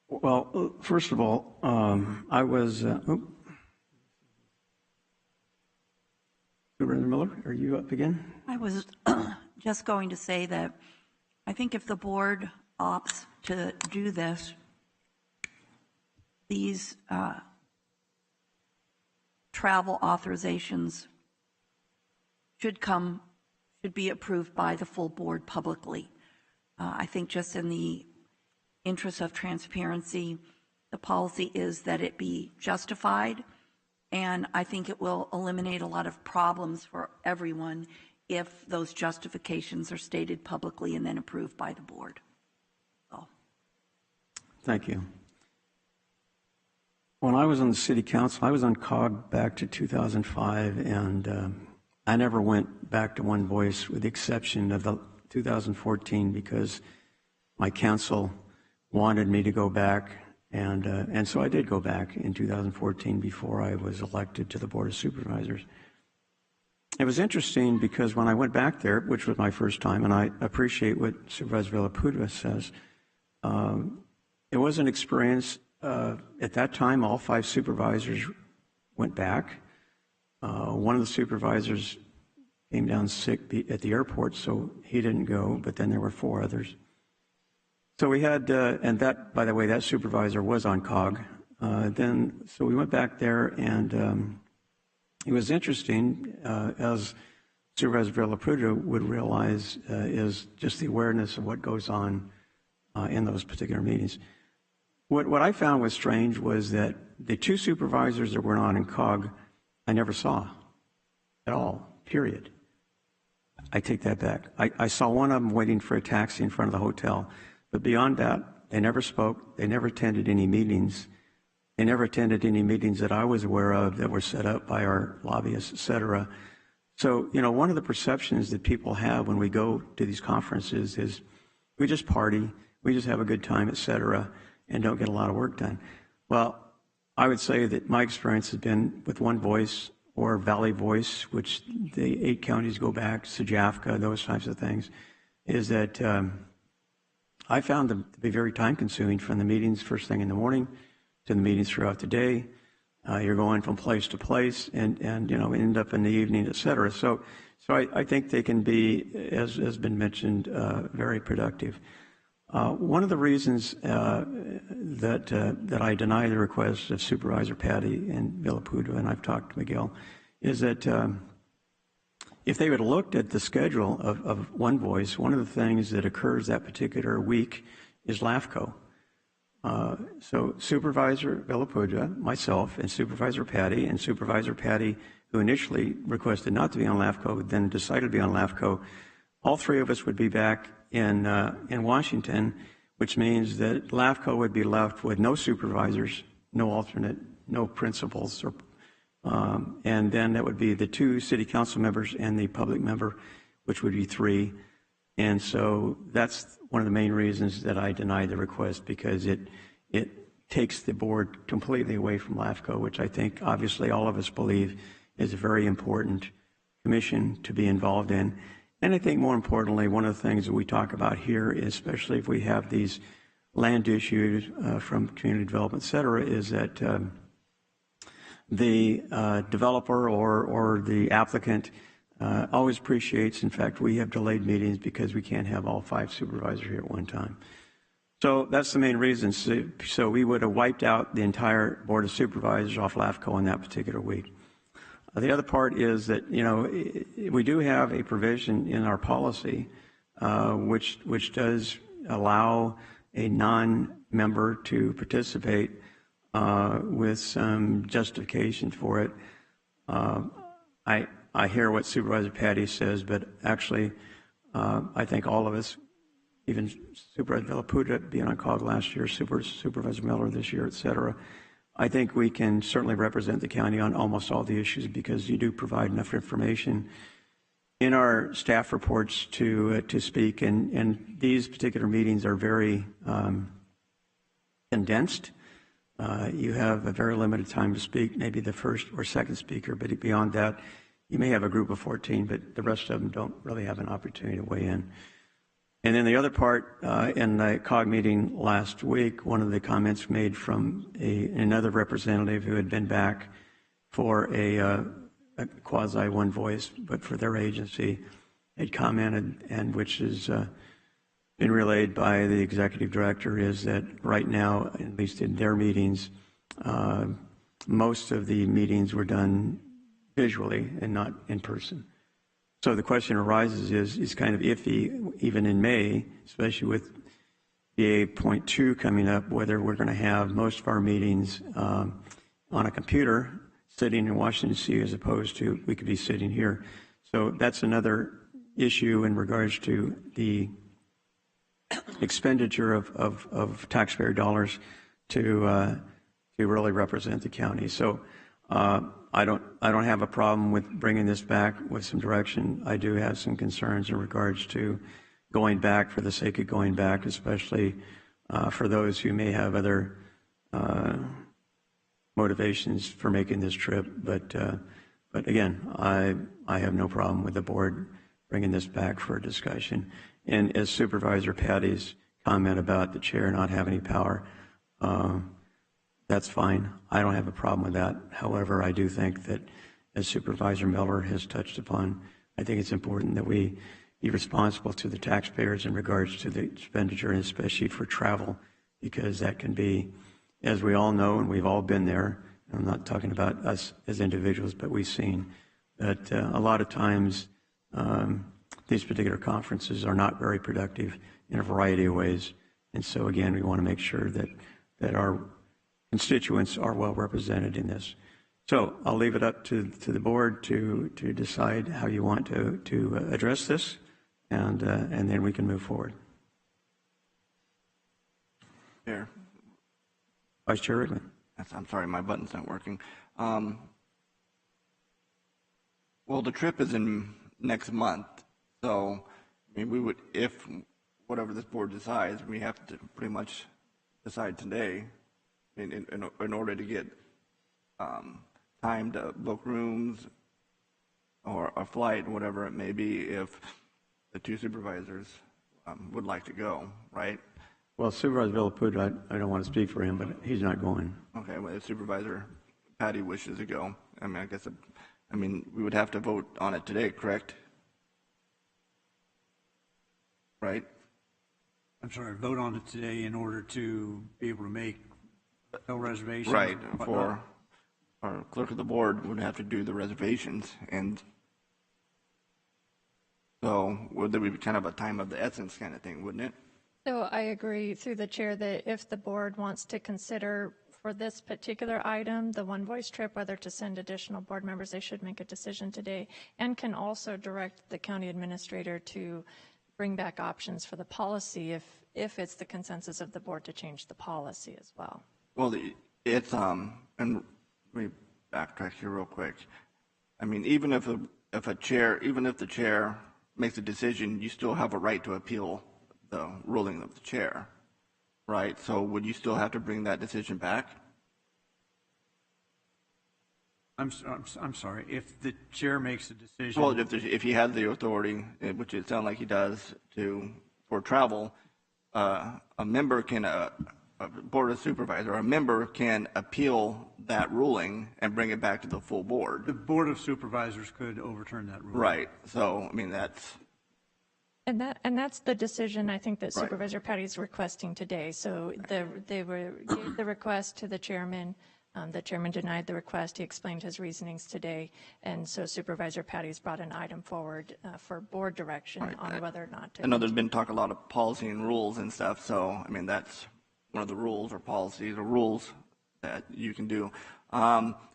Well, first of all, I was, Supervisor Miller, are you up again? I was just going to say that I think if the board opts to do this, these travel authorizations should be approved by the full board publicly. I think just in the interest of transparency, the policy is that it be justified, and I think it will eliminate a lot of problems for everyone if those justifications are stated publicly and then approved by the board. So. Thank you. When I was on the city council, I was on COG back to 2005, and I never went back to one voice with the exception of the 2014 because my council wanted me to go back, and so I did go back in 2014 before I was elected to the Board of Supervisors. It was interesting because when I went back there, which was my first time, and I appreciate what Supervisor Villaputa says, it was an experience. At that time, all 5 supervisors went back. One of the supervisors came down sick at the airport, so he didn't go, but then there were 4 others. So we had, and that, by the way, that supervisor was on COG. So we went back there, and it was interesting, as Supervisor Villaputa would realize, is just the awareness of what goes on in those particular meetings. What I found was strange was that the 2 supervisors that were not in COG, I never saw at all, period. I take that back. I saw one of them waiting for a taxi in front of the hotel, but beyond that, they never spoke. They never attended any meetings. They never attended any meetings that I was aware of that were set up by our lobbyists, et cetera. So, you know, one of the perceptions that people have when we go to these conferences is we just party, we just have a good time, et cetera, and don't get a lot of work done. Well, I would say that my experience has been with One Voice or Valley Voice, which the 8 counties go back, Sajafka, those types of things, is that I found them to be very time-consuming, from the meetings first thing in the morning to the meetings throughout the day. You're going from place to place and you know, end up in the evening, et cetera. So I think they can be, as has been mentioned, very productive. One of the reasons that I deny the request of Supervisor Patty and Villaputa, and I've talked to Miguel, is that if they would have looked at the schedule of One Voice, one of the things that occurs that particular week is LAFCO. So Supervisor Villaputa, myself, and Supervisor Patty, who initially requested not to be on LAFCO, then decided to be on LAFCO, all 3 of us would be back in Washington, which means that LAFCO would be left with no supervisors, no alternate, no principals, and then that would be the 2 city council members and the public member, which would be 3. And so that's one of the main reasons that I denied the request, because it takes the board completely away from LAFCO, which I think obviously all of us believe is a very important commission to be involved in. And I think more importantly, one of the things that we talk about here, especially if we have these land issues from community development, et cetera, is that the developer or the applicant always appreciates. In fact, we have delayed meetings because we can't have all 5 supervisors here at one time. So that's the main reason. So we would have wiped out the entire Board of Supervisors off LAFCO on that particular week. The other part is that, you know, we do have a provision in our policy which does allow a non-member to participate with some justification for it. I hear what Supervisor Patty says, but actually I think all of us, even Supervisor Villaputa being on COG last year, Supervisor Miller this year, et cetera, I think we can certainly represent the county on almost all the issues, because you do provide enough information in our staff reports to speak, and these particular meetings are very condensed. You have a very limited time to speak, maybe the first or second speaker, but beyond that, you may have a group of 14, but the rest of them don't really have an opportunity to weigh in. And then the other part, in the COG meeting last week, one of the comments made from another representative who had been back for a quasi One Voice, but for their agency, had commented, and which has been relayed by the executive director, is that right now, at least in their meetings, most of the meetings were done visually and not in person. So the question arises is kind of iffy, even in May, especially with BA point 2 coming up, whether we're going to have most of our meetings on a computer sitting in Washington, D.C., as opposed to we could be sitting here. So that's another issue in regards to the expenditure of taxpayer dollars to really represent the county. So I don't have a problem with bringing this back with some direction. I do have some concerns in regards to going back for the sake of going back, especially for those who may have other motivations for making this trip. But again, I have no problem with the board bringing this back for a discussion. And as Supervisor Patty's comment about the chair not having any power, that's fine. I don't have a problem with that. However, I do think that, as Supervisor Miller has touched upon, I think it's important that we be responsible to the taxpayers in regards to the expenditure, and especially for travel, because that can be, as we all know, and we've all been there. I'm not talking about us as individuals, but we've seen that a lot of times these particular conferences are not very productive in a variety of ways. And so, again, we want to make sure that our constituents are well represented in this. So I'll leave it up to the board to decide how you want to address this, and then we can move forward. Chair. Vice Chair Wrigley. I'm sorry, my button's not working. Well, the trip is in next month, so I mean, we would, if whatever this board decides, we have to pretty much decide today in order to get time to book rooms or a flight, whatever it may be, if the two supervisors would like to go, right? Well, Supervisor Villaput, I don't want to speak for him, but he's not going. Okay, well, if Supervisor Patty wishes to go, I mean, I guess, we would have to vote on it today, correct? Right? I'm sorry, vote on it today in order to be able to make no reservations. Right, for our clerk of the board would have to do the reservations, and so would there be kind of a time of the essence kind of thing, wouldn't it? So I agree through the chair that if the board wants to consider for this particular item, the one voice trip, whether to send additional board members, they should make a decision today, and can also direct the county administrator to bring back options for the policy if it's the consensus of the board to change the policy as well. Well, it's, and let me backtrack here real quick. I mean, even if the chair makes a decision, you still have a right to appeal the ruling of the chair, right? So would you still have to bring that decision back? I'm sorry. If the chair makes a decision. Well, if he has the authority, which it sounds like he does, for travel, a member can, a board of supervisor, a member can appeal that ruling and bring it back to the full board. The board of supervisors could overturn that ruling. Right. So, I mean, that's. And that's the decision I think that Supervisor Patty's requesting today. So they gave the request to the chairman. The chairman denied the request. He explained his reasonings today. And so Supervisor Patty's brought an item forward for board direction on whether or not to. I know there's been talk a lot of policy and rules and stuff. So, I mean, that's one of the rules or policies or rules that you can do.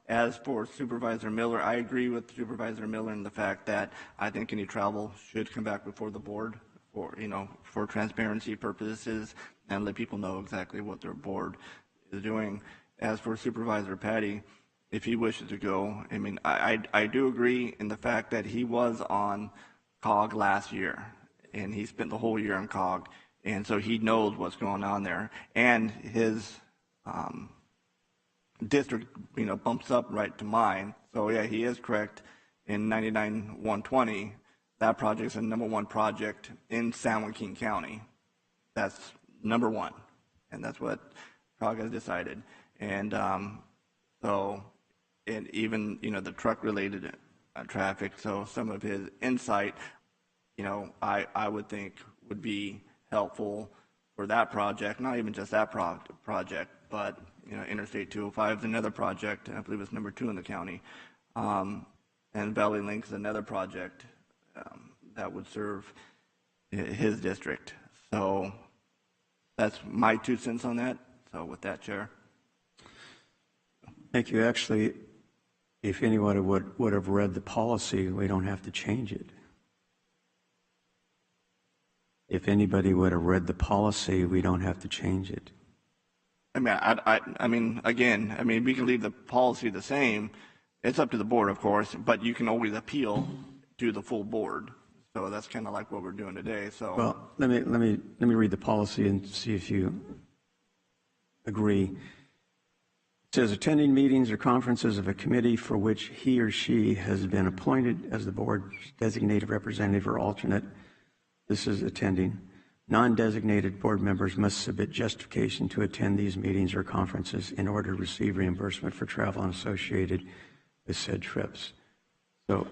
As for Supervisor Miller, I agree with Supervisor Miller in the fact that I think any travel should come back before the board for transparency purposes and let people know exactly what their board is doing. As for Supervisor Patty, if he wishes to go, I mean, I do agree in the fact that he was on COG last year and he spent the whole year on COG, and so he knows what's going on there, and his district, bumps up right to mine. So yeah, he is correct. In 99-120, that project is the #1 project in San Joaquin County. That's #1, and that's what COG has decided. And so, and even the truck-related traffic. So some of his insight, I would think would be helpful for that project. Not even just that project, but Interstate 205 is another project. I believe it's #2 in the county. And Valley Link is another project that would serve his district. So that's my 2 cents on that. So with that, Chair. Thank you. Actually, if anyone would have read the policy, we don't have to change it. If anybody would have read the policy, we don't have to change it. I mean, again, we can leave the policy the same. It's up to the board, of course, but you can always appeal to the full board. So that's kind of like what we're doing today. So Well, let me read the policy and see if you agree. It says attending meetings or conferences of a committee for which he or she has been appointed as the board's designated representative or alternate. This is attending. Non-designated board members must submit justification to attend these meetings or conferences in order to receive reimbursement for travel associated with said trips. So,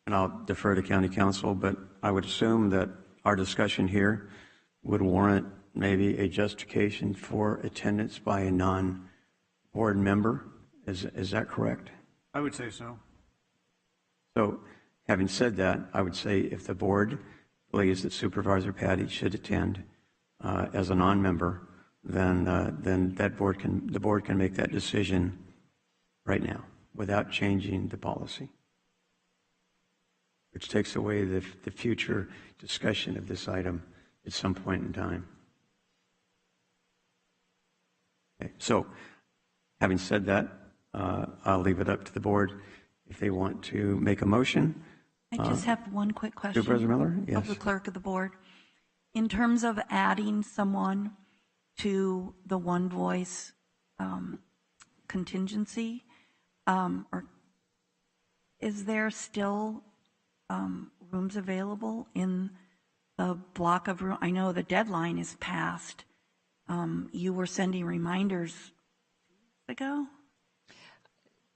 and I'll defer to County Council, but I would assume that our discussion here would warrant maybe a justification for attendance by a non-board member. Is that correct? I would say so. So, having said that, I would say if the board believes that Supervisor Patty should attend as a non-member, then the board can make that decision right now without changing the policy, which takes away the future discussion of this item at some point in time. Okay, so, having said that, I'll leave it up to the board if they want to make a motion. I just have one quick question. Supervisor Miller? Yes. Of the clerk of the board. In terms of adding someone to the One Voice contingency, or is there still rooms available in the block of room? I know the deadline is passed. You were sending reminders 2 weeks ago?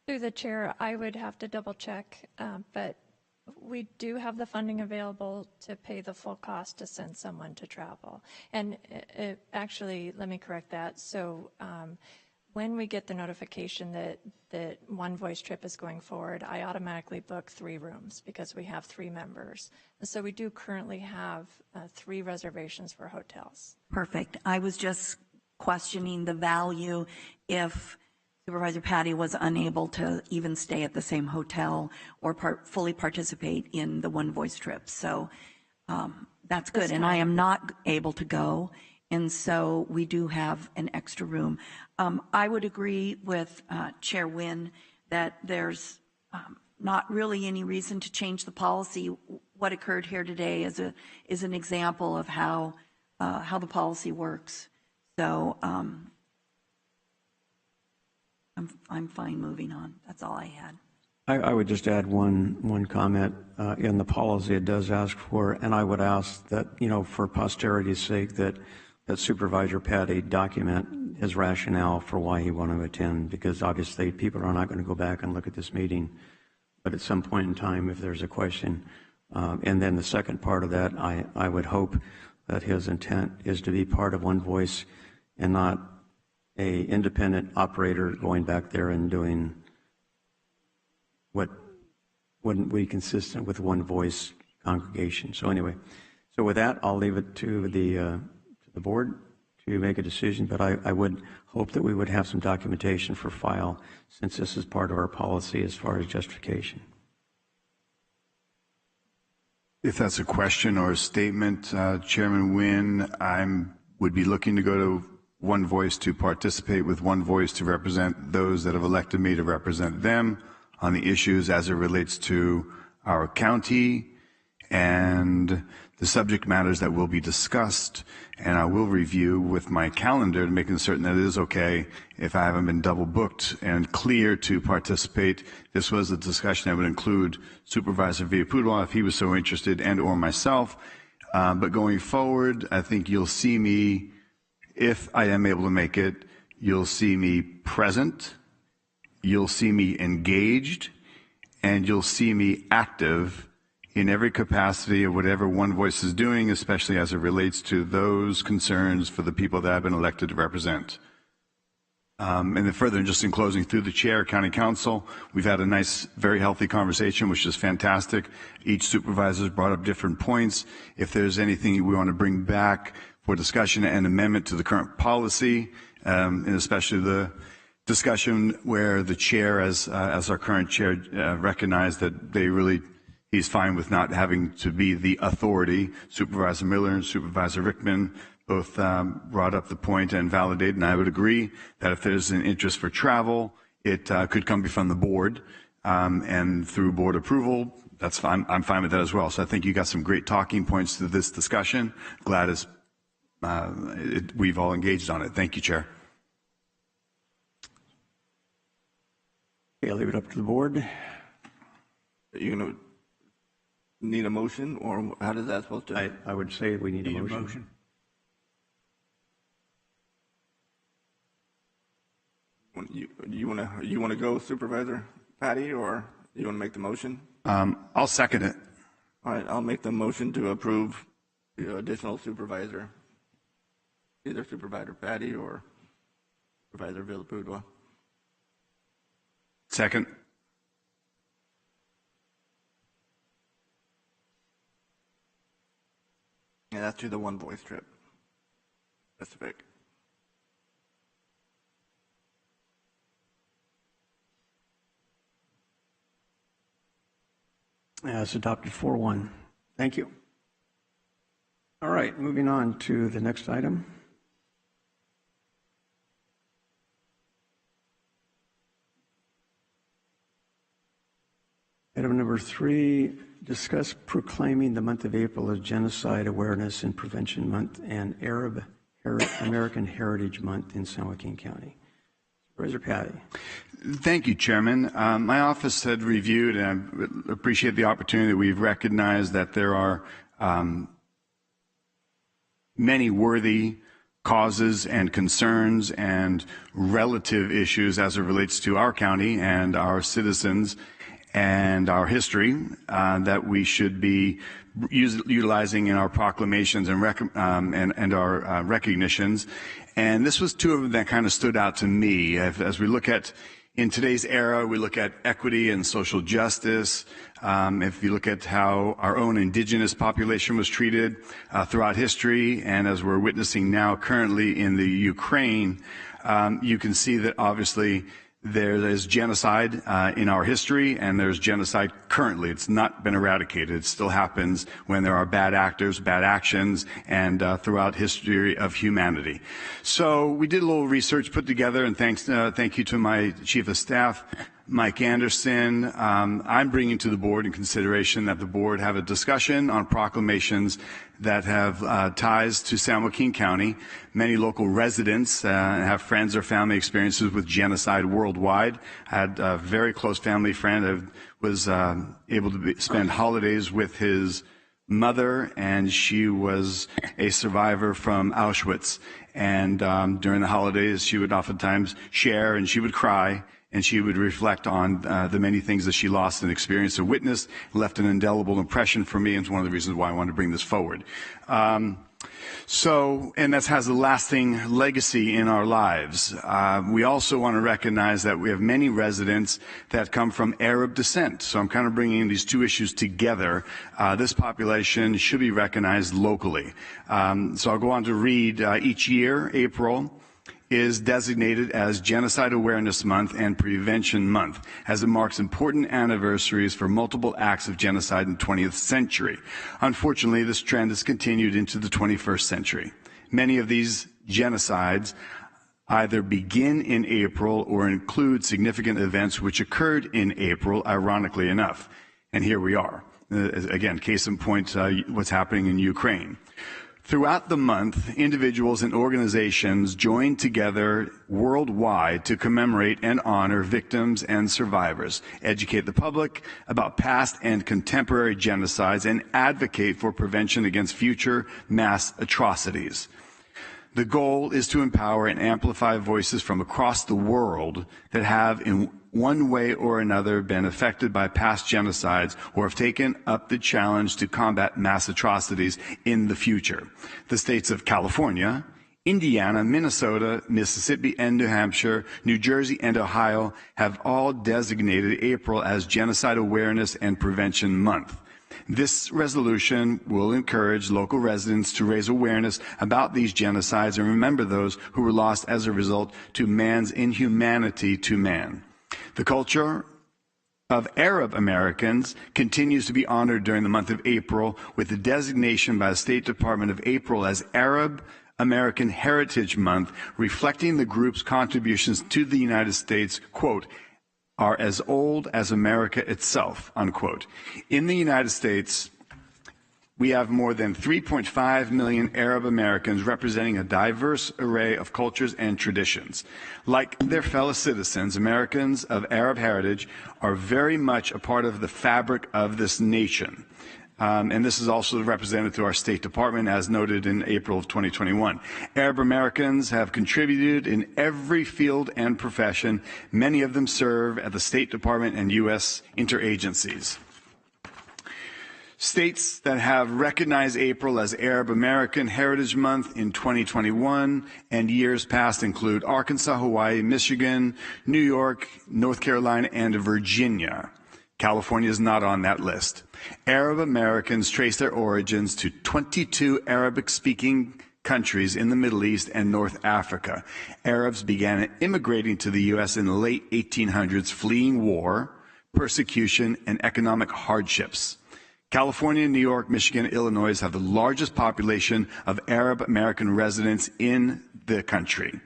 Through the chair, I would have to double check, but we do have the funding available to pay the full cost to send someone to travel. And actually, let me correct that. So when we get the notification that One Voice trip is going forward, I automatically book 3 rooms because we have 3 members. And so we do currently have 3 reservations for hotels. Perfect. I was just questioning the value if Supervisor Patty was unable to even stay at the same hotel or fully participate in the One Voice trip. So that's good. And I am not able to go. And so we do have an extra room. I would agree with Chair Wynn that there's not really any reason to change the policy. What occurred here today is an example of how the policy works. So I'm fine moving on. That's all I had. I would just add one comment. In the policy, it does ask for, and I would ask that, for posterity's sake, that Supervisor Patty document his rationale for why he wanted to attend, because obviously people are not going to go back and look at this meeting. But at some point in time, if there's a question, and then the second part of that, I would hope that his intent is to be part of One Voice and not a independent operator going back there and doing what wouldn't be consistent with One Voice congregation. So anyway, so with that, I'll leave it to the board to make a decision, but I would hope that we would have some documentation for file, since this is part of our policy as far as justification. If that's a question or a statement, Chairman Wynn, would be looking to go to One Voice to participate with One Voice to represent those that have elected me to represent them on the issues as it relates to our county and the subject matters that will be discussed. And I will review with my calendar to making certain that it is okay if I haven't been double booked and clear to participate. This was a discussion that would include Supervisor Villapudois if he was so interested, and or myself. But going forward, I think you'll see me, if I am able to make it, you'll see me present, you'll see me engaged, and you'll see me active in every capacity of whatever One Voice is doing, especially as it relates to those concerns for the people that I've been elected to represent. And then further, just in closing, through the chair, County Council, we've had a nice, very healthy conversation, which is fantastic. Each supervisor has brought up different points. If there's anything we want to bring back for discussion and amendment to the current policy, and especially the discussion where the chair, as our current chair, recognized that he's fine with not having to be the authority. Supervisor Miller and Supervisor Rickman both brought up the point and validated, and I would agree that if there's an interest for travel, it could come from the board. and through board approval, that's fine. I'm fine with that as well. So I think you got some great talking points to this discussion. Glad we've all engaged on it. Thank you, Chair. Okay, I'll leave it up to the board. Are you going to need a motion, or how does that supposed to? I would say we need a motion. You want to go, Supervisor Patty, or you want to make the motion? I'll second it. All right, I'll make the motion to approve the additional supervisor, either Supervisor Patty or Supervisor Villapudua. Second. Yeah, that's to the one voice trip. Specific. It's adopted 4-1. Thank you. All right, moving on to the next item. Item number 3, discuss proclaiming the month of April as Genocide Awareness and Prevention Month and Arab American Heritage Month in San Joaquin County. Supervisor Patty. Thank you, Chairman. My office had reviewed, and I appreciate the opportunity that we've recognized that there are many worthy causes and concerns and relative issues as it relates to our county and our citizens and our history that we should be utilizing in our proclamations and our recognitions. And this was two of them that kind of stood out to me. As we look at, in today's era, we look at equity and social justice. If you look at how our own indigenous population was treated throughout history, and as we're witnessing now currently in the Ukraine, you can see that obviously there is genocide in our history, and there's genocide currently. It's not been eradicated. It still happens when there are bad actors, bad actions, and throughout history of humanity. So we did a little research put together, and thank you to my Chief of Staff, Mike Anderson. I'm bringing to the board in consideration that the board have a discussion on proclamations that have ties to San Joaquin County. Many local residents have friends or family experiences with genocide worldwide. I had a very close family friend who was able to spend holidays with his mother, and she was a survivor from Auschwitz. And during the holidays, she would oftentimes share, and she would cry, and she would reflect on the many things that she lost and experienced and witnessed, left an indelible impression for me, and it's one of the reasons why I wanted to bring this forward. And that has a lasting legacy in our lives. We also want to recognize that we have many residents that come from Arab descent. So I'm kind of bringing these two issues together. This population should be recognized locally. So I'll go on to read each year, April is designated as Genocide Awareness Month and Prevention Month, as it marks important anniversaries for multiple acts of genocide in the 20th century. Unfortunately, this trend has continued into the 21st century. Many of these genocides either begin in April or include significant events which occurred in April, ironically enough. And here we are. Again, case in point, what's happening in Ukraine. Throughout the month, individuals and organizations join together worldwide to commemorate and honor victims and survivors, educate the public about past and contemporary genocides, and advocate for prevention against future mass atrocities. The goal is to empower and amplify voices from across the world that have, in one way or another, been affected by past genocides or have taken up the challenge to combat mass atrocities in the future. The states of California, Indiana, Minnesota, Mississippi, and New Hampshire, New Jersey, and Ohio have all designated April as Genocide Awareness and Prevention Month. This resolution will encourage local residents to raise awareness about these genocides and remember those who were lost as a result to man's inhumanity to man. The culture of Arab Americans continues to be honored during the month of April with the designation by the State Department of April as Arab American Heritage Month, reflecting the group's contributions to the United States, quote, are as old as America itself, unquote. In the United States, we have more than 3.5 million Arab Americans representing a diverse array of cultures and traditions. Like their fellow citizens, Americans of Arab heritage are very much a part of the fabric of this nation. And this is also represented through our State Department, as noted in April of 2021. Arab Americans have contributed in every field and profession. Many of them serve at the State Department and U.S. interagencies. States that have recognized April as Arab American Heritage Month in 2021 and years past include Arkansas, Hawaii, Michigan, New York, North Carolina, and Virginia. California is not on that list. Arab Americans trace their origins to 22 Arabic-speaking countries in the Middle East and North Africa. Arabs began immigrating to the U.S. in the late 1800s, fleeing war, persecution, and economic hardships. California, New York, Michigan, and Illinois have the largest population of Arab American residents in the country.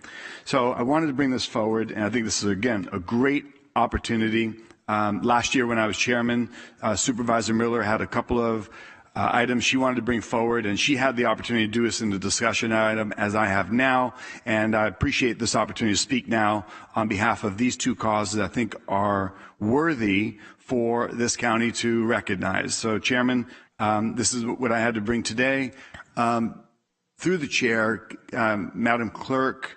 So I wanted to bring this forward, and I think this is, again, a great opportunity. Last year when I was chairman, Supervisor Miller had a couple of items she wanted to bring forward, and she had the opportunity to do this in the discussion item, as I have now, and I appreciate this opportunity to speak now on behalf of these two causes I think are worthy for this county to recognize. So, Chairman, this is what I had to bring today. Through the chair, Madam Clerk,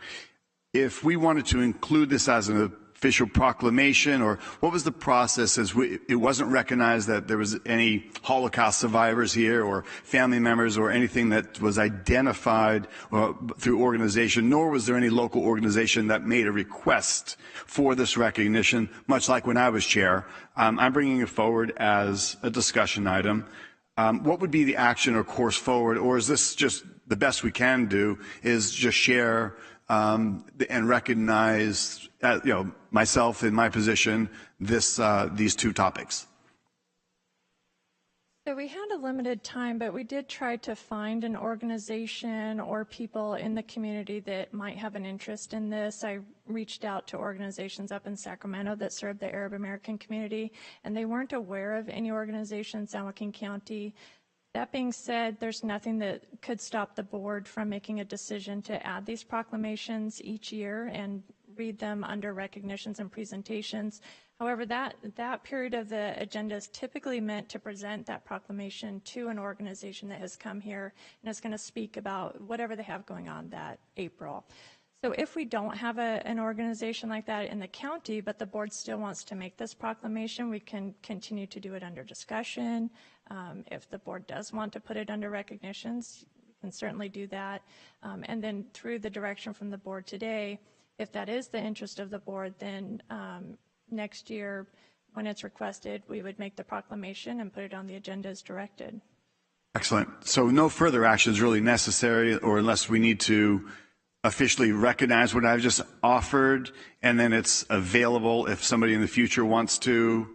if we wanted to include this as an official proclamation, or what was the process as it wasn't recognized that there was any Holocaust survivors here or family members or anything that was identified through organization, nor was there any local organization that made a request for this recognition, much like when I was chair. I'm bringing it forward as a discussion item. What would be the action or course forward, or is this just the best we can do is just share and recognize, myself in my position, these two topics? So we had a limited time, but we did try to find an organization or people in the community that might have an interest in this. I reached out to organizations up in Sacramento that serve the Arab American community, and they weren't aware of any organization in San Joaquin County. That being said, there's nothing that could stop the board from making a decision to add these proclamations each year and read them under recognitions and presentations. However, that period of the agenda is typically meant to present that proclamation to an organization that has come here and is going to speak about whatever they have going on that April. So if we don't have an organization like that in the county, but the board still wants to make this proclamation, we can continue to do it under discussion. If the board does want to put it under recognitions, we can certainly do that. And then through the direction from the board today, if that is the interest of the board, then next year when it's requested, we would make the proclamation and put it on the agenda as directed. Excellent. So no further action is really necessary, or unless we need to officially recognize what I've just offered, and then it's available if somebody in the future wants to.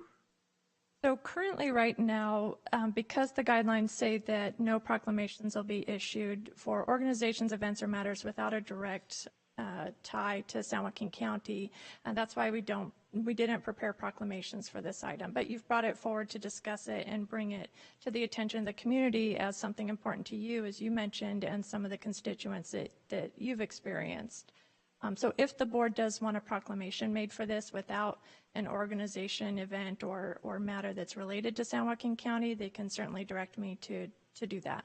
So currently right now, because the guidelines say that no proclamations will be issued for organizations, events, or matters without a direct tie to San Joaquin County, and that's why we didn't prepare proclamations for this item. But you've brought it forward to discuss it and bring it to the attention of the community as something important to you, as you mentioned, and some of the constituents that you've experienced. So if the board does want a proclamation made for this without an organization, event, or matter that's related to San Joaquin County, they can certainly direct me to do that.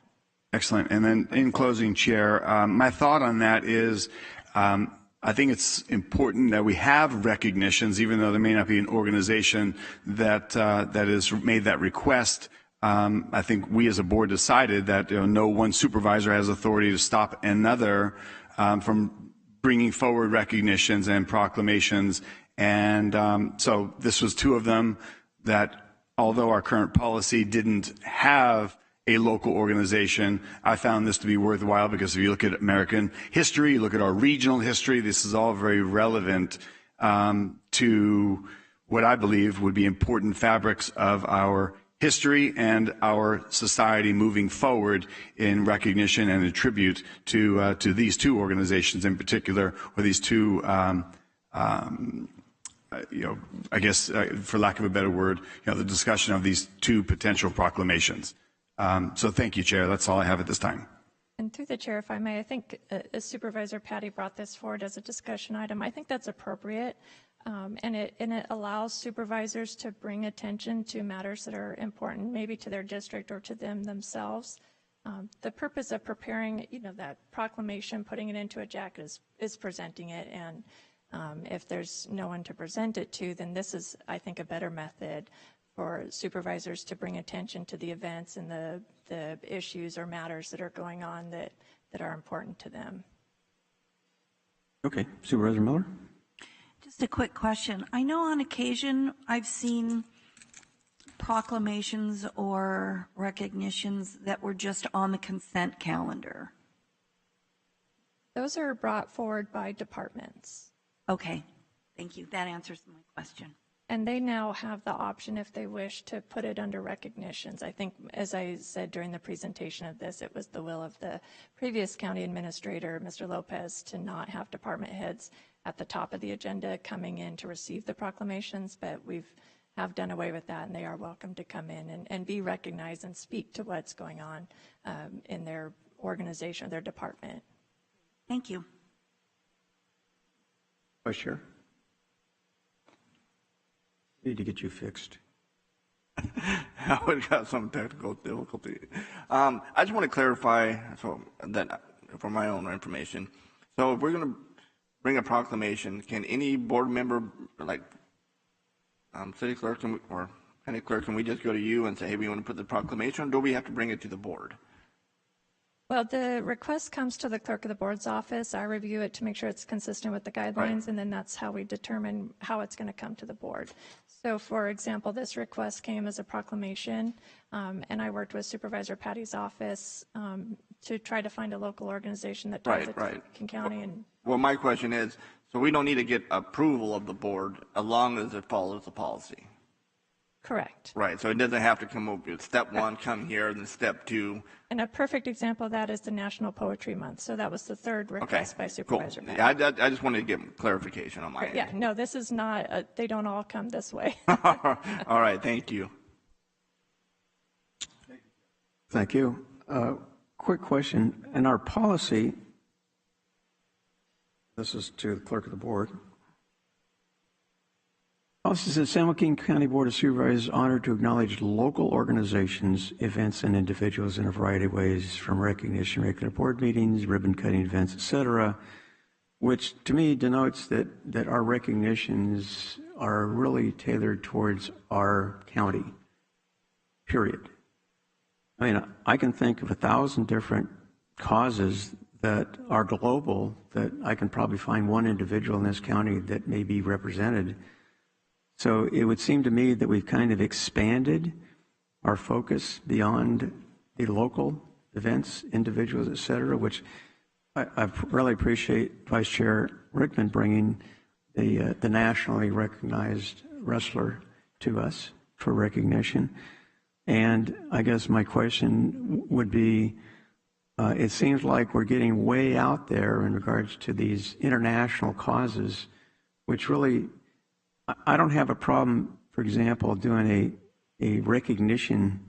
Excellent. And then in closing, Chair, my thought on that is I think it's important that we have recognitions, even though there may not be an organization that has made that request. I think we as a board decided that no one supervisor has authority to stop another from bringing forward recognitions and proclamations. And so this was two of them that, although our current policy didn't have a local organization, I found this to be worthwhile because if you look at American history, you look at our regional history, this is all very relevant to what I believe would be important fabrics of our history and our society moving forward in recognition and a tribute to these two organizations in particular, or these two I guess, for lack of a better word, the discussion of these two potential proclamations. So thank you, Chair. That's all I have at this time. And through the chair, if I may, I think Supervisor Patty brought this forward as a discussion item. I think that's appropriate, and it allows supervisors to bring attention to matters that are important, maybe to their district or to them themselves. The purpose of preparing, that proclamation, putting it into a jacket is presenting it, and if there's no one to present it to, then this is, I think, a better method for supervisors to bring attention to the events and the issues or matters that are going on that are important to them. Okay, Supervisor Miller? Just a quick question. I know on occasion I've seen proclamations or recognitions that were just on the consent calendar. Those are brought forward by departments. Okay, thank you. That answers my question. And they now have the option, if they wish, to put it under recognitions. I think, as I said during the presentation of this, it was the will of the previous county administrator, Mr. Lopez, to not have department heads at the top of the agenda coming in to receive the proclamations, but have done away with that, and they are welcome to come in and be recognized and speak to what's going on in their organization or their department. Thank you. Vice Chair? Need to get you fixed. I got some technical difficulty. I just want to clarify so that for my own information. So if we're going to bring a proclamation, can any board member, like city clerk or county clerk, can we just go to you and say, hey, we want to put the proclamation, or do we have to bring it to the board? Well, the request comes to the clerk of the board's office. I review it to make sure it's consistent with the guidelines, Right. and then that's how we determine how it's going to come to the board. So, for example, this request came as a proclamation, and I worked with Supervisor Patty's office to try to find a local organization that does it in King County. And Well, my question is, so we don't need to get approval of the board as long as it follows the policy. correct. Right, so it doesn't have to come over, step one, come here, and then step two. And a perfect example of that is the National Poetry Month. So that was the third Okay, request by cool. Supervisor Patty. Yeah, I just wanted to get clarification on my end. Yeah, no, this is not, they don't all come this way. All right, thank you. Thank you. Quick question. In our policy, this is to the clerk of the board. Policy says San Joaquin County Board of Supervisors is honored to acknowledge local organizations, events, and individuals in a variety of ways, from recognition, regular board meetings, ribbon cutting events, etc., which to me denotes that our recognitions are really tailored towards our county, period. I mean, I can think of 1,000 different causes that are global that I can probably find one individual in this county that may be represented. So it would seem to me that we've kind of expanded our focus beyond the local events, individuals, et cetera, which I really appreciate Vice Chair Rickman bringing the nationally recognized wrestler to us for recognition. And I guess my question would be, it seems like we're getting way out there in regards to these international causes, which really, I don't have a problem, for example, doing a recognition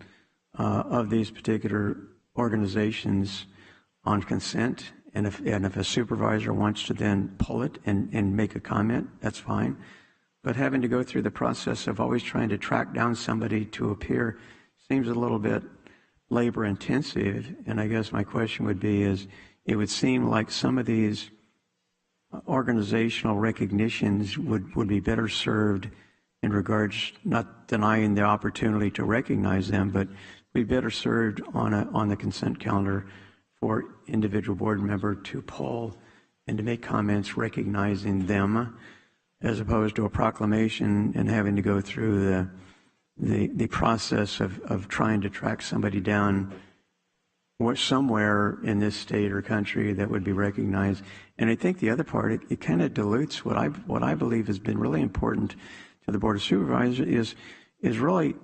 of these particular organizations on consent. And if a supervisor wants to then pull it and make a comment, that's fine. But having to go through the process of always trying to track down somebody to appear seems a little bit labor intensive. And I guess my question would be is, it would seem like some of these organizational recognitions would be better served in regards, not denying the opportunity to recognize them, but be better served on the consent calendar for individual board member to pull and to make comments recognizing them, as opposed to a proclamation and having to go through the process of trying to track somebody down somewhere in this state or country that would be recognized. And I think the other part, it kind of dilutes what I believe has been really important to the Board of Supervisors is really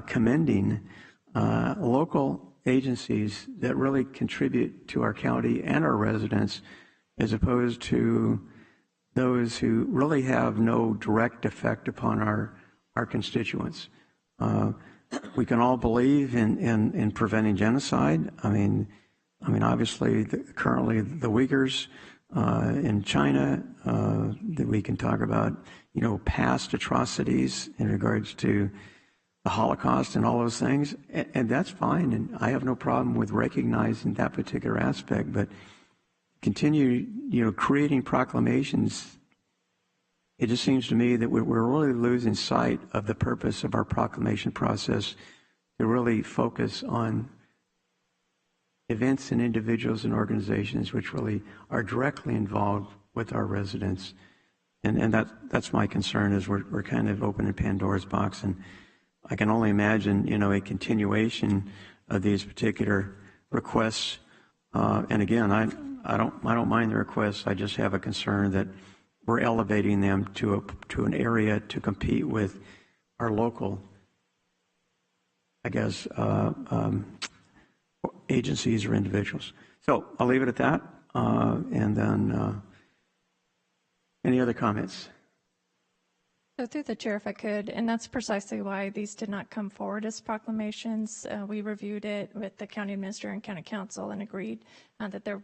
commending local agencies that really contribute to our county and our residents, as opposed to those who really have no direct effect upon our constituents. We can all believe in preventing genocide. I mean, obviously, currently the Uyghurs in China, that we can talk about, past atrocities in regards to the Holocaust and all those things, and that's fine, and I have no problem with recognizing that particular aspect, but continue, creating proclamations. It just seems to me that we're really losing sight of the purpose of our proclamation process to really focus on events and individuals and organizations which really are directly involved with our residents. And that's my concern, is we're kind of opening Pandora's box, and I can only imagine, a continuation of these particular requests. And again, I don't mind the requests. I just have a concern that we're elevating them to an area to compete with our local, I guess, agencies or individuals. So I'll leave it at that. And then any other comments? So through the chair, if I could, and that's precisely why these did not come forward as proclamations. We reviewed it with the county administrator and county council and agreed that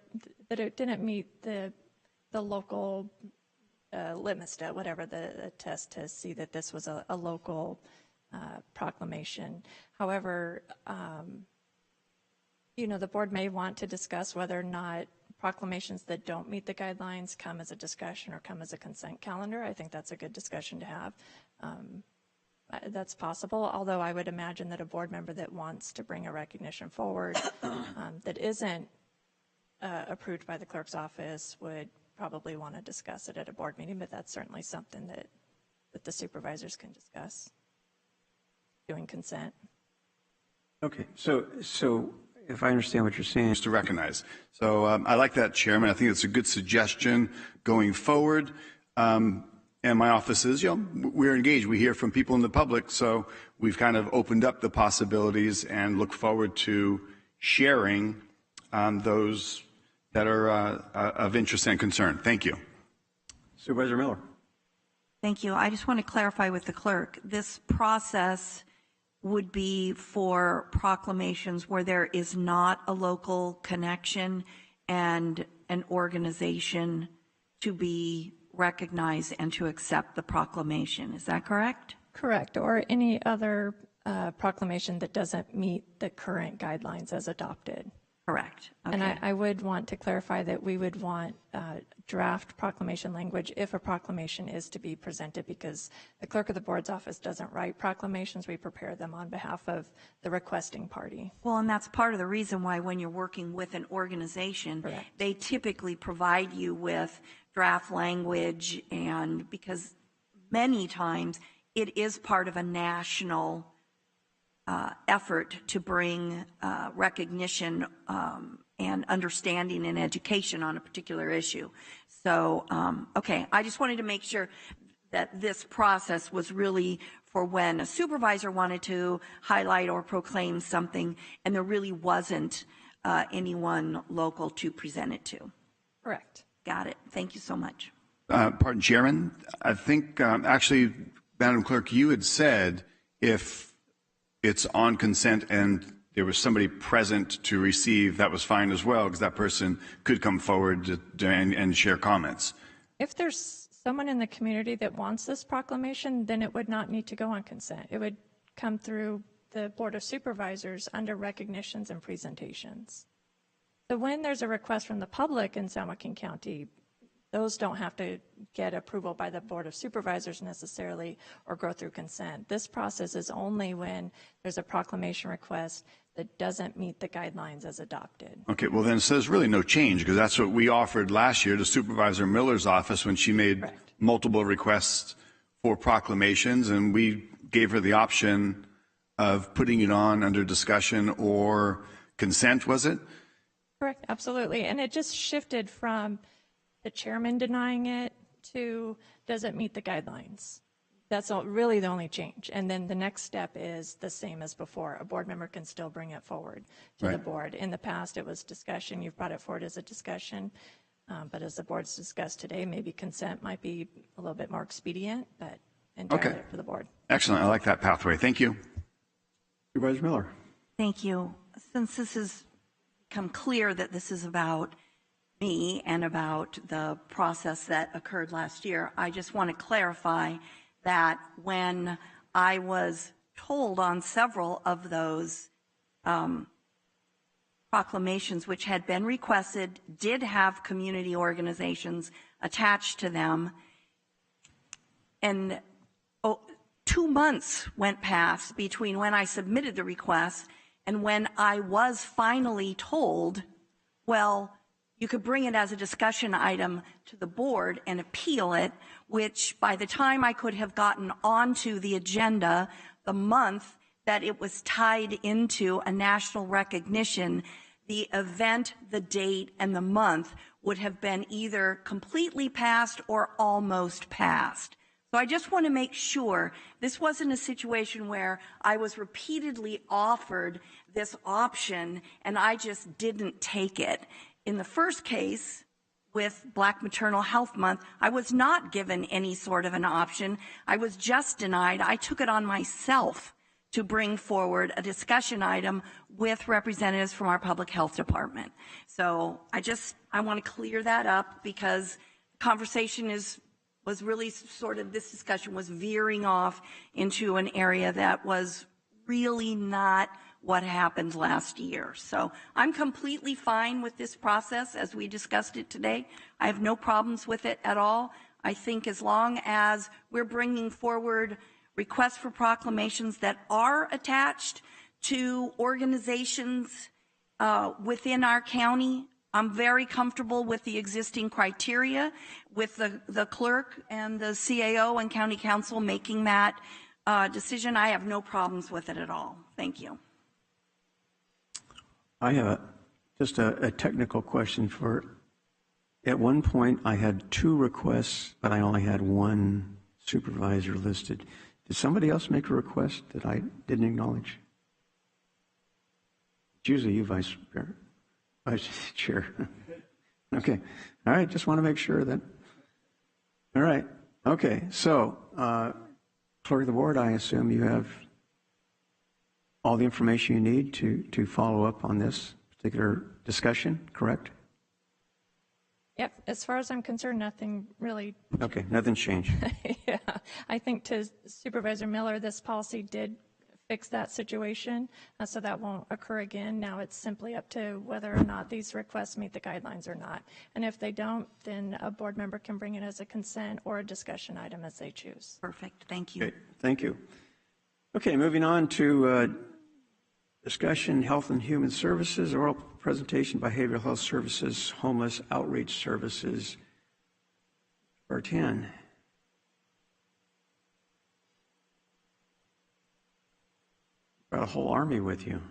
it didn't meet the local litmus test, whatever the test to see that this was a local proclamation. However, the board may want to discuss whether or not proclamations that don't meet the guidelines come as a discussion or come as a consent calendar. I think that's a good discussion to have. That's possible, although I would imagine that a board member that wants to bring a recognition forward that isn't approved by the clerk's office would probably want to discuss it at a board meeting, but that's certainly something that the supervisors can discuss, doing consent. Okay, so if I understand what you're saying. Just to recognize. So I like that, Chairman. I think it's a good suggestion going forward. And my office is, we're engaged. We hear from people in the public, so we've kind of opened up the possibilities and look forward to sharing those that are of interest and concern. Thank you. Supervisor Miller. Thank you. I just want to clarify with the clerk. This process would be for proclamations where there is not a local connection and an organization to be recognized and to accept the proclamation. Is that correct? Correct. Or any other proclamation that doesn't meet the current guidelines as adopted. Correct. Okay. And I would want to clarify that we would want draft proclamation language if a proclamation is to be presented, because the clerk of the board's office doesn't write proclamations. We prepare them on behalf of the requesting party. Well, and that's part of the reason why when you're working with an organization, correct, they typically provide you with draft language, and because many times it is part of a national effort to bring recognition and understanding and education on a particular issue. So, okay, I just wanted to make sure that this process was really for when a supervisor wanted to highlight or proclaim something and there really wasn't anyone local to present it to. Correct. Got it. Thank you so much. Pardon, Chairman. I think actually, Madam Clerk, you had said if it's on consent and there was somebody present to receive, that was fine as well, because that person could come forward and share comments. If there's someone in the community that wants this proclamation, then it would not need to go on consent. It would come through the Board of Supervisors under recognitions and presentations. So when there's a request from the public in San Joaquin County, those don't have to get approval by the Board of Supervisors necessarily or go through consent. This process is only when there's a proclamation request that doesn't meet the guidelines as adopted. Okay, well then so there's really no change, because that's what we offered last year to Supervisor Miller's office when she made correct, multiple requests for proclamations, and we gave her the option of putting it on under discussion or consent, was it? Correct, absolutely. And it just shifted from the chairman denying it to does it meet the guidelines. That's really the only change. And then the next step is the same as before. A board member can still bring it forward to right, the board. In the past, it was discussion. You've brought it forward as a discussion. But as the board's discussed today, maybe consent might be a little bit more expedient, but entirely up to the board. Excellent. I like that pathway. Thank you. Supervisor Miller. Thank you. Since this has become clear that this is about me and about the process that occurred last year, I just want to clarify that when I was told on several of those proclamations which had been requested, did have community organizations attached to them, and 2 months went past between when I submitted the request and when I was finally told, well, you could bring it as a discussion item to the board and appeal it, which by the time I could have gotten onto the agenda, the month that it was tied into a national recognition, the event, the date, and the month would have been either completely passed or almost passed. So I just want to make sure this wasn't a situation where I was repeatedly offered this option and I just didn't take it. In the first case, with Black Maternal Health Month, I was not given any sort of an option. I was just denied. I took it on myself to bring forward a discussion item with representatives from our public health department. So I want to clear that up because the conversation was really sort of, this discussion was veering off into an area that was really not what happened last year. So I'm completely fine with this process as we discussed it today. I have no problems with it at all. I think as long as we're bringing forward requests for proclamations that are attached to organizations within our county, I'm very comfortable with the existing criteria, with the clerk and the CAO and county council making that decision. I have no problems with it at all. Thank you. I have just a technical question at one point I had 2 requests, but I only had 1 supervisor listed. Did somebody else make a request that I didn't acknowledge? It's usually you, Vice Chair. Okay. All right. Just want to make sure that. All right. Okay. So, Clerk of the Board, I assume you have all the information you need to follow up on this particular discussion, correct? Yep. As far as I'm concerned, nothing really. Okay. Nothing's changed. Yeah. I think to Supervisor Miller, this policy did fix that situation, so that won't occur again. Now it's simply up to whether or not these requests meet the guidelines or not. And if they don't, then a board member can bring it as a consent or a discussion item as they choose. Perfect. Thank you. Okay. Thank you. Okay. Moving on to discussion, Health and Human Services, oral presentation, Behavioral Health Services, Homeless Outreach Services. Part 10. Brought a whole army with you.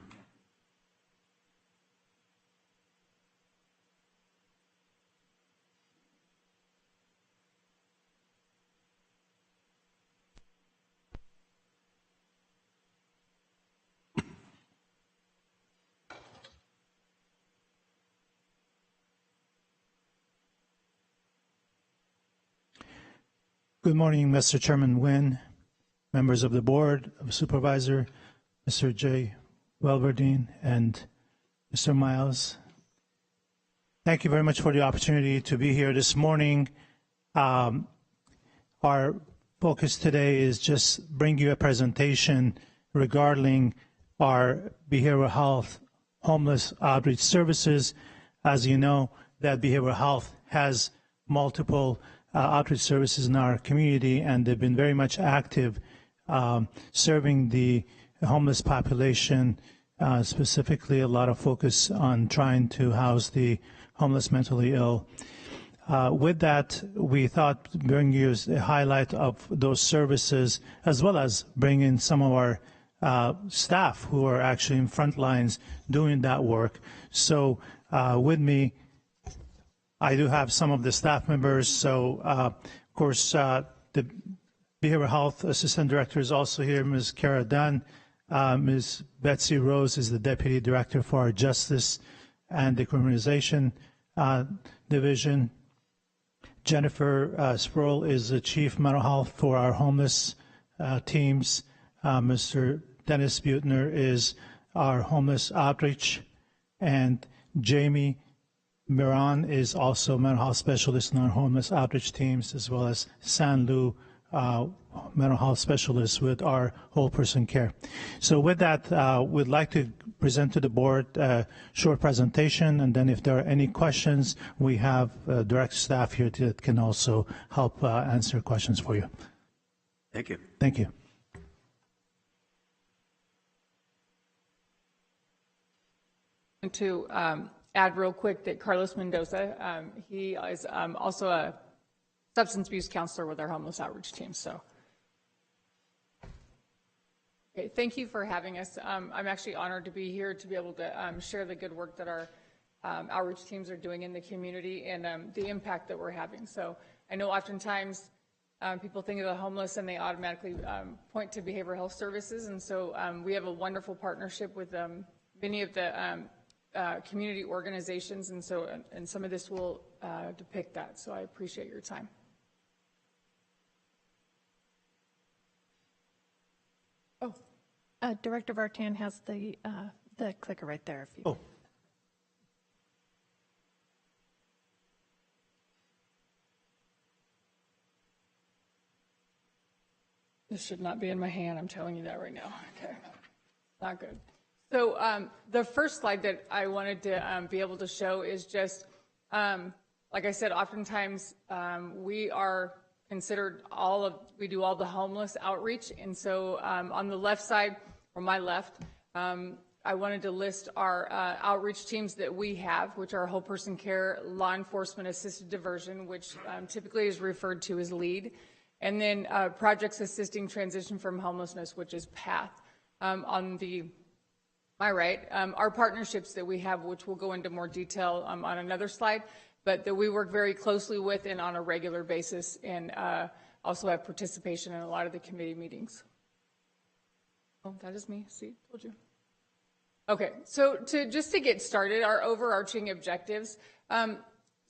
Good morning, Mr. Chairman Nguyen, members of the Board of Supervisor, Mr. J. Welverdine, and Mr. Miles. Thank you very much for the opportunity to be here this morning. Our focus today is just bring you a presentation regarding our behavioral health homeless outreach services. As you know, that behavioral health has multiple outreach services in our community, and they've been very much active serving the homeless population, specifically a lot of focus on trying to house the homeless mentally ill. With that, we thought bring you a highlight of those services, as well as bring in some of our staff who are actually in front lines doing that work. So with me, I do have some of the staff members. So, of course, the Behavioral Health Assistant Director is also here, Ms. Kara Dunn. Ms. Betsy Rose is the Deputy Director for our Justice and Decriminalization Division. Jennifer Sproul is the Chief Mental Health for our homeless teams. Mr. Dennis Butner is our homeless outreach, and Jamie Miran is also mental health specialist in our homeless outreach teams, as well as San Lu, mental health specialist with our whole person care. So with that, we'd like to present to the board a short presentation, and then if there are any questions, we have direct staff here that can also help answer questions for you. Thank you. Thank you. To add real quick that Carlos Mendoza, he is also a substance abuse counselor with our homeless outreach team. So, okay, thank you for having us. I'm actually honored to be here to be able to share the good work that our outreach teams are doing in the community and the impact that we're having. So I know oftentimes people think of the homeless and they automatically point to behavioral health services, and so we have a wonderful partnership with many of the community organizations, and so and some of this will depict that. So I appreciate your time. Oh, Director Vartan has the clicker right there. If you oh. This should not be in my hand. I'm telling you that right now. Okay, not good. So the first slide that I wanted to be able to show is just, like I said, oftentimes we are considered we do all the homeless outreach. And so on the left side, or my left, I wanted to list our outreach teams that we have, which are whole person care, law enforcement assisted diversion, which typically is referred to as LEAD, and then projects assisting transition from homelessness, which is PATH. On my right, our partnerships that we have, which we'll go into more detail on another slide, but that we work very closely with and on a regular basis, and also have participation in a lot of the committee meetings. Oh, that is me. See, told you. Okay, so just to get started, our overarching objectives.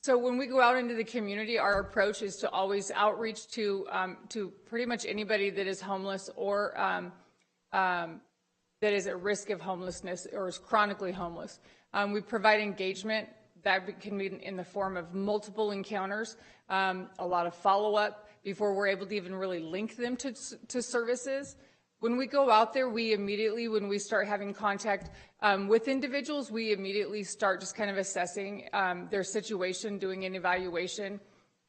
So when we go out into the community, our approach is to always outreach to pretty much anybody that is homeless or that is at risk of homelessness or is chronically homeless. We provide engagement that can be in the form of multiple encounters, a lot of follow-up before we're able to even really link them to services. When we go out there, we immediately, when we start having contact with individuals, we immediately start just kind of assessing their situation, doing an evaluation,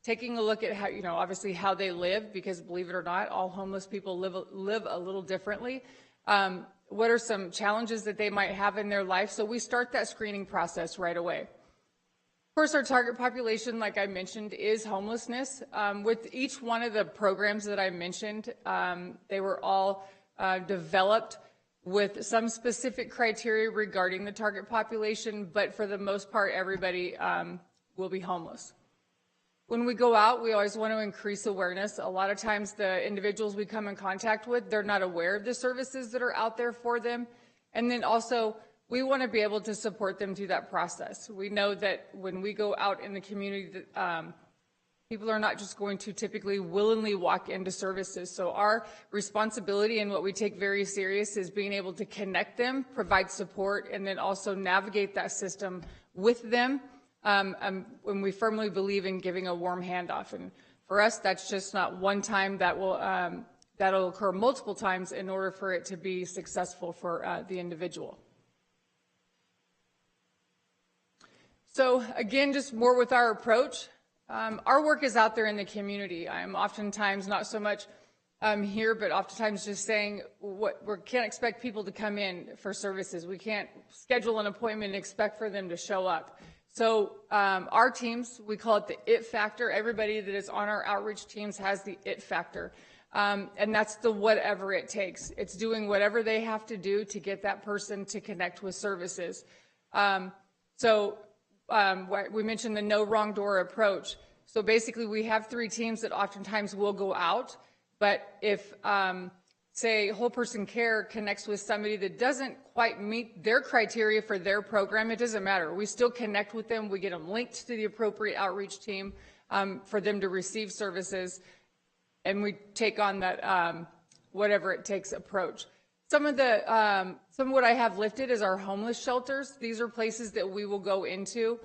taking a look at how, obviously how they live, because believe it or not, all homeless people live a little differently. What are some challenges that they might have in their life? So we start that screening process right away. Of course, our target population, like I mentioned, is homelessness. With each one of the programs that I mentioned, they were all developed with some specific criteria regarding the target population, but for the most part, everybody will be homeless. When we go out, we always want to increase awareness. A lot of times the individuals we come in contact with, they're not aware of the services that are out there for them. And then also, we want to be able to support them through that process. We know that when we go out in the community, people are not just going to typically willingly walk into services. So our responsibility and what we take very serious is being able to connect them, provide support, and then also navigate that system with them. When we firmly believe in giving a warm handoff. And for us, that's just not one time. That'll occur multiple times in order for it to be successful for the individual. So again, just more with our approach. Our work is out there in the community. I'm oftentimes not so much here, but oftentimes just saying we can't expect people to come in for services. We can't schedule an appointment and expect for them to show up. So our teams, we call it the IT factor. Everybody that is on our outreach teams has the IT factor. And that's the whatever it takes. It's doing whatever they have to do to get that person to connect with services. We mentioned the no wrong door approach. So basically we have 3 teams that oftentimes will go out, but if say whole person care connects with somebody that doesn't quite meet their criteria for their program, it doesn't matter. We still connect with them. We get them linked to the appropriate outreach team for them to receive services, and we take on that whatever it takes approach. Some of what I have lifted is our homeless shelters. These are places that we will go into,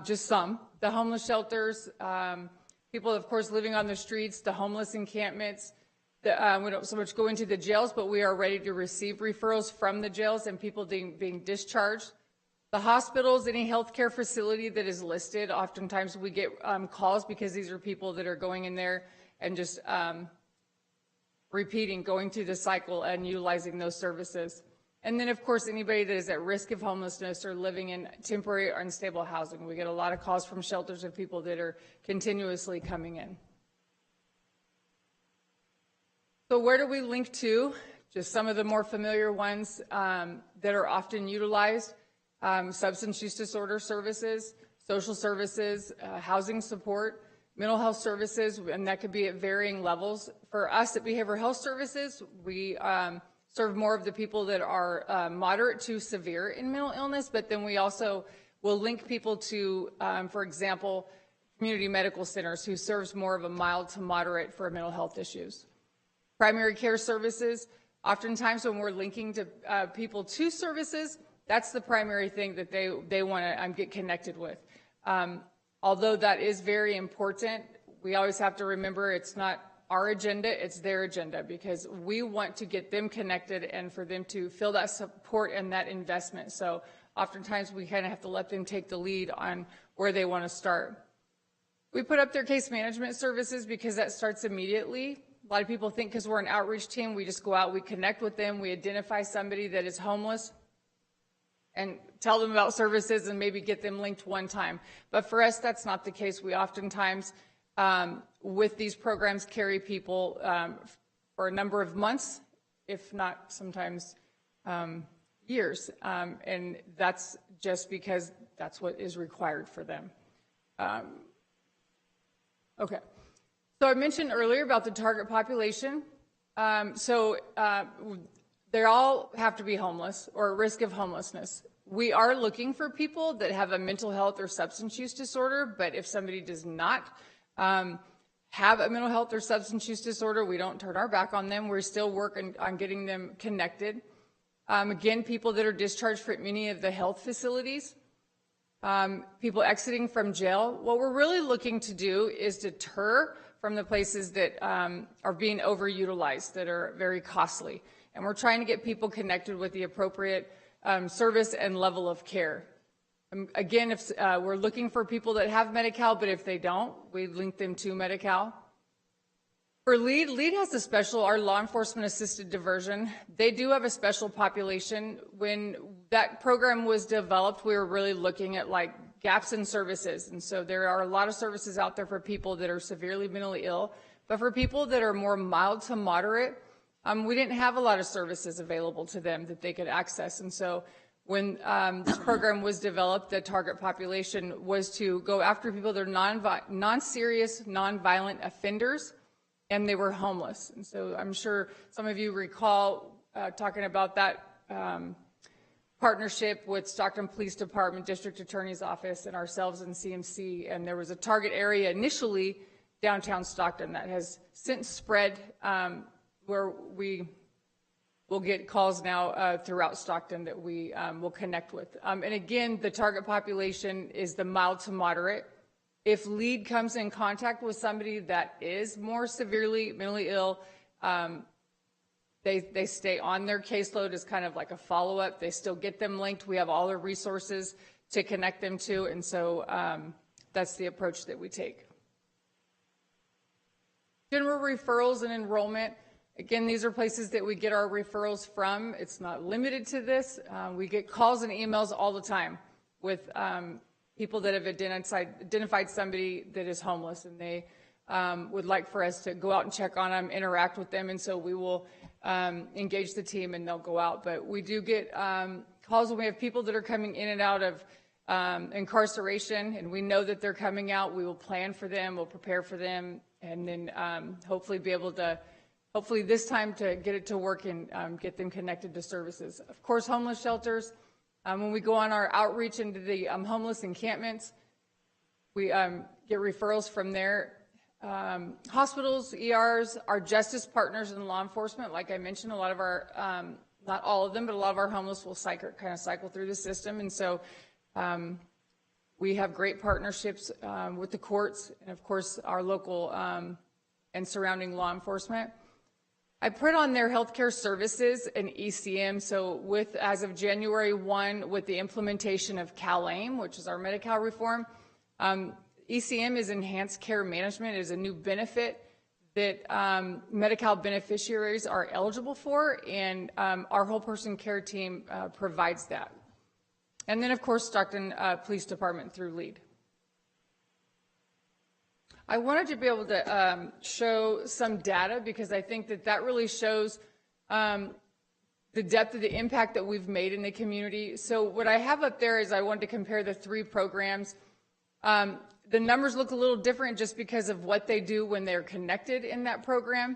just some. The homeless shelters, people, of course, living on the streets, the homeless encampments. We don't so much go into the jails, but we are ready to receive referrals from the jails and people being discharged. The hospitals, any healthcare facility that is listed, oftentimes we get calls because these are people that are going in there and just going through the cycle and utilizing those services. And then, of course, anybody that is at risk of homelessness or living in temporary or unstable housing. We get a lot of calls from shelters of people that are continuously coming in. So where do we link to? Just some of the more familiar ones that are often utilized. Substance use disorder services, social services, housing support, mental health services, and that could be at varying levels. For us at Behavioral Health Services, we serve more of the people that are moderate to severe in mental illness, but then we also will link people to, for example, community medical centers who serves more of a mild to moderate for mental health issues. Primary care services, oftentimes when we're linking to people to services, that's the primary thing that they want to get connected with. Although that is very important, we always have to remember it's not our agenda, it's their agenda, because we want to get them connected and for them to feel that support and that investment. So oftentimes we kind of have to let them take the lead on where they want to start. We put up their case management services because that starts immediately. A lot of people think because we're an outreach team, we just go out, we connect with them, we identify somebody that is homeless and tell them about services and maybe get them linked one time. But for us, that's not the case. We oftentimes, with these programs, carry people for a number of months, if not sometimes years. And that's just because that's what is required for them. Okay. So I mentioned earlier about the target population. They all have to be homeless or at risk of homelessness. We are looking for people that have a mental health or substance use disorder, but if somebody does not have a mental health or substance use disorder, we don't turn our back on them. We're still working on getting them connected. Again, people that are discharged from many of the health facilities, people exiting from jail. What we're really looking to do is deter from the places that are being overutilized, that are very costly. And we're trying to get people connected with the appropriate service and level of care. Again, if we're looking for people that have Medi-Cal, but if they don't, we link them to Medi-Cal. For LEAD has a special, our law enforcement assisted diversion. They do have a special population. When that program was developed, we were really looking at like gaps in services. And so there are a lot of services out there for people that are severely mentally ill, but for people that are more mild to moderate, we didn't have a lot of services available to them that they could access. And so when this program was developed, the target population was to go after people that are non-serious, non-violent offenders, and they were homeless. And so I'm sure some of you recall talking about that partnership with Stockton Police Department, District Attorney's Office, and ourselves in CMC. And there was a target area initially downtown Stockton that has since spread where we will get calls now throughout Stockton that we will connect with. And again, the target population is the mild to moderate. If LEAD comes in contact with somebody that is more severely mentally ill, they stay on their caseload as kind of like a follow-up. They still get them linked. We have all the resources to connect them to, and so that's the approach that we take. General referrals and enrollment. Again, these are places that we get our referrals from. It's not limited to this. We get calls and emails all the time with people that have identified somebody that is homeless, and they would like for us to go out and check on them, interact with them, and so we will engage the team and they'll go out. But we do get calls when we have people that are coming in and out of incarceration, and we know that they're coming out. We will plan for them, we'll prepare for them, and then hopefully be able to hopefully this time to get it to work and get them connected to services. Of course, homeless shelters. When we go on our outreach into the homeless encampments, we get referrals from there. Hospitals, ERs, our justice partners in law enforcement. Like I mentioned, a lot of our, not all of them, but a lot of our homeless will kind of cycle through the system. And so we have great partnerships with the courts and, of course, our local and surrounding law enforcement. I put on their healthcare services and ECM. So as of January 1, with the implementation of CalAIM, which is our Medi-Cal reform, ECM is enhanced care management. It is a new benefit that Medi-Cal beneficiaries are eligible for, and our whole person care team provides that. And then, of course, Stockton Police Department through LEAD. I wanted to be able to show some data because I think that really shows the depth of the impact that we've made in the community. So what I have up there is I wanted to compare the three programs. The numbers look a little different just because of what they do when they're connected in that program.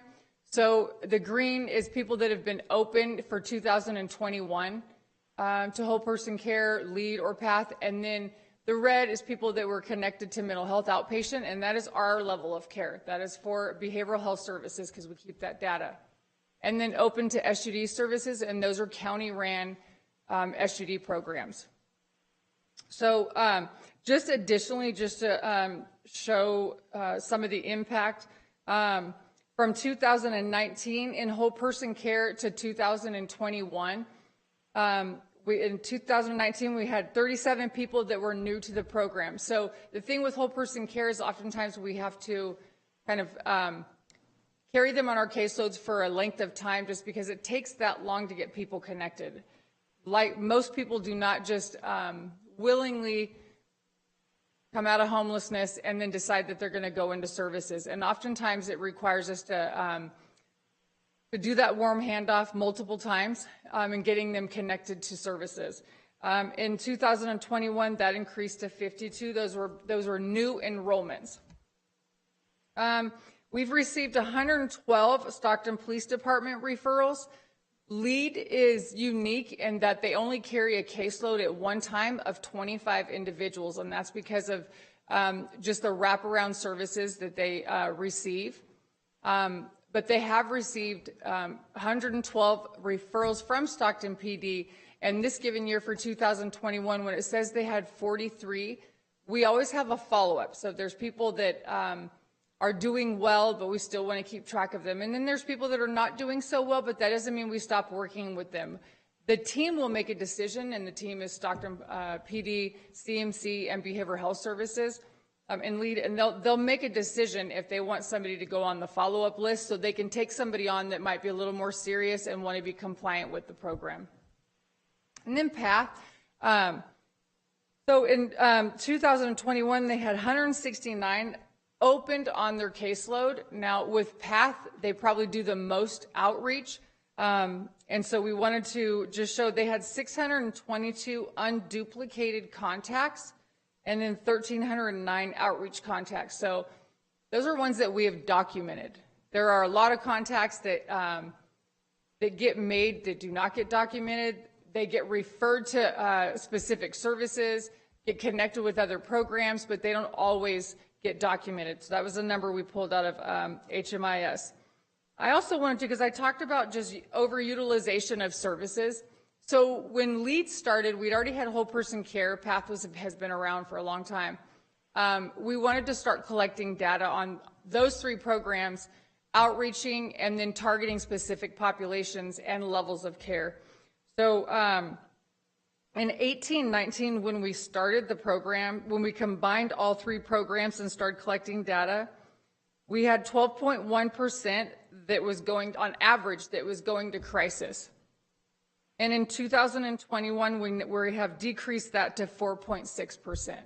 So the green is people that have been open for 2021 to whole person care, LEAD, or PATH, and then the red is people that were connected to mental health outpatient, and that is our level of care. That is for behavioral health services because we keep that data. And then open to SUD services, and those are county-ran SUD programs. So just additionally, just to show some of the impact, from 2019 in whole person care to 2021, in 2019, we had 37 people that were new to the program. So the thing with whole person care is oftentimes we have to kind of carry them on our caseloads for a length of time just because it takes that long to get people connected. Like most people do not just willingly come out of homelessness and then decide that they're going to go into services. And oftentimes it requires us to do that warm handoff multiple times and getting them connected to services. In 2021, that increased to 52. Those were new enrollments. We've received 112 Stockton Police Department referrals. LEAD is unique in that they only carry a caseload at one time of 25 individuals, and that's because of just the wraparound services that they receive. But they have received 112 referrals from Stockton PD, and this given year for 2021, when it says they had 43, we always have a follow-up. So there's people that are doing well, but we still want to keep track of them. And then there's people that are not doing so well, but that doesn't mean we stop working with them. The team will make a decision, and the team is Stockton PD, CMC, and Behavioral Health Services. And LEAD, and they'll make a decision if they want somebody to go on the follow-up list so they can take somebody on that might be a little more serious and want to be compliant with the program. And then PATH. So in 2021, they had 169 opened on their caseload. Now with PATH, they probably do the most outreach. And so we wanted to just show they had 622 unduplicated contacts and then 1,309 outreach contacts. So those are ones that we have documented. There are a lot of contacts that get made that do not get documented. They get referred to specific services, get connected with other programs, but they don't always get documented. So that was a number we pulled out of HMIS. I also wanted to, because I talked about just overutilization of services. So when LEAD started, we'd already had whole person care. PATH has been around for a long time. We wanted to start collecting data on those three programs, outreaching and then targeting specific populations and levels of care. So in 18-19, when we started the program, when we combined all three programs and started collecting data, we had 12.1% that was going, on average, that was going to crisis. And in 2021, we have decreased that to 4.6%.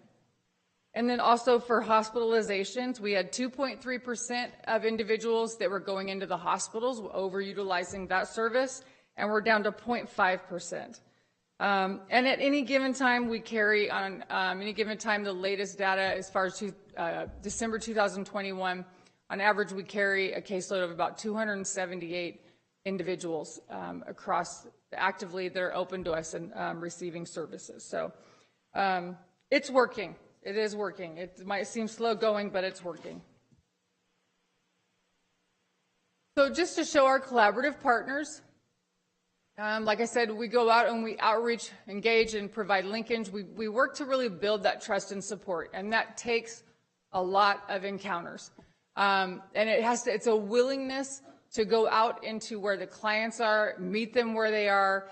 And then also for hospitalizations, we had 2.3% of individuals that were going into the hospitals, overutilizing that service, and we're down to 0.5%. And at any given time, we carry on any given time the latest data as far as December 2021 On average, we carry a caseload of about 278 individuals across actively that are open to us and receiving services. So it's working. It is working. It might seem slow going, but it's working. So just to show our collaborative partners, like I said, we go out and we outreach, engage, and provide linkage. We work to really build that trust and support, and that takes a lot of encounters. And it's a willingness to go out into where the clients are, meet them where they are,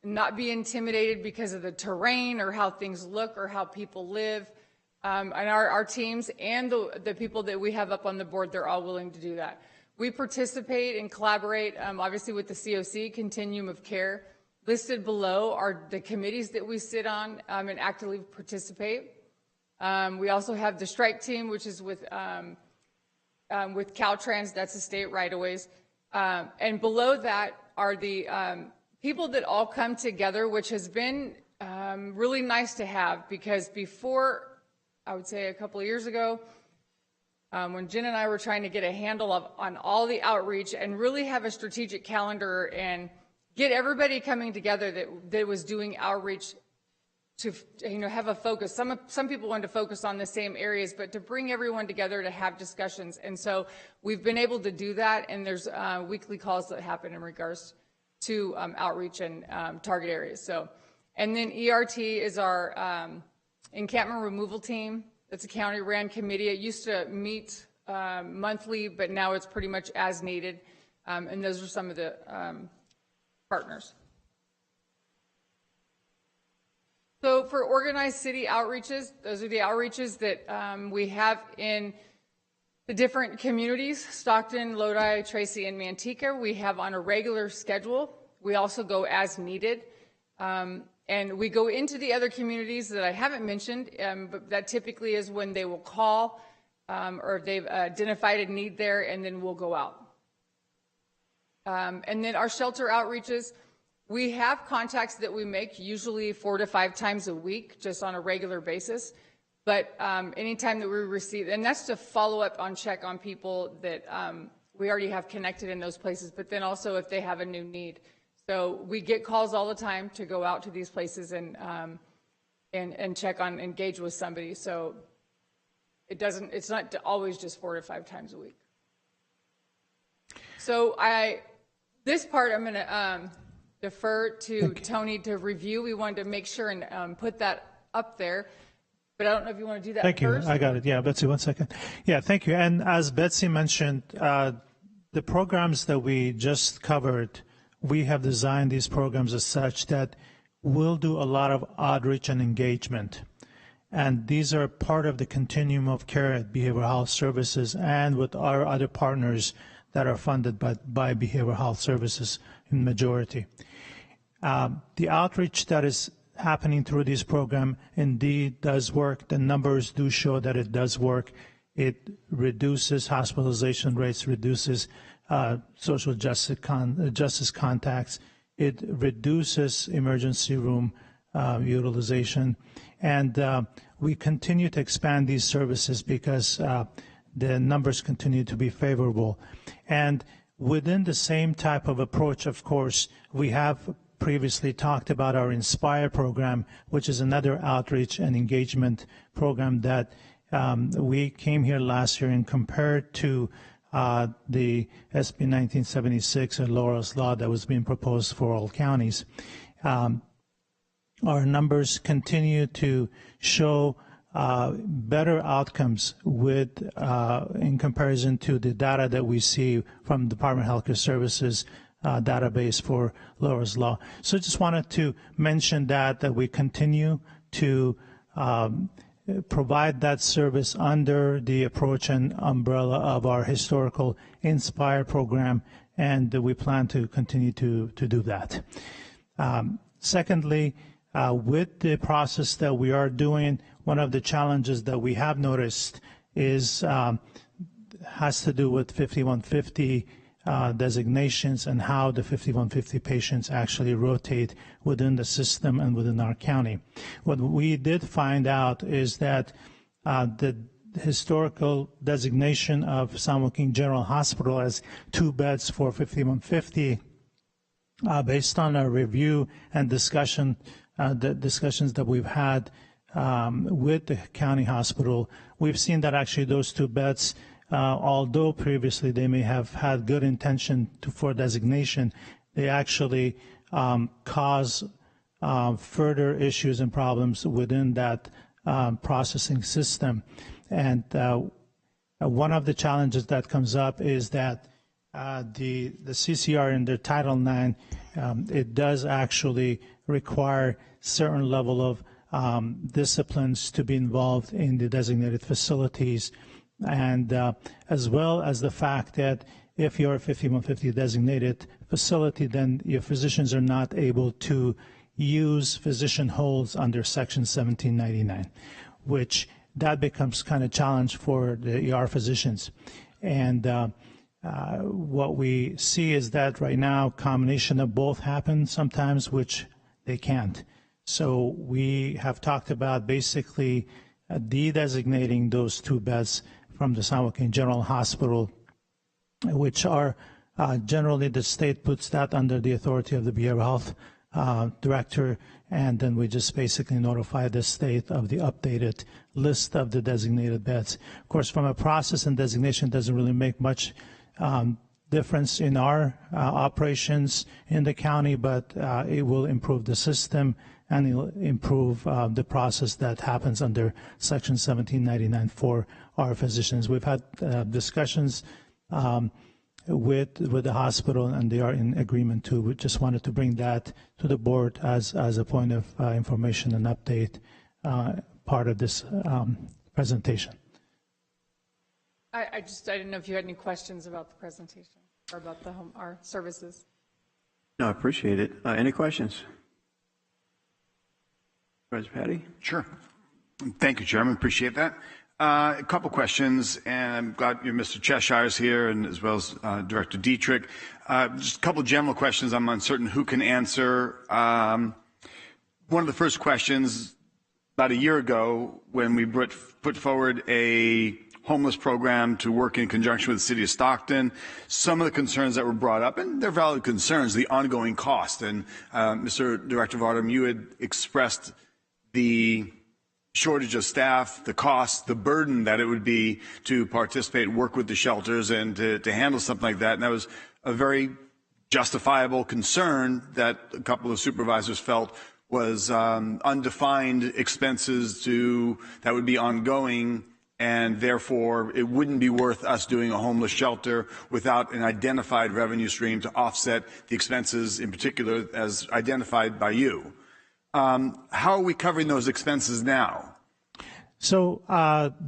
not be intimidated because of the terrain or how things look or how people live. And our teams and the people that we have up on the board, they're all willing to do that. We participate and collaborate, obviously, with the COC, Continuum of Care. Listed below are the committees that we sit on and actively participate. We also have the strike team, which is with Caltrans, that's the state right-of-ways. And below that are the people that all come together, which has been really nice to have, because before, I would say a couple of years ago, when Jen and I were trying to get a handle on all the outreach and really have a strategic calendar and get everybody coming together that was doing outreach to have a focus. Some people wanted to focus on the same areas, but to bring everyone together to have discussions. And so we've been able to do that, and there's weekly calls that happen in regards to outreach and target areas. So, and then ERT is our encampment removal team. It's a county-ran committee. It used to meet monthly, but now it's pretty much as needed. And those are some of the partners. So for organized city outreaches, those are the outreaches that we have in the different communities, Stockton, Lodi, Tracy, and Manteca. We have on a regular schedule. We also go as needed. And we go into the other communities that I haven't mentioned, but that typically is when they will call or if they've identified a need there, and then we'll go out. And then our shelter outreaches, we have contacts that we make usually 4 to 5 times a week, just on a regular basis. But anytime that we receive, and that's to follow up on check on people that we already have connected in those places, but then also if they have a new need. So we get calls all the time to go out to these places and check on, engage with somebody. So it's not always just 4 to 5 times a week. So this part I'm going to defer to Tony to review. We wanted to make sure and put that up there. But I don't know if you want to do that first. Thank you. I got it. Yeah, Betsy, 1 second. Yeah, thank you. And as Betsy mentioned, the programs that we just covered, we have designed these programs as such that we'll do a lot of outreach and engagement. And these are part of the continuum of care at Behavioral Health Services and with our other partners that are funded by Behavioral Health Services in majority. The outreach that is happening through this program indeed does work. The numbers do show that it does work. It reduces hospitalization rates, reduces social justice contacts. It reduces emergency room utilization. And we continue to expand these services because the numbers continue to be favorable. And within the same type of approach, of course, we have previously talked about our Inspire program, which is another outreach and engagement program that we came here last year and compared to the SB 1976 and Laura's Law that was being proposed for all counties. Our numbers continue to show better outcomes with in comparison to the data that we see from Department of Healthcare Services database for Laura's Law. So I just wanted to mention that we continue to provide that service under the approach and umbrella of our historical Inspire program, and we plan to continue to do that. Secondly, with the process that we are doing, one of the challenges that we have noticed is has to do with 5150 designations and how the 5150 patients actually rotate within the system and within our county. What we did find out is that the historical designation of San Joaquin General Hospital as 2 beds for 5150, based on a review and discussion, the discussions that we've had with the county hospital, we've seen that actually those 2 beds, although previously they may have had good intention for designation, they actually cause further issues and problems within that processing system. And one of the challenges that comes up is that the CCR in their Title IX, it does actually require certain level of disciplines to be involved in the designated facilities, and as well as the fact that if you're a 5150 designated facility, then your physicians are not able to use physician holds under Section 1799, which that becomes kind of challenge for the ER physicians. And what we see is that right now, combination of both happen sometimes, which they can't. So we have talked about basically de-designating those 2 beds from the San Joaquin General Hospital, which are generally the state puts that under the authority of the behavioral health director, and then we just basically notify the state of the updated list of the designated beds. Of course, from a process and designation, doesn't really make much difference in our operations in the county, but it will improve the system and it will improve the process that happens under Section 1799 for our physicians. We've had discussions with the hospital, and they are in agreement too. We just wanted to bring that to the board as a point of information and update, part of this presentation. I didn't know if you had any questions about the presentation or about our services. No, I appreciate it. Any questions? Supervisor Patty? Sure. Thank you, Chairman. Appreciate that. A couple questions, and I'm glad Mr. Cheshire's here, and as well as Director Dietrich. Just a couple general questions I'm uncertain who can answer. One of the first questions, about a year ago, when we put forward a homeless program to work in conjunction with the City of Stockton, some of the concerns that were brought up, and they're valid concerns, the ongoing cost. And Mr. Director Vardam, you had expressed the shortage of staff, the cost, the burden that it would be to participate, work with the shelters, and to handle something like that. And that was a very justifiable concern that a couple of supervisors felt was undefined expenses that would be ongoing, and therefore it wouldn't be worth us doing a homeless shelter without an identified revenue stream to offset the expenses, in particular as identified by you. How are we covering those expenses now? So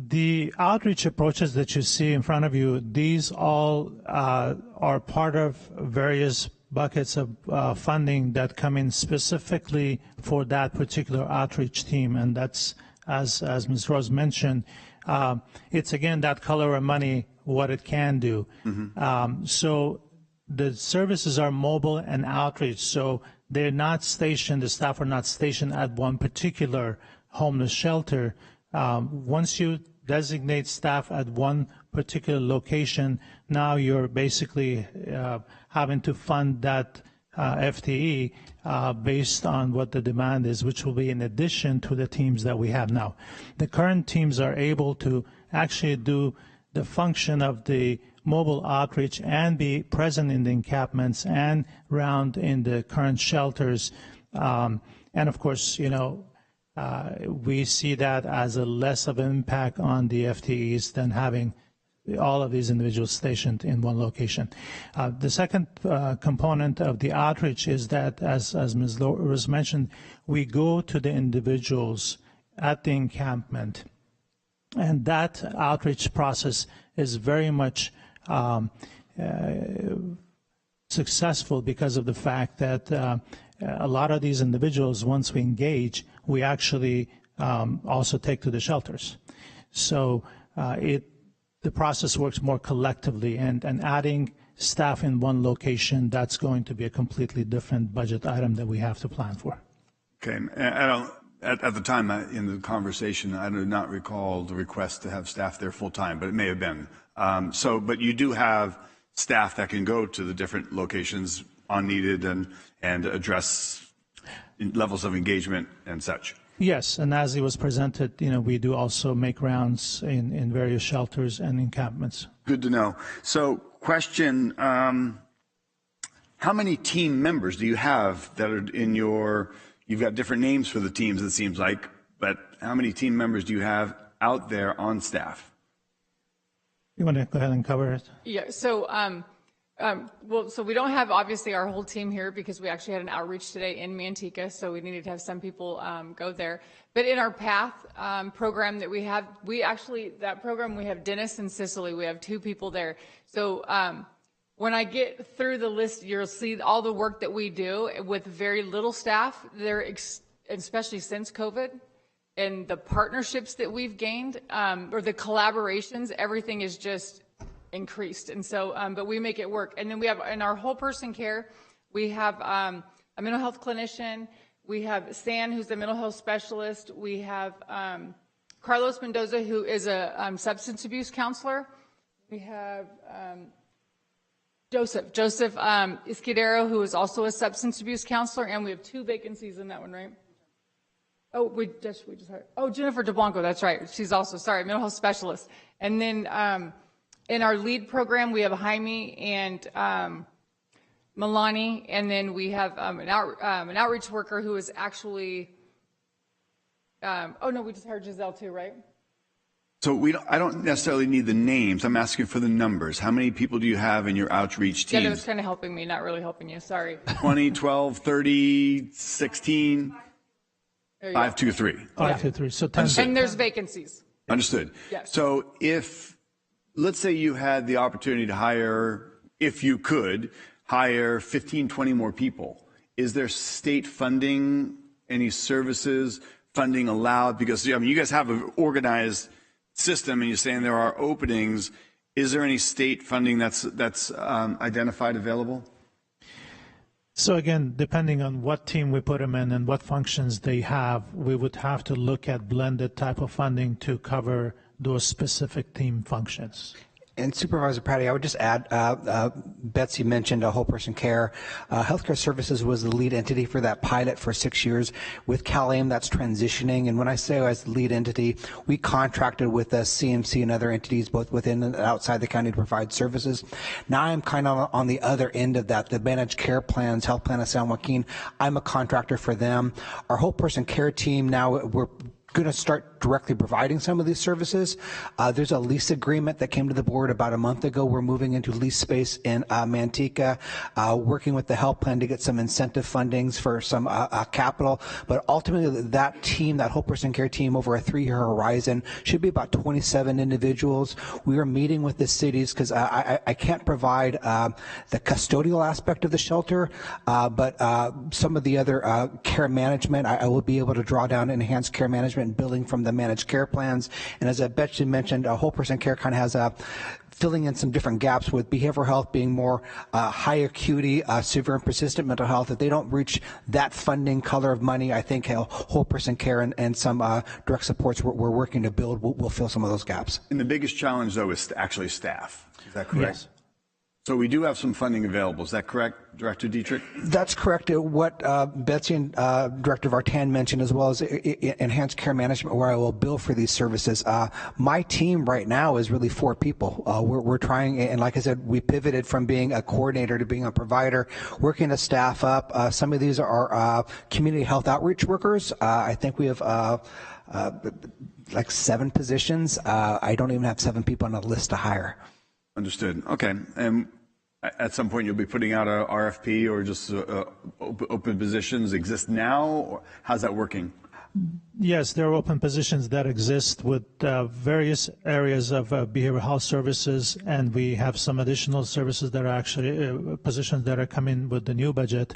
the outreach approaches that you see in front of you, these all are part of various buckets of funding that come in specifically for that particular outreach team. And that's, as Ms. Rose mentioned, it's again that color of money, what it can do. Mm-hmm. So the services are mobile and outreach. So they're not stationed, the staff are not stationed at one particular homeless shelter. Once you designate staff at one particular location, now you're basically having to fund that FTE based on what the demand is, which will be in addition to the teams that we have now. The current teams are able to actually do the function of the mobile outreach and be present in the encampments and round in the current shelters. And of course, we see that as a less of an impact on the FTEs than having all of these individuals stationed in one location. The second component of the outreach is that, as Ms. Rose mentioned, we go to the individuals at the encampment, and that outreach process is very much successful because of the fact that a lot of these individuals, once we engage, we actually also take to the shelters. So the process works more collectively, and adding staff in one location, that's going to be a completely different budget item that we have to plan for. Okay, I don't At the time in the conversation, I do not recall the request to have staff there full time, but it may have been. But you do have staff that can go to the different locations on needed and address levels of engagement and such. Yes, and as it was presented, we do also make rounds in various shelters and encampments. Good to know. So, question, how many team members do you have that are in you've got different names for the teams, it seems like, but how many team members do you have out there on staff? You want to go ahead and cover it? Yeah, so, so we don't have obviously our whole team here because we actually had an outreach today in Manteca, so we needed to have some people go there. But in our PATH program that we have, we have Dennis and Cicely. We have 2 people there. So when I get through the list, you'll see all the work that we do with very little staff. Especially since COVID. And the partnerships that we've gained, or the collaborations, everything is just increased. And so, but we make it work. And then we have, in our whole person care, we have a mental health clinician. We have San, who's a mental health specialist. We have Carlos Mendoza, who is a substance abuse counselor. We have Joseph Escudero, who is also a substance abuse counselor. And we have 2 vacancies in that one, right? Oh, we just heard. Oh, Jennifer DeBlanco, that's right. She's also, mental health specialist. And then in our lead program, we have Jaime and Milani, and then we have an outreach worker who is actually, we just hired Giselle too, right? So I don't necessarily need the names. I'm asking for the numbers. How many people do you have in your outreach teams? Yeah, that was kind of helping me, not really helping you. Sorry. 20, 12, 30, 16? 5, 2, 3. 5, 2, 3. So 10. And there's vacancies. Understood. Yes. So let's say you had the opportunity to hire, if you could, hire 15, 20 more people. Is there state funding, any services, funding allowed? Because, you guys have an organized system and you're saying there are openings. Is there any state funding that's identified available? So again, depending on what team we put them in and what functions they have, we would have to look at blended type of funding to cover those specific team functions. And Supervisor Patty, I would just add, Betsy mentioned whole person care. Healthcare Services was the lead entity for that pilot for 6 years. With CalAIM, that's transitioning. And when I say as the lead entity, we contracted with the CMC and other entities, both within and outside the county, to provide services. Now I'm kind of on the other end of that, the managed care plans, Health Plan of San Joaquin. I'm a contractor for them. Our whole person care team, now we're going to start directly providing some of these services. There's a lease agreement that came to the board about a month ago. We're moving into lease space in Manteca, working with the health plan to get some incentive fundings for some capital. But ultimately, that team, that whole person care team, over a 3-year horizon, should be about 27 individuals. We are meeting with the cities because I can't provide the custodial aspect of the shelter, but some of the other care management, I will be able to draw down enhanced care management and billing from the managed care plans. And as Betsy mentioned, a whole person care kind of has filling in some different gaps, with behavioral health being more high acuity, severe and persistent mental health. If they don't reach that funding color of money, I think whole person care and some direct supports we're working to build will fill some of those gaps. And the biggest challenge, though, is actually staff. Is that correct? Yes. So we do have some funding available. Is that correct, Director Dietrich? That's correct. What Betsy and Director Vartan mentioned, as well as enhanced care management, where I will bill for these services. My team right now is really 4 people. We're trying, and like I said, we pivoted from being a coordinator to being a provider, working to staff up. Some of these are community health outreach workers. I think we have like 7 positions. I don't even have 7 people on a list to hire. Understood. Okay. And at some point you'll be putting out a RFP, or just open positions exist now? Or how's that working? Yes, there are open positions that exist with various areas of behavioral health services, and we have some additional services that are actually positions that are coming with the new budget.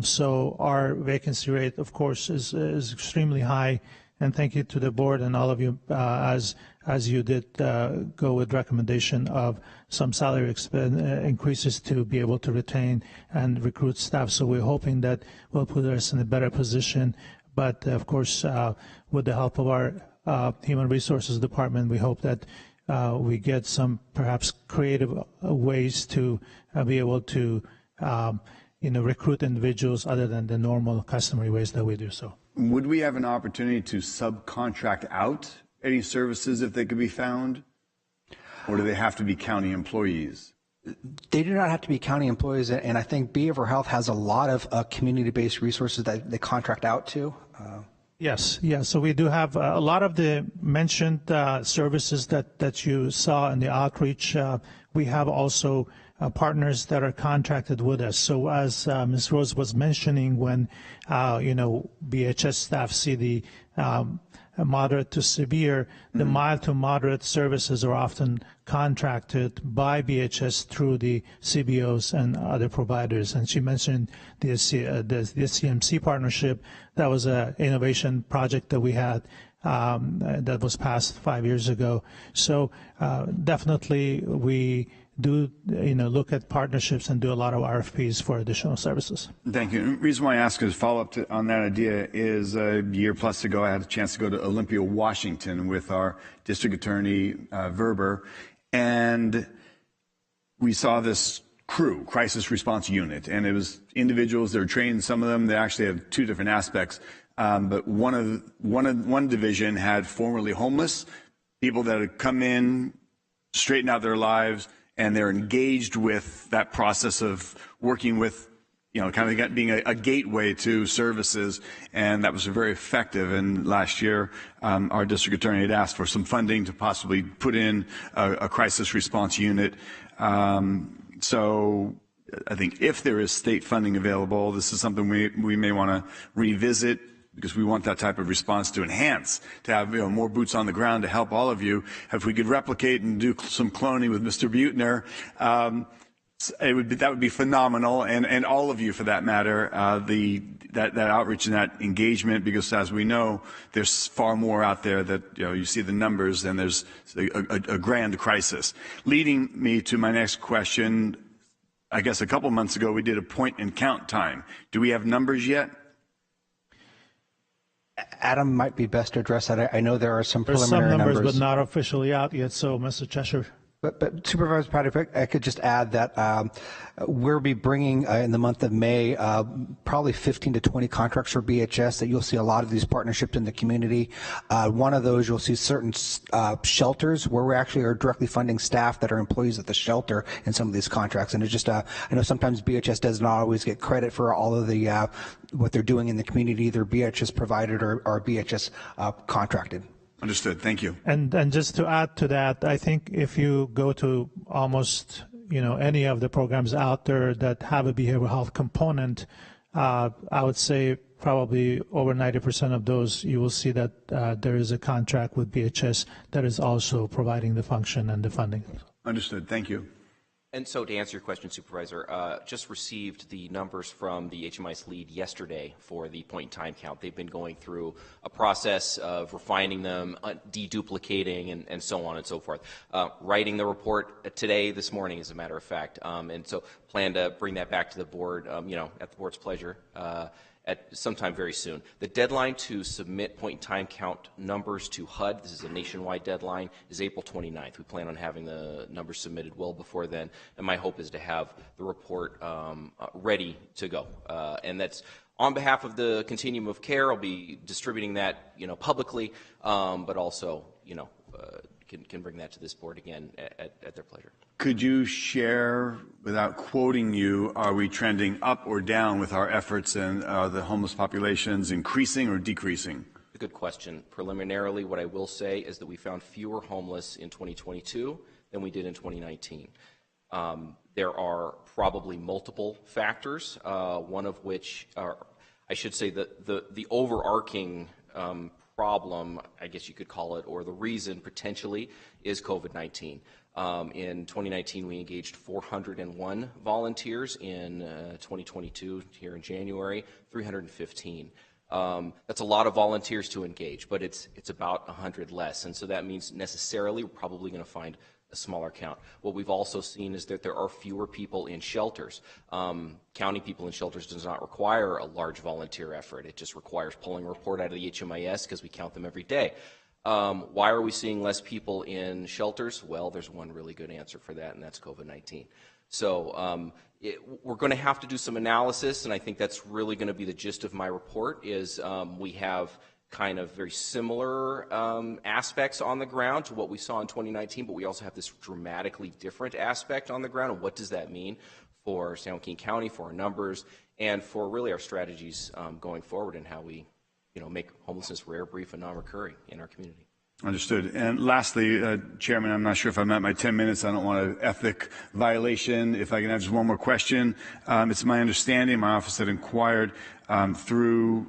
So our vacancy rate, of course, is extremely high. And thank you to the board and all of you as you did go with recommendation of some salary increases to be able to retain and recruit staff. So we're hoping that will put us in a better position But of course, with the help of our Human Resources Department, we hope that we get some perhaps creative ways to be able to recruit individuals other than the normal customary ways that we do so. Would we have an opportunity to subcontract out any services if they could be found? Or do they have to be county employees? They do not have to be county employees, and I think behavioral health has a lot of community-based resources that they contract out to. Yes. So we do have a lot of the mentioned services that you saw in the outreach. We have also partners that are contracted with us. So as Ms. Rose was mentioning, when BHS staff see the moderate to severe, the mild to moderate services are often contracted by BHS through the CBOs and other providers. And she mentioned the CMC partnership. That was an innovation project that we had that was passed 5 years ago. So definitely we do look at partnerships and do a lot of RFPs for additional services. Thank you. The reason why I ask is follow-up on that idea is a year plus ago I had a chance to go to Olympia, Washington with our district attorney, Verber, and we saw this crisis response unit, and it was individuals that were trained. Some of them, they actually have two different aspects, but one division had formerly homeless people that had come in, straighten out their lives, and they're engaged with that process of working with, kind of being a gateway to services, and that was very effective. And last year, our district attorney had asked for some funding to possibly put in a crisis response unit. So I think if there is state funding available, this is something we may want to revisit, because we want that type of response to enhance, to have more boots on the ground to help all of you. If we could replicate and do some cloning with Mr. Buettner, that would be phenomenal, and all of you for that matter. That outreach and that engagement, because as we know, there's far more out there that you see the numbers, and there's a grand crisis. Leading me to my next question, I guess a couple months ago we did a point and count time. Do we have numbers yet? Adam might be best to address that. I know there are some There's preliminary some numbers, but not officially out yet. So, Mr. Cheshire. But Supervisor Patty, if I could just add that we'll be bringing in the month of May probably 15 to 20 contracts for BHS that you'll see a lot of these partnerships in the community. One of those, you'll see certain shelters where we actually are directly funding staff that are employees at the shelter in some of these contracts. And it's just, I know sometimes BHS does not always get credit for all of the what they're doing in the community, either BHS provided or BHS contracted. Understood. Thank you. And just to add to that, I think if you go to almost any of the programs out there that have a behavioral health component, I would say probably over 90% of those, you will see that there is a contract with BHS that is also providing the function and the funding. Understood. Thank you. And so to answer your question, Supervisor, just received the numbers from the HMIS lead yesterday for the point-in-time count. They've been going through a process of refining them, deduplicating, and so on and so forth. Writing the report today, this morning, as a matter of fact. And so plan to bring that back to the board, at the board's pleasure, at sometime very soon. The deadline to submit point-in-time count numbers to HUD, this is a nationwide deadline, is April 29th. We plan on having the numbers submitted well before then, and my hope is to have the report ready to go. And that's on behalf of the continuum of care. I'll be distributing that, publicly, but also, can bring that to this board again at their pleasure. Could you share, without quoting you, are we trending up or down with our efforts, and the homeless populations increasing or decreasing? A good question. Preliminarily, what I will say is that we found fewer homeless in 2022 than we did in 2019. There are probably multiple factors, one of which are, I should say, the overarching problem, I guess you could call it, or the reason potentially, is COVID-19. In 2019, we engaged 401 volunteers. In 2022, here in January, 315. That's a lot of volunteers to engage, but it's about 100 less, and so that means necessarily we're probably going to find a smaller count. What we've also seen is that there are fewer people in shelters. Counting people in shelters does not require a large volunteer effort. It just requires pulling a report out of the HMIS because we count them every day. Why are we seeing less people in shelters? Well, there's one really good answer for that, and that's COVID-19. So we're going to have to do some analysis, and I think that's really going to be the gist of my report is we have kind of very similar aspects on the ground to what we saw in 2019, but we also have this dramatically different aspect on the ground, and what does that mean for San Joaquin County, for our numbers, and for really our strategies going forward and how we make homelessness rare, brief, and non-recurring in our community. Understood. And lastly, Chairman, I'm not sure if I'm at my 10 minutes. I don't want an ethic violation. If I can have just one more question. It's my understanding, my office had inquired through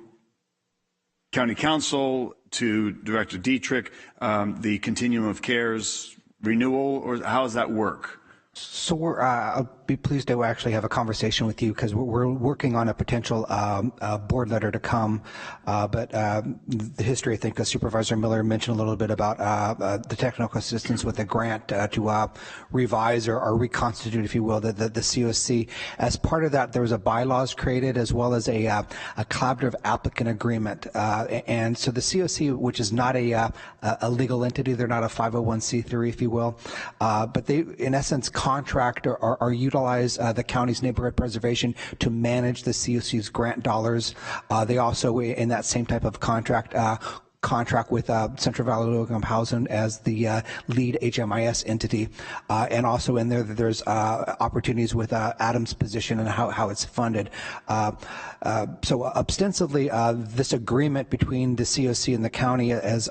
County Council to Director Dietrich, the continuum of care's renewal, or how does that work? So I'll be pleased to actually have a conversation with you because we're working on a potential board letter to come. But the history, I think Supervisor Miller mentioned a little bit about the technical assistance with the grant to revise or reconstitute, if you will, the COC. As part of that, there was a bylaws created as well as a collaborative applicant agreement. And so the COC, which is not a legal entity, they're not a 501c3, if you will, but they, in essence, contract or utilize the county's neighborhood preservation to manage the COC's grant dollars. They also, in that same type of contract with Central Valley Low Income Housing as the lead HMIS entity, and also in there there's opportunities with Adam's position and how it's funded. So ostensibly, this agreement between the COC and the county has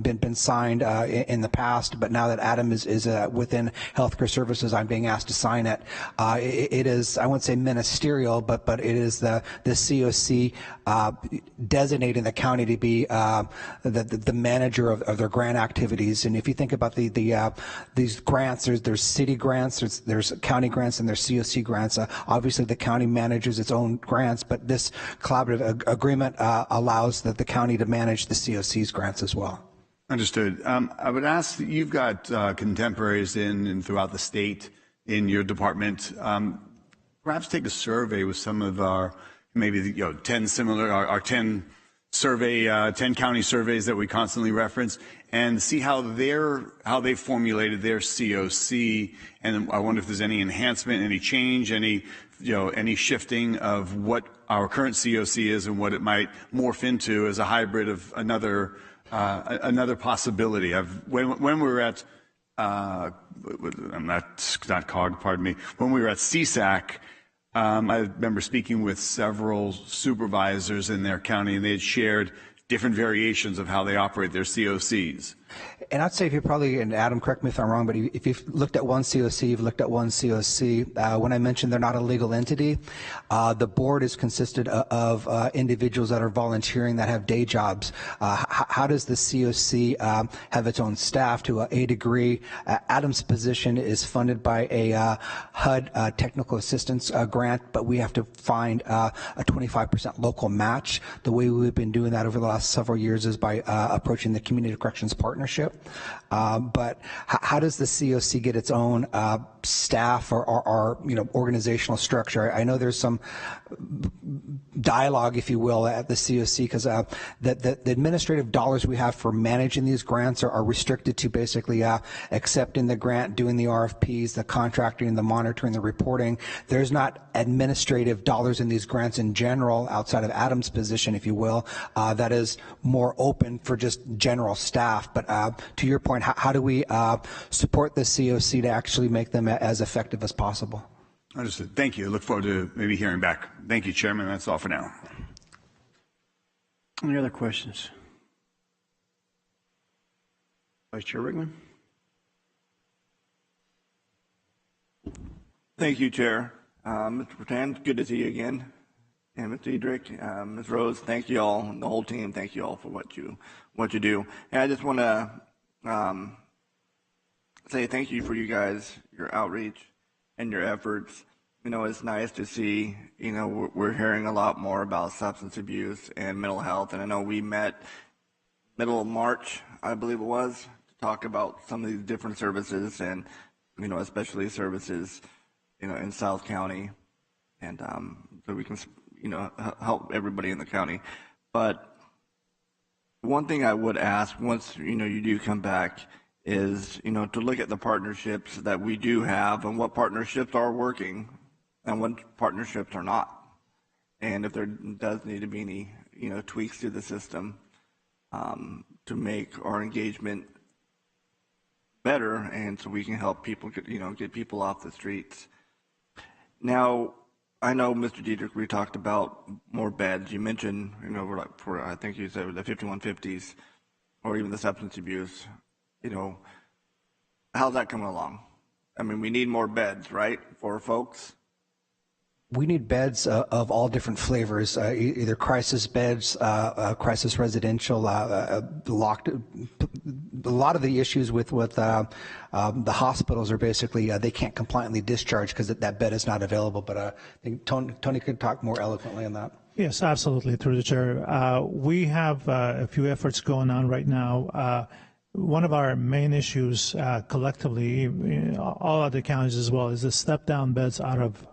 been signed in the past, but now that Adam is within healthcare services, I'm being asked to sign it. It is, I wouldn't say ministerial, but it is the COC designating the county to be the manager of their grant activities. And if you think about these grants, there's city grants, there's county grants, and there's COC grants. Obviously, the county manages its own grants, but this collaborative agreement allows the county to manage the COC's grants as well. Understood. I would ask that you've got contemporaries in and throughout the state in your department. Perhaps take a survey with some of our maybe 10 similar our 10 county surveys that we constantly reference, and see how they formulated their COC. And I wonder if there's any enhancement, any change, any shifting of what our current COC is and what it might morph into as a hybrid of another possibility. When we were at not COG, pardon me. When we were at CSAC, I remember speaking with several supervisors in their county, and they had shared different variations of how they operate their COCs. And I'd say if you probably, and Adam, correct me if I'm wrong, but if you've looked at one COC, you've looked at one COC. When I mentioned they're not a legal entity, the board is consisted of individuals that are volunteering that have day jobs. How does the COC have its own staff to a degree? Adam's position is funded by a HUD technical assistance grant, but we have to find a 25% local match. The way we've been doing that over the last several years is by approaching the Community Corrections Partnership. But how does the COC get its own staff or organizational structure? I know there's some dialogue, if you will, at the COC because the administrative dollars we have for managing these grants are restricted to basically accepting the grant, doing the RFPs, the contracting, the monitoring, the reporting. There's not administrative dollars in these grants in general outside of Adam's position, if you will, that is more open for just general staff. But to your point, how do we support the COC to actually make them as effective as possible? Understood. Thank you. I look forward to maybe hearing back. Thank you, Chairman. That's all for now. Any other questions? Vice Chair Rickman. Thank you, Chair. Mr. Protan, good to see you again. And Mr. Dietrich, Ms. Rose, thank you all, and the whole team, thank you all for what you do. And I just want to say thank you for you guys, your outreach and your efforts. It's nice to see, we're hearing a lot more about substance abuse and mental health. And I know we met middle of March, I believe it was, to talk about some of these different services and, especially services, in South County, and so we can, help everybody in the county. But one thing I would ask once, you do come back is, to look at the partnerships that we do have and what partnerships are working and what partnerships are not. And if there does need to be any, tweaks to the system to make our engagement better, and so we can help people get people off the streets. Now, I know, Mr. Diedrich, we talked about more beds. You mentioned, we're like for, I think you said the 5150s or even the substance abuse. How's that coming along? I mean, we need more beds, right, for folks? We need beds of all different flavors, either crisis beds, crisis residential, locked. A lot of the issues with the hospitals are basically they can't compliantly discharge because that bed is not available. But I think Tony could talk more eloquently on that. Yes, absolutely, through the chair. We have a few efforts going on right now. One of our main issues collectively, all other counties as well, is the step-down beds out of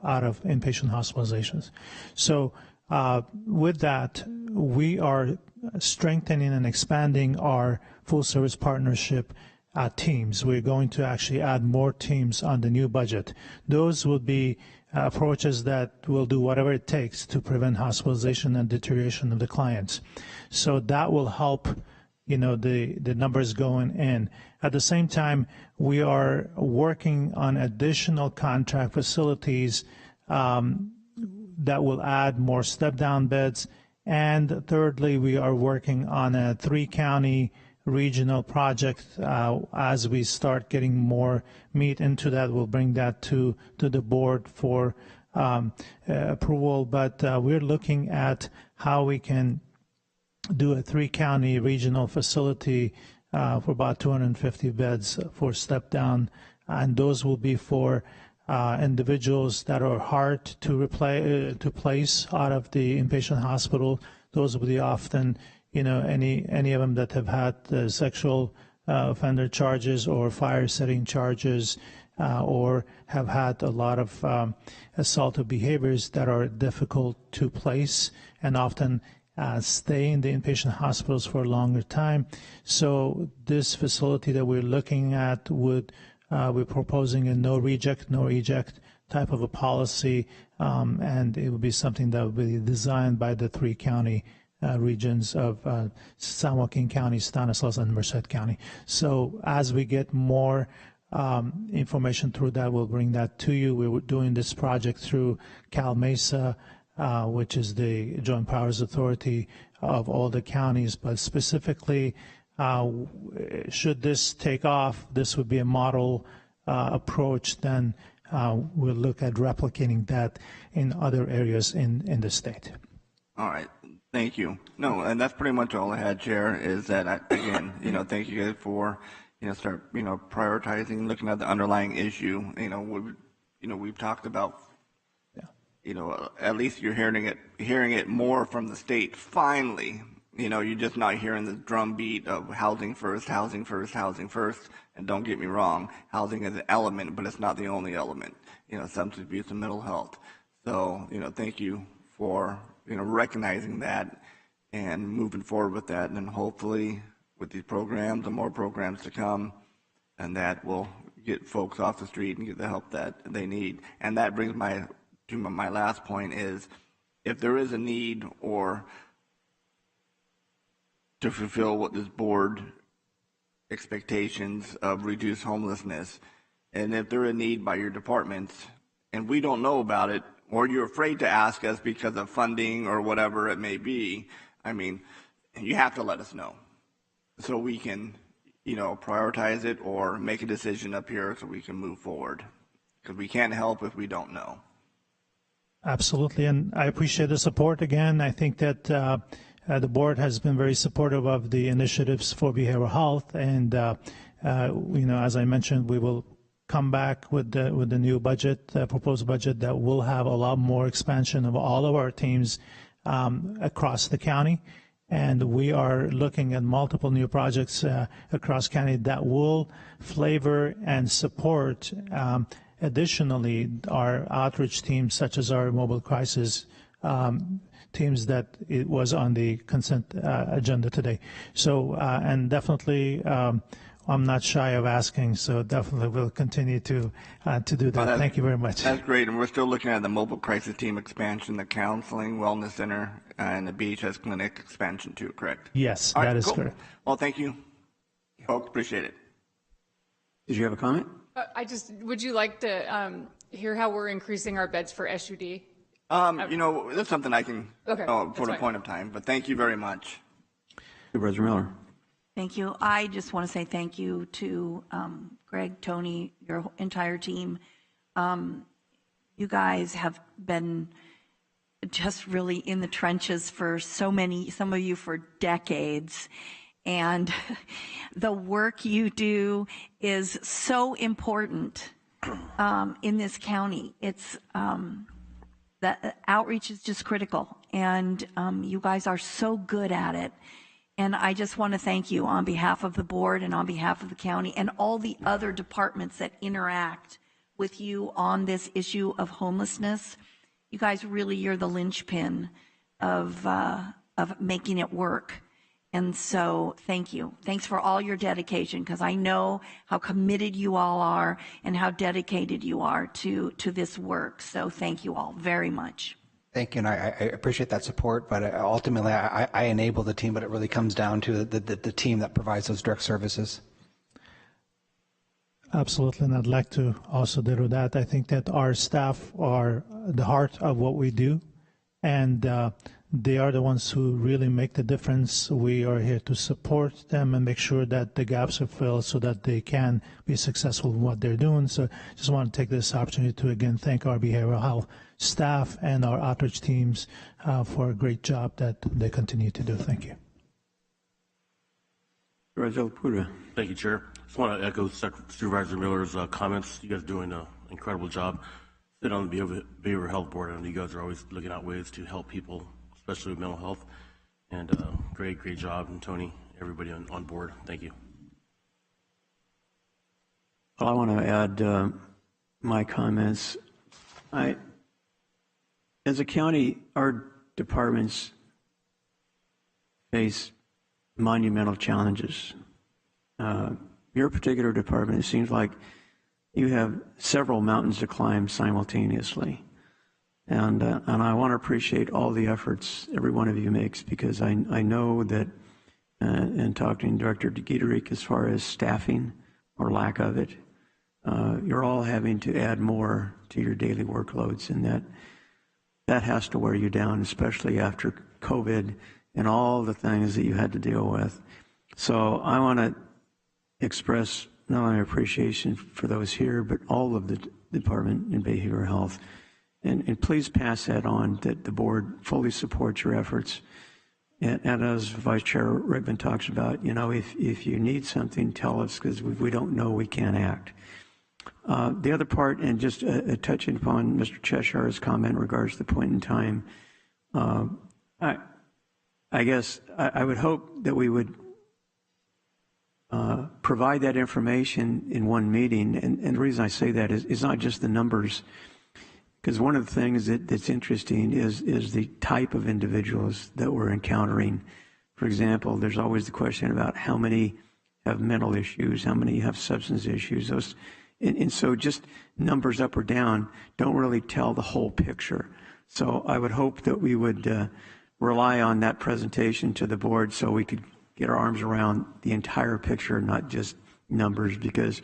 inpatient hospitalizations. So with that, we are strengthening and expanding our full-service partnership teams. We're going to actually add more teams on the new budget. Those will be approaches that will do whatever it takes to prevent hospitalization and deterioration of the clients. So that will help the numbers going in. At the same time, we are working on additional contract facilities that will add more step-down beds. And thirdly, we are working on a 3-county regional project. As we start getting more meat into that, we'll bring that to the board for approval. But we're looking at how we can do a 3-county regional facility for about 250 beds for step down, and those will be for individuals that are hard to place out of the inpatient hospital. Those will be often, any of them that have had sexual offender charges or fire setting charges, or have had a lot of assaultive behaviors that are difficult to place and often stay in the inpatient hospitals for a longer time. So this facility that we're looking at we're proposing a no reject, no eject type of a policy, and it will be something that will be designed by the 3-county regions of San Joaquin County, Stanislaus, and Merced County. So as we get more information through that, we'll bring that to you. We're doing this project through Cal Mesa, which is the Joint Powers Authority of all the counties, but specifically, should this take off, this would be a model approach. Then we'll look at replicating that in other areas in the state. All right, thank you. No, and that's pretty much all I had, Chair, is that, again, thank you guys for, start, prioritizing, looking at the underlying issue. We've talked about, at least you're hearing it more from the state. Finally, you're just not hearing the drumbeat of housing first, housing first, housing first. And don't get me wrong, housing is an element, but it's not the only element. Substance abuse and mental health. So, thank you for, recognizing that and moving forward with that. And then hopefully with these programs and more programs to come, and that will get folks off the street and get the help that they need. And that brings to my last point is, if there is a need or to fulfill what this board expectations of reduced homelessness, and if there is a need by your departments and we don't know about it, or you're afraid to ask us because of funding or whatever it may be, you have to let us know so we can, prioritize it or make a decision up here so we can move forward, because we can't help if we don't know. Absolutely, and I appreciate the support again. I think that the board has been very supportive of the initiatives for behavioral health, and as I mentioned, we will come back with the new budget, proposed budget that will have a lot more expansion of all of our teams across the county, And we are looking at multiple new projects across county that will flavor and support additionally our outreach teams, such as our mobile crisis teams that it was on the consent agenda today. So, and definitely, I'm not shy of asking, so definitely we'll continue to do that. Thank you very much. That's great, and we're still looking at the mobile crisis team expansion, the counseling, wellness center, and the BHS clinic expansion too, correct? Yes, All right, that is cool. correct. Well, thank you, folks. Appreciate it. Did you have a comment? Would you like to hear how we're increasing our beds for SUD? That's something I can for the fine. point of time, but thank you very much. Supervisor Miller. Thank you. I just want to say thank you to Greg, Tony, your entire team. You guys have been just really in the trenches for some of you for decades. And the work you do is so important in this county. It's the outreach is just critical, and you guys are so good at it. And I just want to thank you on behalf of the board and on behalf of the county and all the other departments that interact with you on this issue of homelessness. You guys really, you're the linchpin of making it work. And so thank you. Thanks for all your dedication, because I know how committed you all are and how dedicated you are to this work. So thank you all very much. Thank you, and I appreciate that support, but ultimately I enable the team, but it really comes down to the team that provides those direct services. Absolutely, and I'd like to also do that. I think that our staff are the heart of what we do, and they are the ones who really make the difference. We are here to support them and make sure that the gaps are filled so that they can be successful in what they're doing. So just want to take this opportunity to again thank our behavioral health staff and our outreach teams for a great job that they continue to do. Thank you. Thank you, Chair. Just want to echo Supervisor Miller's comments. You guys are doing an incredible job. Sit on the behavioral health board, and you guys are always looking out ways to help people, especially with mental health. And great job. And Tony, everybody on board, thank you. Well, I want to add my comments. As a county, our departments face monumental challenges. Your particular department, it seems like you have several mountains to climb simultaneously. And I want to appreciate all the efforts every one of you makes, because I know that, and talking to Director DeGieterich as far as staffing or lack of it, you're all having to add more to your daily workloads, and that has to wear you down, especially after COVID and all the things that you had to deal with. So I want to express not only appreciation for those here, but all of the department in behavioral health. And please pass that on, that the board fully supports your efforts. And as Vice Chair Rickman talks about, if you need something, tell us, because we don't know, we can't act. The other part, and just touching upon Mr. Cheshire's comment in regards to the point in time, I guess I would hope that we would provide that information in one meeting. And the reason I say that is not just the numbers, because one of the things that's interesting is the type of individuals that we're encountering. For example, there's always the question about how many have mental issues, how many have substance issues. And so just numbers up or down don't really tell the whole picture. So I would hope that we would rely on that presentation to the board so we could get our arms around the entire picture, not just numbers, because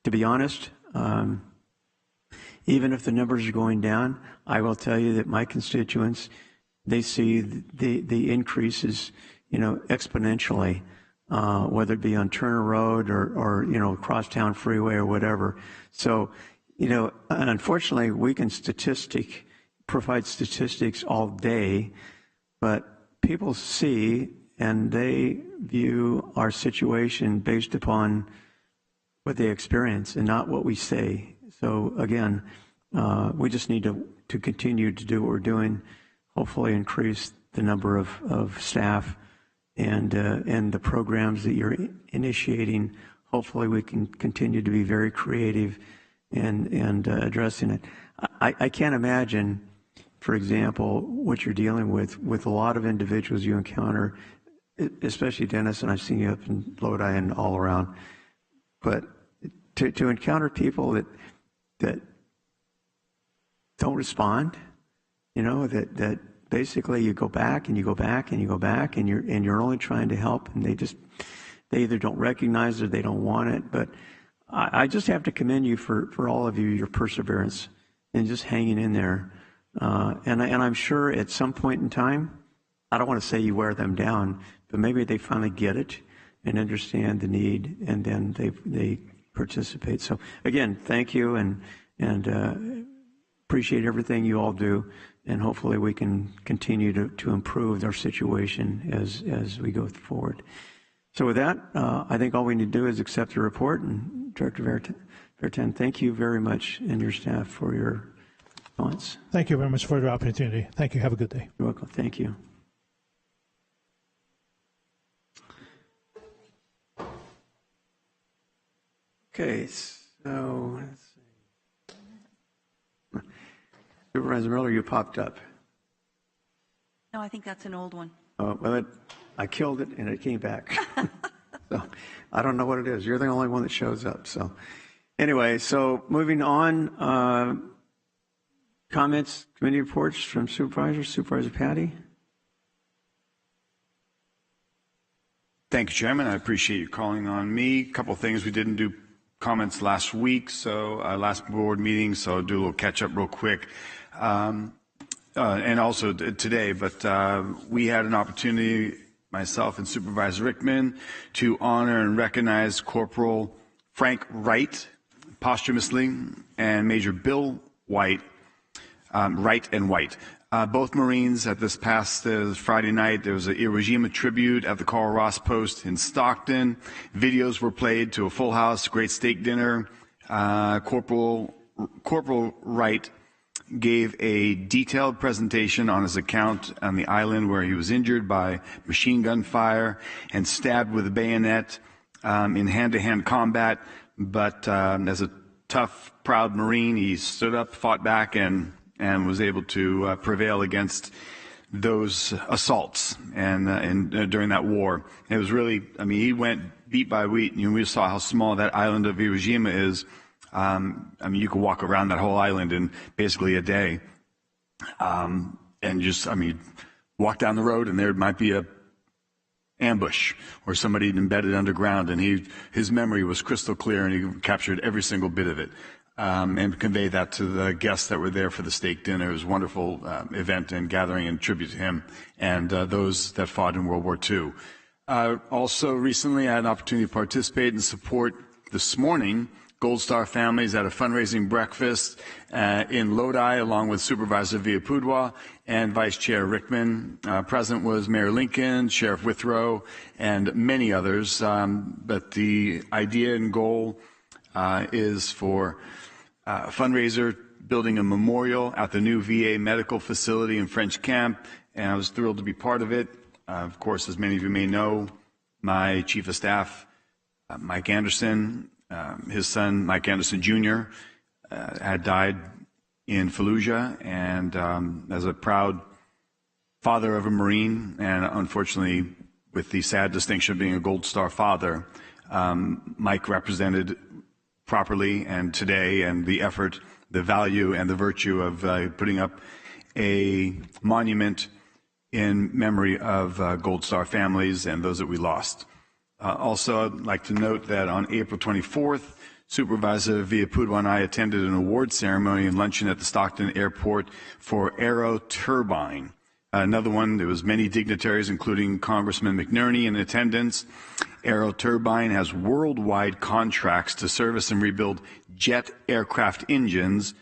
to be honest, even if the numbers are going down, I will tell you that my constituents, they see the increases, exponentially, whether it be on Turner Road or Crosstown Freeway or whatever. So, unfortunately, we can provide statistics all day, but people see and they view our situation based upon what they experience and not what we say. So again, we just need to continue to do what we're doing, hopefully increase the number of staff and the programs that you're initiating. Hopefully we can continue to be very creative and addressing it. I can't imagine, for example, what you're dealing with a lot of individuals you encounter, especially Dennis, and I've seen you up in Lodi and all around, but to encounter people that don't respond, that basically you go back and you go back and you go back and you're only trying to help, and they either don't recognize it or they don't want it. But I just have to commend you for all of you, your perseverance and just hanging in there. And I'm sure at some point in time, I don't want to say you wear them down, but maybe they finally get it and understand the need, and then they participate. So again, thank you, and appreciate everything you all do, and hopefully we can continue to improve our situation as we go forward. So with that, I think all we need to do is accept the report, and Director Vertan, thank you very much, and your staff for your response. Thank you very much for the opportunity. Thank you. Have a good day. You're welcome. Thank you. Okay, so let's see. Supervisor Miller, you popped up. No, I think that's an old one. Well, I killed it and it came back. So I don't know what it is. You're the only one that shows up. So anyway, so moving on, comments, committee reports from supervisors. Supervisor Patty. Thank you, Chairman. I appreciate you calling on me. A couple of things. We didn't do comments last week, so last board meeting, so I'll do a little catch up real quick. And also today, but we had an opportunity, myself and Supervisor Rickman, to honor and recognize Corporal Frank Wright posthumously and Major Bill White, Wright and White. Both Marines at this past Friday night. There was an Iwo Jima tribute at the Carl Ross Post in Stockton. Videos were played to a full house, great steak dinner. Corporal Wright gave a detailed presentation on his account on the island where he was injured by machine gun fire and stabbed with a bayonet in hand-to-hand combat. But as a tough, proud Marine, he stood up, fought back, and was able to prevail against those assaults and during that war. It was really, I mean, he went beat by beat, and we saw how small that island of Iwo Jima is. I mean, you could walk around that whole island in basically a day, and just, I mean, walk down the road and there might be a ambush or somebody embedded underground, and his memory was crystal clear, and he captured every single bit of it. And convey that to the guests that were there for the steak dinner. It was a wonderful event and gathering and tribute to him and those that fought in World War II. Also, recently I had an opportunity to participate and support this morning Gold Star families at a fundraising breakfast in Lodi, along with Supervisor Villapudua and Vice Chair Rickman. Present was Mayor Lincoln, Sheriff Withrow, and many others. But the idea and goal is for a fundraiser, building a memorial at the new VA medical facility in French Camp, and I was thrilled to be part of it. Of course, as many of you may know, my Chief of Staff, Mike Anderson, his son, Mike Anderson Jr., had died in Fallujah, and as a proud father of a Marine, and unfortunately with the sad distinction of being a Gold Star father, Mike represented properly and today, and the effort, the value, and the virtue of putting up a monument in memory of Gold Star families and those that we lost. Also, I'd like to note that on April 24th, Supervisor Villapudua and I attended an award ceremony and luncheon at the Stockton Airport for Aero Turbine. Another one, there was many dignitaries, including Congressman McNerney, in attendance. Aero Turbine has worldwide contracts to service and rebuild jet aircraft engines,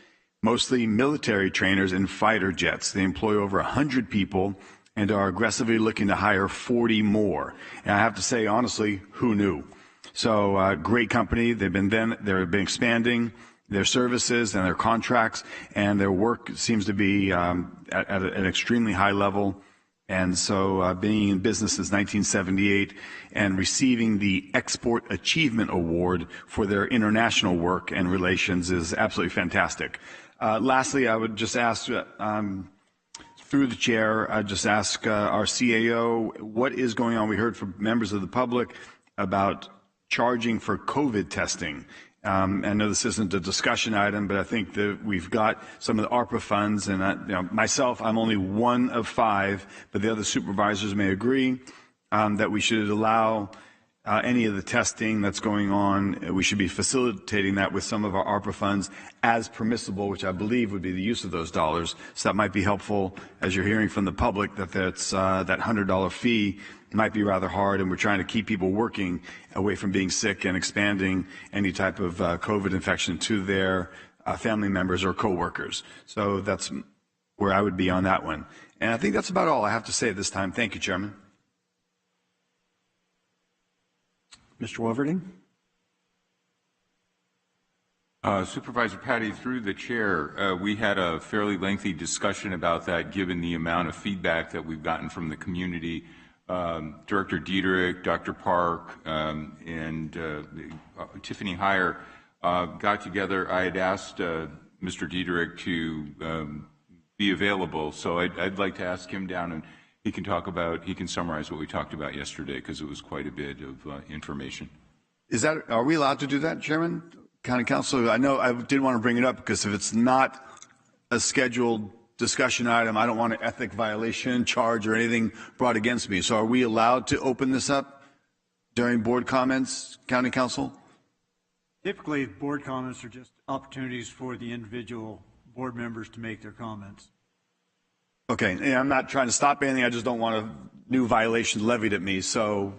mostly military trainers and fighter jets. They employ over 100 people and are aggressively looking to hire 40 more. And I have to say, honestly, who knew? So great company. They've been expanding their services and their contracts, and their work seems to be at an extremely high level. And so being in business since 1978 and receiving the Export Achievement Award for their international work and relations is absolutely fantastic. Lastly, I would just ask, through the chair, I'd just ask our CAO, what is going on? We heard from members of the public about charging for COVID testing. I know this isn't a discussion item, but I think that we've got some of the ARPA funds, and myself, I'm only one of 5, but the other supervisors may agree that we should allow any of the testing that's going on. We should be facilitating that with some of our ARPA funds as permissible, which I believe would be the use of those dollars. So that might be helpful as you're hearing from the public that that's, that $100 fee might be rather hard, and we're trying to keep people working away from being sick and expanding any type of COVID infection to their family members or coworkers. So that's where I would be on that one. And I think that's about all I have to say at this time. Thank you, Chairman. Mr. Wolverding? Supervisor Patty, through the chair, we had a fairly lengthy discussion about that given the amount of feedback that we've gotten from the community. Director Diederich, Dr. Park, and Tiffany Heyer got together. I had asked Mr. Diederich to be available, so I'd like to ask him down, and he can summarize what we talked about yesterday, because it was quite a bit of information. Are we allowed to do that, Chairman? County Council, I know I did want to bring it up because if it's not a scheduled discussion item, I don't want an ethic violation charge or anything brought against me. So are we allowed to open this up during board comments, County Council? Typically, board comments are just opportunities for the individual board members to make their comments. Okay, and I'm not trying to stop anything. I just don't want a new violation levied at me. So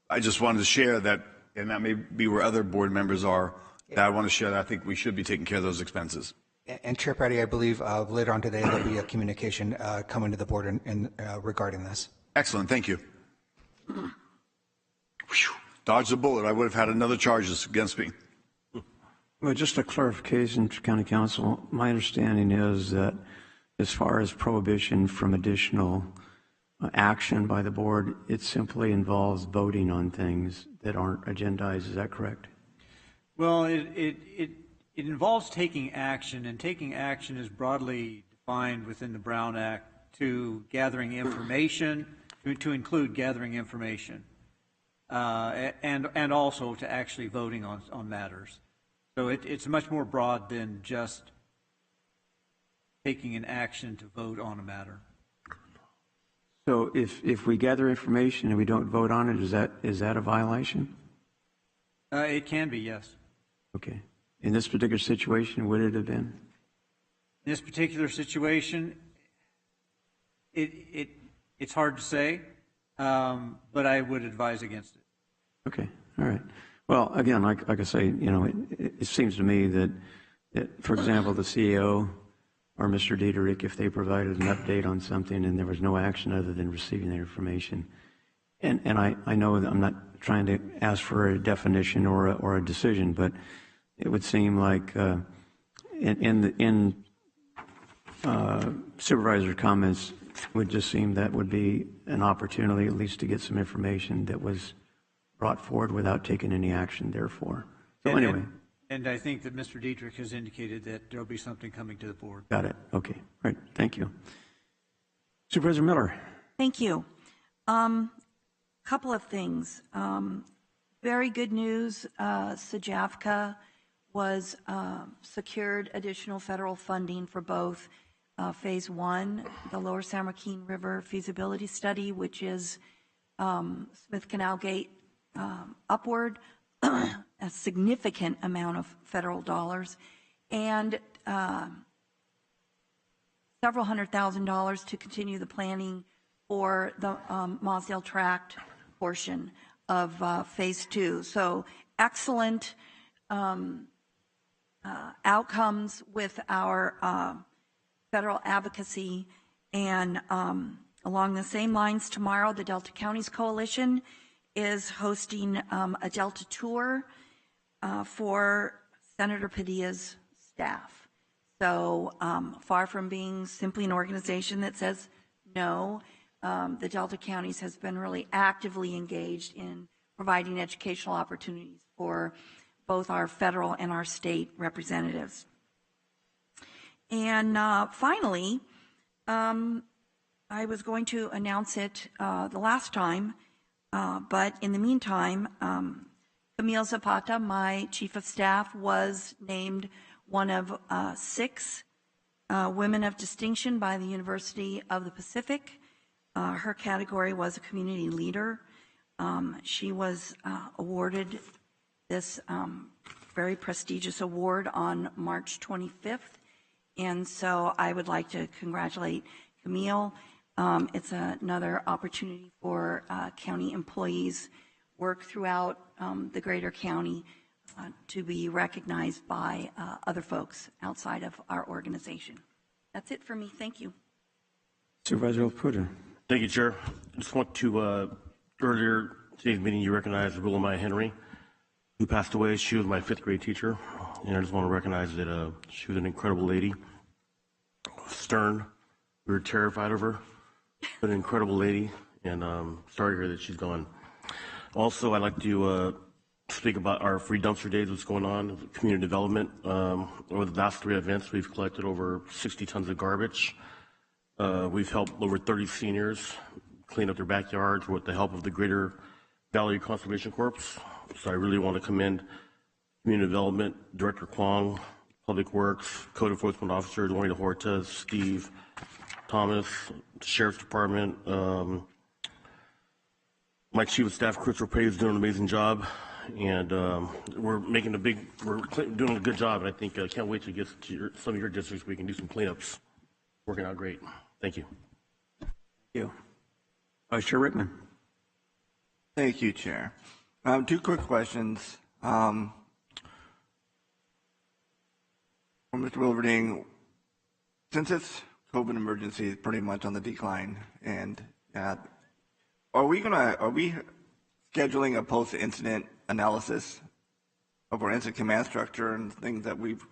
I just wanted to share that, and that may be where other board members are, that I want to share that I think we should be taking care of those expenses. And Chair Patty, I believe later on today there'll be a communication coming to the board regarding this. Excellent, thank you. Whew. Dodged a bullet. I would have had another charges against me. Well, just a clarification, County Council. My understanding is that as far as prohibition from additional action by the board, it simply involves voting on things that aren't agendized. Is that correct? Well, it involves taking action, and taking action is broadly defined within the Brown Act to gathering information, to include gathering information, and also to actually voting on matters. So it's much more broad than just taking an action to vote on a matter. So if we gather information and we don't vote on it, is that a violation? It can be, yes. Okay. In this particular situation, would it have been? In this particular situation, it's hard to say, but I would advise against it. Okay. All right. Well, again, like I say, you know, it seems to me that, for example, the CEO or Mr. Diederich, if they provided an update on something and there was no action other than receiving that information, and I know that I'm not trying to ask for a definition or a decision, but it would seem like in supervisor comments would just seem that would be an opportunity at least to get some information that was brought forward without taking any action, therefore. So anyway. And I think that Mr. Diederich has indicated that there will be something coming to the board. Got it. Okay. All right. Thank you. Supervisor Miller. Thank you. Couple of things. Very good news. SJAVCA was secured additional federal funding for both Phase 1, the Lower San Joaquin River feasibility study, which is Smith Canal Gate upward, a significant amount of federal dollars, and several $100,000 to continue the planning for the Mosdale Tract portion of Phase 2. So excellent outcomes with our federal advocacy. And along the same lines, tomorrow the Delta Counties Coalition is hosting a Delta tour for Senator Padilla's staff. So far from being simply an organization that says no, the Delta counties has been really actively engaged in providing educational opportunities for both our federal and our state representatives. And finally, I was going to announce it the last time, but in the meantime, Camille Zapata, my chief of staff, was named one of 6 women of distinction by the University of the Pacific. Her category was a community leader. She was awarded this very prestigious award on March 25th. And so I would like to congratulate Camille. It's another opportunity for county employees work throughout the greater county to be recognized by other folks outside of our organization. That's it for me. Thank you. Supervisor Laputa. Thank you, Chair. I just want to, earlier today's meeting, you recognized Willamette Henry, who passed away. She was my 5th grade teacher, and I just want to recognize that she was an incredible lady, stern. We were terrified of her, but an incredible lady, and sorry to hear that she's gone. Also, I'd like to speak about our free dumpster days, what's going on, community development. Over the last 3 events, we've collected over 60 tons of garbage. We've helped over 30 seniors clean up their backyards with the help of the Greater Valley Conservation Corps. So I really want to commend Community Development, Director Kwong, Public Works, Code Enforcement Officer Juanita Horta, Steve Thomas, Sheriff's Department. My Chief of Staff, Chris Rapay, is doing an amazing job. And we're doing a good job. And I think I can't wait to get to some of your districts where we can do some cleanups. Working out great. Thank you. Thank you. Vice Chair Rickman. Thank you, Chair. 2 quick questions. For Mr. Wilverding, since it's COVID emergency is pretty much on the decline, and are we scheduling a post-incident analysis of our incident command structure and things that we've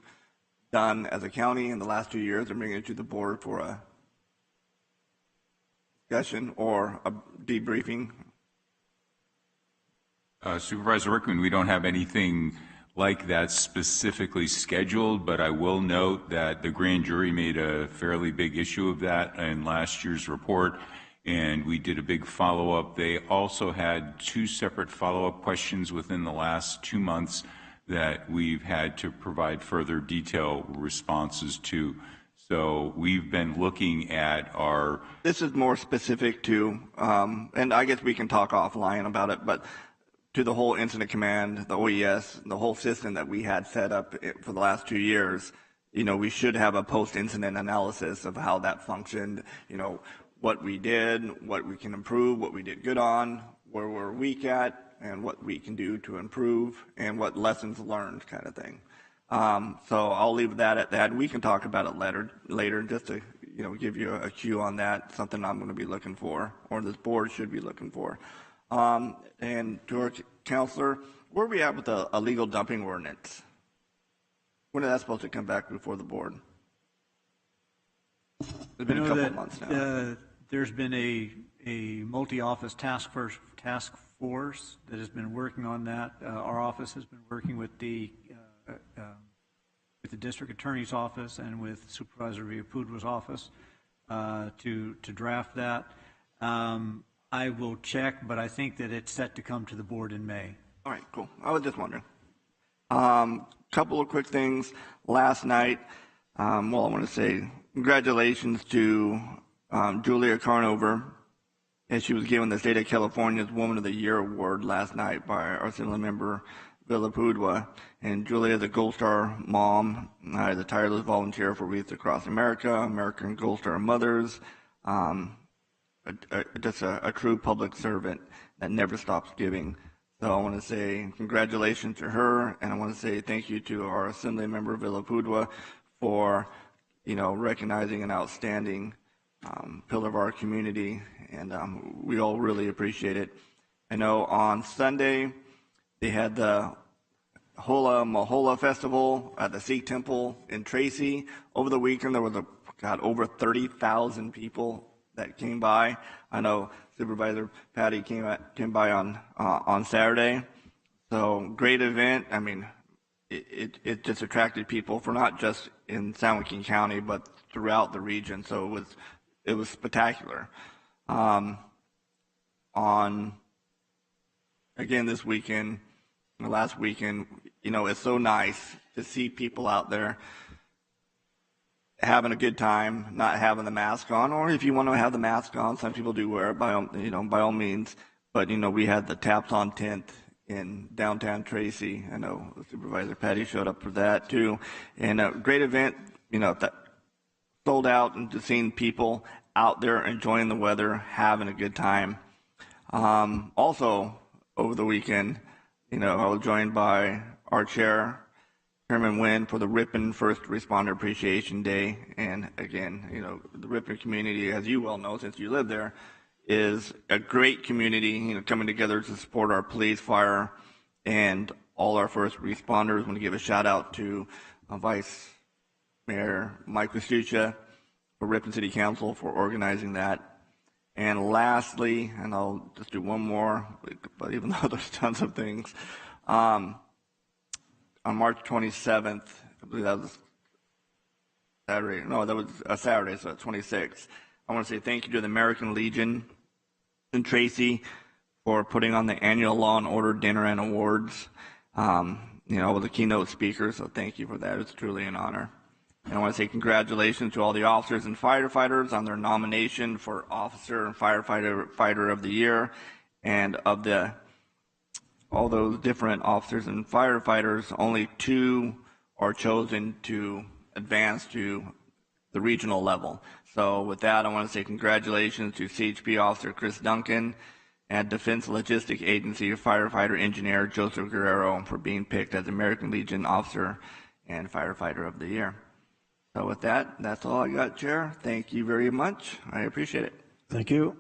done as a county in the last 2 years and bringing it to the board for a discussion or a debriefing? Supervisor Rickman, we don't have anything like that specifically scheduled, but I will note that the grand jury made a fairly big issue of that in last year's report, and we did a big follow-up. They also had 2 separate follow-up questions within the last 2 months that we've had to provide further detailed responses to. So we've been looking at our... This is more specific to, and I guess we can talk offline about it, but to the whole incident command, the OES, the whole system that we had set up for the last 2 years, we should have a post-incident analysis of how that functioned, what we did, what we can improve, what we did good on, where we're weak at, and what we can do to improve, and what lessons learned kind of thing. So I'll leave that at that. We can talk about it later just to give you a cue on that, something I'm going to be looking for, or this board should be looking for. And to our counselor, where are we at with the illegal dumping ordinance? When is that supposed to come back before the board? It's been a couple of months now. There's been a multi-office task force that has been working on that. Our office has been working with the district attorney's office and with Supervisor Villapudra's office to draft that. I will check, but I think that it's set to come to the board in May. All right, cool. I was just wondering. Couple of quick things. Last night, I want to say congratulations to Julia Carnover, as she was given the State of California's Woman of the Year Award last night by our Assembly Member Villapudua. And Julia is a Gold Star mom, is a tireless volunteer for Wreaths Across America, American Gold Star Mothers, just a true public servant that never stops giving. So I want to say congratulations to her, and I want to say thank you to our Assembly Member Villapudua for, recognizing an outstanding pillar of our community, and we all really appreciate it. I know on Sunday they had the Hola Mahola Festival at the Sikh Temple in Tracy. Over the weekend there was over 30,000 people that came by. I know Supervisor Patty came by on Saturday. So great event. I mean, it just attracted people for not just in San Joaquin County, but throughout the region. So it was spectacular. Again, this weekend, last weekend, you know, it's so nice to see people out there having a good time, not having the mask on, or if you want to have the mask on, some people do wear it by all means. But, you know, we had the Taps on Tent in downtown Tracy. I know Supervisor Patty showed up for that too. And a great event, you know, that sold out, and just seeing people out there enjoying the weather, having a good time. Also, over the weekend, you know, I was joined by our chair, Chairman Nguyen, for the Ripon First Responder Appreciation Day. And again, you know, the Ripon community, as you well know since you live there, is a great community, you know, coming together to support our police, fire, and all our first responders. I want to give a shout out to Vice Mayor Mike Vestuccia for Ripon City Council for organizing that. And lastly, and I'll just do one more, but even though there's tons of things, on March 27th, I believe that was Saturday. No, that was a Saturday, so 26th. I want to say thank you to the American Legion in Tracy for putting on the annual Law and Order Dinner and Awards. You know, I was a keynote speaker, so thank you for that. It's truly an honor. And I want to say congratulations to all the officers and firefighters on their nomination for Officer and Fighter of the Year, and of all those different officers and firefighters, only 2 are chosen to advance to the regional level. So with that, I want to say congratulations to CHP Officer Chris Duncan and Defense Logistic Agency Firefighter Engineer Joseph Guerrero for being picked as American Legion Officer and Firefighter of the Year. So with that, that's all I got, Chair. Thank you very much. I appreciate it. Thank you.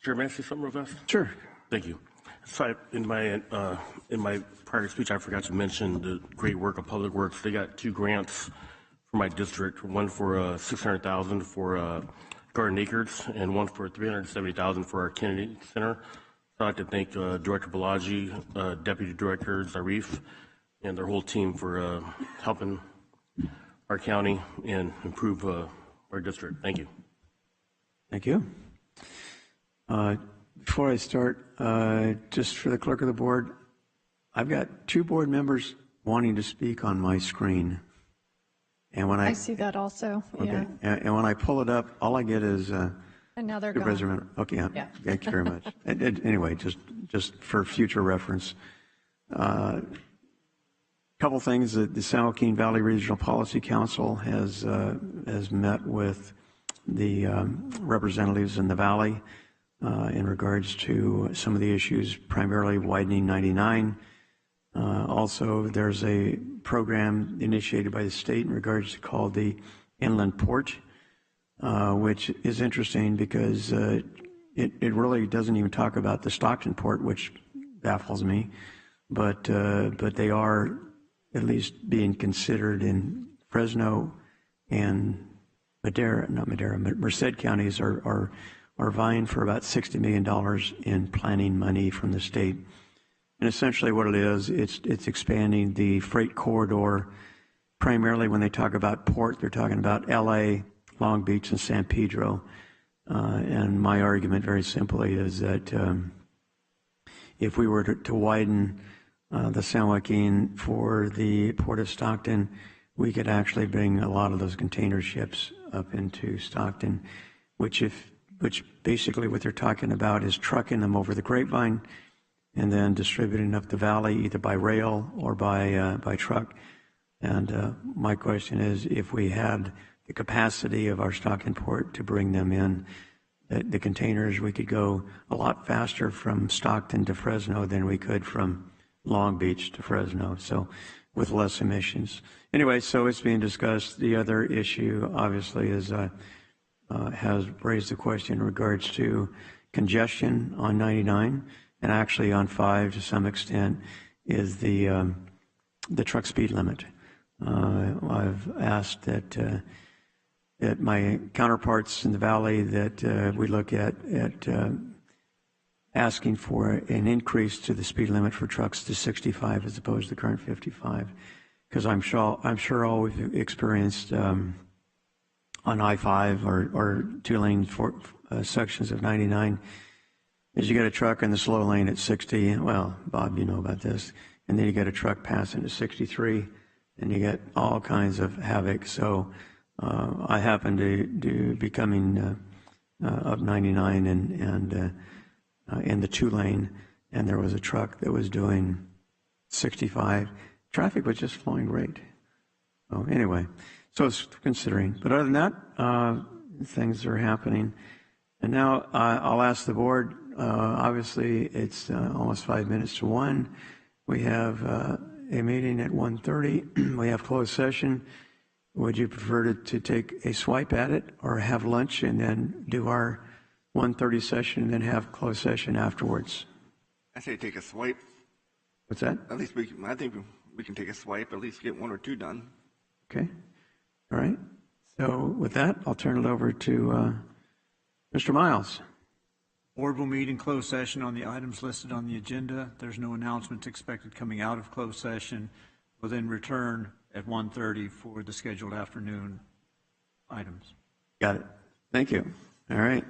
Chair, may I say something real fast? Sure. Thank you. So in my prior speech, I forgot to mention the great work of Public Works. They got 2 grants for my district, one for $600,000 for Garden Acres, and one for $370,000 for our Kennedy Center. So I'd like to thank Director Balaji, Deputy Director Zarif, and their whole team for helping our county and improve our district. Thank you. Thank you. Before I start, just for the clerk of the board, I've got 2 board members wanting to speak on my screen. And when I see that also. Okay. Yeah. And when I pull it up, all I get is And now they're gone. Okay. Yeah. Thank you very much. Anyway, just for future reference. Couple things. The San Joaquin Valley Regional Policy Council has met with the representatives in the valley in regards to some of the issues, primarily widening 99. Also, there's a program initiated by the state in regards to called the Inland Port, which is interesting because it really doesn't even talk about the Stockton Port, which baffles me, but they are at least being considered in Fresno and Merced counties are vying for about $60 million in planning money from the state. And essentially what it is, it's expanding the freight corridor. Primarily when they talk about port, they're talking about LA, Long Beach, and San Pedro. And my argument very simply is that if we were to widen the San Joaquin for the Port of Stockton, we could actually bring a lot of those container ships up into Stockton, which basically what they're talking about is trucking them over the Grapevine and then distributing up the valley either by rail or by truck. And my question is, if we had the capacity of our Stockton port to bring them in, the containers, we could go a lot faster from Stockton to Fresno than we could from Long Beach to Fresno, so with less emissions. Anyway, so it's being discussed. The other issue, obviously, is has raised the question in regards to congestion on 99 and actually on 5 to some extent is the truck speed limit. I've asked that at my counterparts in the valley that we look at asking for an increase to the speed limit for trucks to 65 as opposed to the current 55, because I'm sure all we've experienced on I-5 or two-lane sections of 99 is you get a truck in the slow lane at 60. Well, Bob, you know about this, and then you get a truck passing to 63, and you get all kinds of havoc. So I happen to be coming up 99 and in the two-lane, and there was a truck that was doing 65. Traffic was just flowing great. So anyway, so it's considering. But other than that, things are happening. And now I'll ask the board. Obviously, it's almost 5 minutes to 1. We have a meeting at 1:30. We have closed session. Would you prefer to take a swipe at it or have lunch and then do our 1:30 session and then have closed session afterwards? I say take a swipe. What's that? At least I think we can take a swipe, at least get one or two done. Okay. All right. So with that, I'll turn it over to Mr. Miles. Board will meet in closed session on the items listed on the agenda. There's no announcements expected coming out of closed session. We'll then return at 1:30 for the scheduled afternoon items. Got it. Thank you. All right.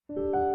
you